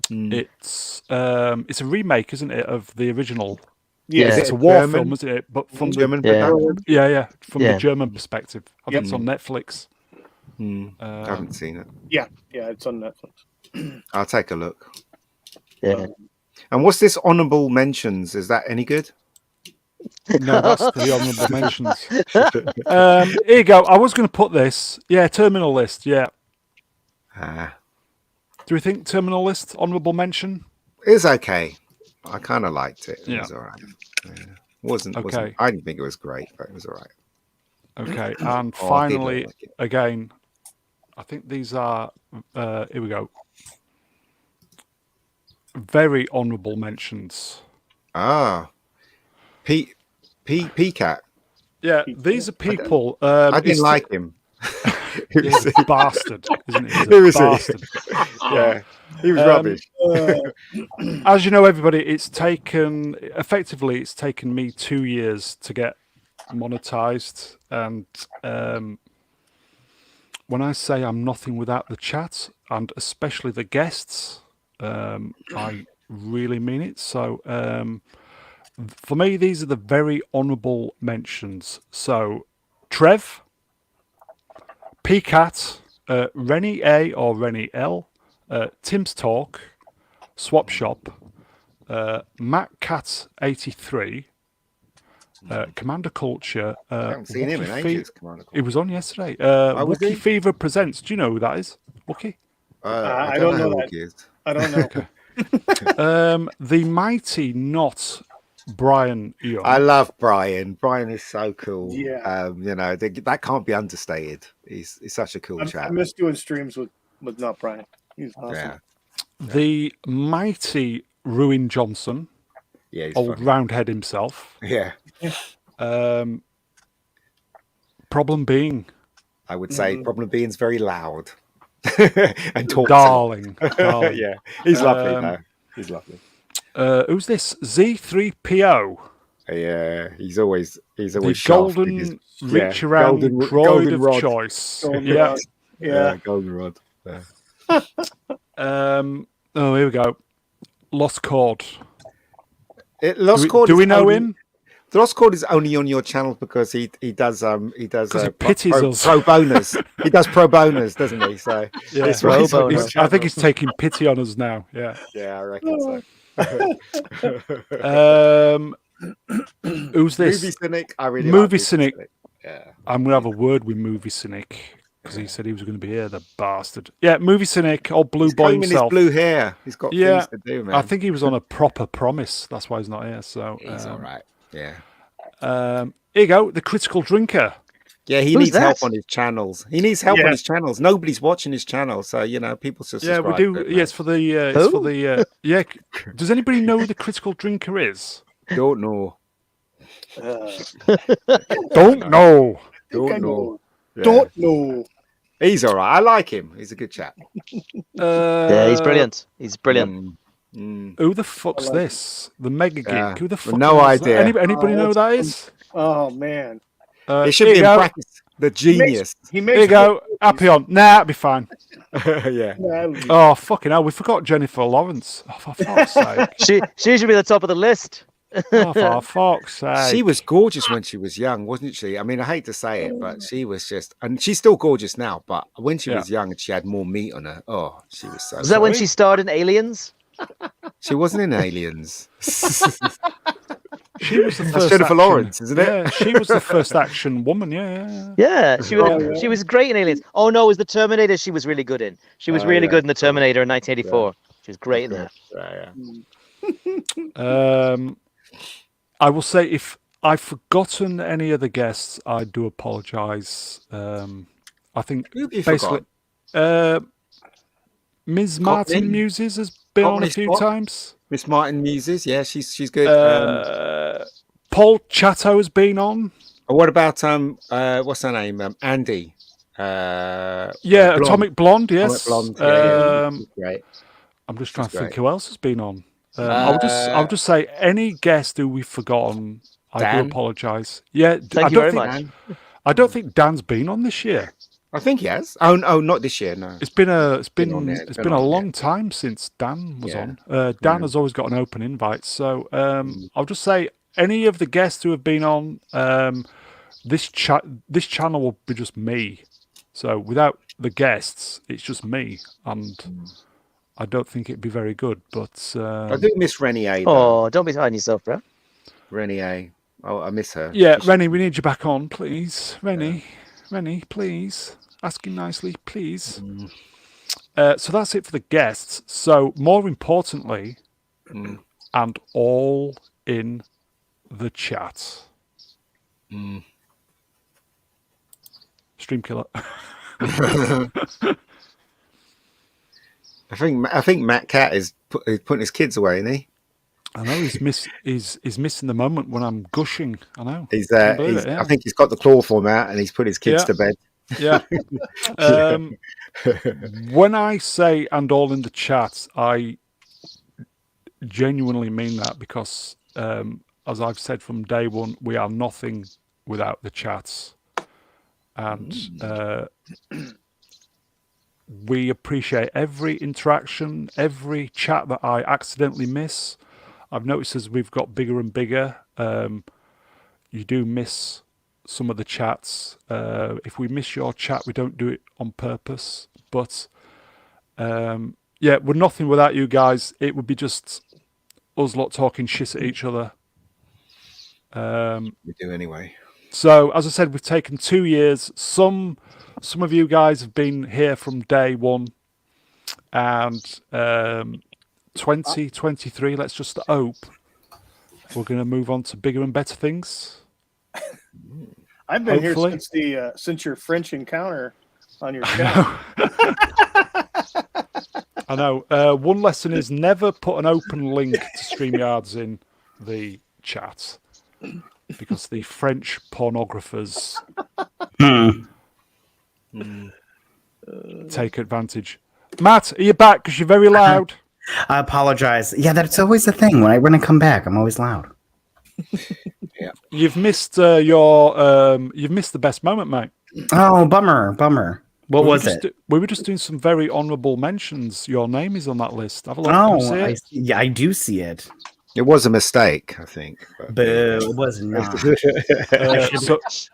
It's a remake, isn't it, of the original? Yeah. Is It's it a war German? film, isn't it? But from German Yeah. production? from Yeah. the German perspective. I think Yep. it's on Netflix. I haven't seen it. Yeah, it's on Netflix. I'll take a look. yeah. And what's this honourable mentions? Is that any good? No, that's the honourable mentions. Here you go. I was going to put this. Yeah, Terminal List. Yeah. Do we think Terminal List, honourable mention? It's okay. I kind of liked it. It Yeah. was all right. Yeah. Wasn't. Okay. I didn't think it was great, but it was all right. Okay, and Oh, I did finally, like it. again, I think these are, here we go, very honourable mentions. P-Cat. Yeah, these are people. I didn't like him. He's a bastard, isn't he? He's Who a is he? bastard. Yeah, he was rubbish. As you know, everybody, it's taken me 2 years to get monetized, and when I say I'm nothing without the chat, and especially the guests, I really mean it. So for me, these are the very honourable mentions. So Trev, PCAT, Rennie A or Rennie L, Tim's Talk, Swap Shop, MatKat 83, Commander Culture. I haven't seen him in Wookie ages. Commander It was on yesterday. was Wookie he? Fever Presents. Do you know who that is? Wookie? I don't know who that. he is. I don't know. The mighty not Brian Young. I love Brian. Brian is so cool. Yeah. That can't be understated. He's such a cool I chap. miss doing streams with not Brian. He's awesome. Yeah, The mighty Ruin Johnson, yeah, he's old funny. roundhead himself. Yeah, Problem being, I would say problem being's very loud and talks. darling. darling. Yeah, he's lovely though. He's lovely. Who's this? Z3PO, Yeah, he's always the shafting golden his- reach yeah, around golden- droid golden of rod. choice. Golden Yeah. rod. Yeah. goldenrod. Yeah. Oh, here we go. Lost Chord. Lost Chord. Do is we know only- him? The Lost Chord is only on your channel because he does he pities us. pro bonus. He does pro bonus, doesn't he? So Yeah. that's why he's on Pro his bonus. I think channel. he's taking pity on us now. Yeah. Yeah, I reckon so. Who's this? Movie Cynic. I really Movie like Cynic. Yeah. I'm gonna have a word with Movie Cynic because he said he was going to be here. The bastard. Yeah, Movie Cynic, old blue He's boy combing his himself. blue hair. He's got Yeah, things to do, man. I think he was on a proper promise. That's why he's not here. So he's all right. Yeah. here you go. The Critical Drinker. Yeah, he Who's needs help that? on his channels. He needs help Yeah. on his channels. Nobody's watching his channel, so people should Yeah, subscribe. we do. to it, Yeah, it's for the. It's Who? for the. Yeah. Does anybody know who the Critical Drinker is? man. Don't know. Don't know. Don't know. Yeah. Don't know. He's all right. I like him. He's a good chap. Yeah, he's brilliant. He's brilliant. Who the fuck's this? The Mega Geek. Yeah. Who the fuck? No is that? idea. Anybody know who that is? Oh man. It should here be you in go. brackets. The genius. He Here you makes go. Happy on. Nah, that'll be fine. Yeah. Oh, fucking hell. We forgot Jennifer Lawrence. Oh, for fuck's sake. She should be at the top of the list. Oh, for fuck's sake. She was gorgeous when she was young, wasn't she? I mean, I hate to say it, but she was just, and she's still gorgeous now. But when she was young and she had more meat on her, oh, she was so. Was that when Sorry? she starred in Aliens? She wasn't in Aliens. She was the That's first Jennifer action- Lawrence, isn't it? Yeah, she was the first action woman. Yeah. Yeah, she was. Oh, yeah. She was great in Aliens. Oh no, it was the Terminator. She was really good in. She was Oh, really yeah. good in the Terminator in 1984. She was great in that. Yeah. I will say if I've forgotten any of the guests, I do apologise. I think Who have you basically, Ms. Martin Cockney? Muses has been on a Cockney few Spot? times. Miss Martin Muses, yeah, she's good. Paul Chatto has been on. What about what's her name? Andy. Yeah, Blonde. Atomic Blonde. Yes. Atomic Blonde. Yeah, Um, great. I'm just trying to think great. who else has been on. I'll just say any guest who we've forgotten. I do Dan? apologise. Yeah, Thank you very much. I don't think Dan's been on this year. I think he has. Oh, no, not this year. No. It's been a on there. it's been a long time since Dan was on. Dan has always got an open invite. So I'll just say any of the guests who have been on, this channel will be just me. So without the guests, it's just me, and I don't think it'd be very good. But I do miss Renier. Though. Oh, don't be hard on yourself, bro. Renier. Oh, I miss her. yeah, Rennie, we need you back on, please. Rennie, please. Asking nicely, please. So that's it for the guests. So more importantly, and all in the chat. Stream killer. I think MatKat is putting his kids away, isn't he? I know he's missing the moment when I'm gushing. I know. He's Can't believe it, I think he's got the chloroform out and he's put his kids to bed. Yeah. When I say and all in the chat, I genuinely mean that because, as I've said from day one, we are nothing without the chats. And we appreciate every interaction, every chat that I accidentally miss. I've noticed as we've got bigger and bigger, you do miss some of the chats. If we miss your chat, we don't do it on purpose. But yeah, we're nothing without you guys. It would be just us lot talking shit at each other. We do anyway. So, as I said, we've taken 2 years. Some of you guys have been here from day one. And 2023, let's just hope we're going to move on to bigger and better things. I've been Hopefully. here since your French encounter on your channel. I know. One lesson is never put an open link to StreamYards in the chat because the French pornographers take advantage. Matt, are you back? Because you're very loud. I apologize. Yeah, that's always the thing. When I come back, I'm always loud. Yeah. You've missed you've missed the best moment, mate. Oh, bummer. What was it? We were just doing some very honourable mentions. Your name is on that list. Have a look. Can you see it? I do see it. It was a mistake, I think. But, Boo, it was not.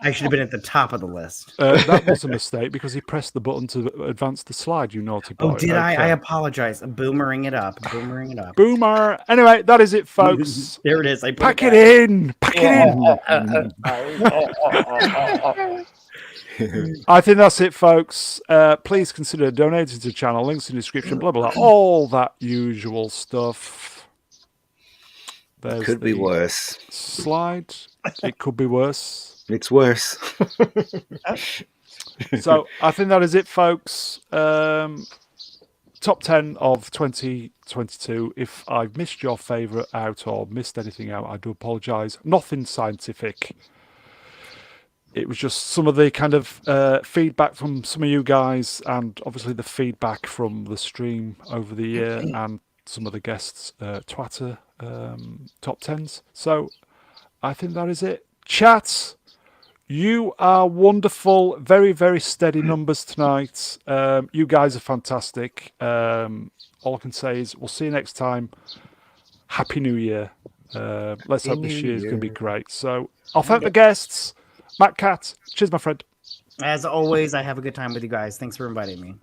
I should have been at the top of the list. That was a mistake because he pressed the button to advance the slide, you naughty boy. Oh, did I? I apologize. Boomering it up. Boomer. Anyway, that is it, folks. There it is. Pack it in. I think that's it, folks. Please consider donating to the channel. Links in the description, blah, blah, blah. All that usual stuff. There's could be worse. Slide. It could be worse. It's worse. So I think that is it, folks. Top 10 of 2022. If I've missed your favourite out or missed anything out, I do apologise. Nothing scientific. It was just some of the kind of feedback from some of you guys, and obviously the feedback from the stream over the year, and some of the guests' Twitter top 10s. So I think that is it. Chat, you are wonderful. Very, very steady numbers tonight. You guys are fantastic. All I can say is we'll see you next time. Happy New Year. Let's hope this year is going to be great. So I'll thank the guests. MatKat, cheers, my friend. As always, I have a good time with you guys. Thanks for inviting me.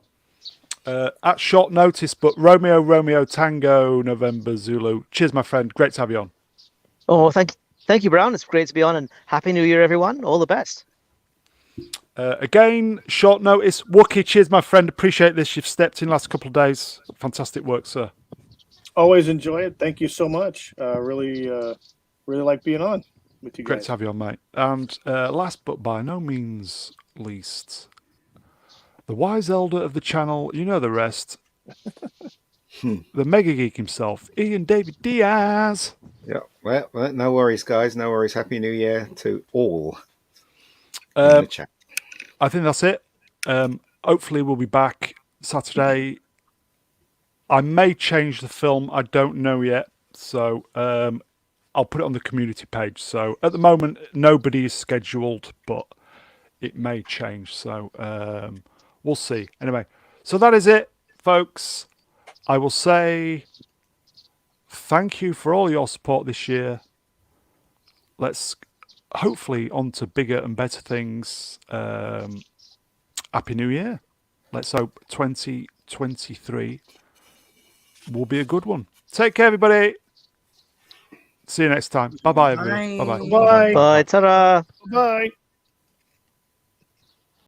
At short notice, but Romeo, Tango, November, Zulu. Cheers, my friend. Great to have you on. Oh, thank you, Brown. It's great to be on, and Happy New Year, everyone. All the best. Again, short notice. Wookie, cheers, my friend. Appreciate this. You've stepped in last couple of days. Fantastic work, sir. Always enjoy it. Thank you so much. Really like being on with you guys. Great to have you on, mate. And last but by no means least, the wise elder of the channel, you know the rest. The mega geek himself, Ian David Diaz. Yeah, well, no worries, guys. No worries. Happy New Year to all in the chat. I think that's it. Hopefully we'll be back Saturday I may change the film. I don't know yet. So I'll put it on the community page. So at the moment, nobody is scheduled, but it may change. So we'll see. Anyway, so that is it, folks. I will say thank you for all your support this year. Let's hopefully on to bigger and better things. Happy New Year. Let's hope 2023 will be a good one. Take care, everybody. See you next time. Bye-bye, everybody. Bye. Bye-bye. Bye. Bye. Ta-ra. Bye.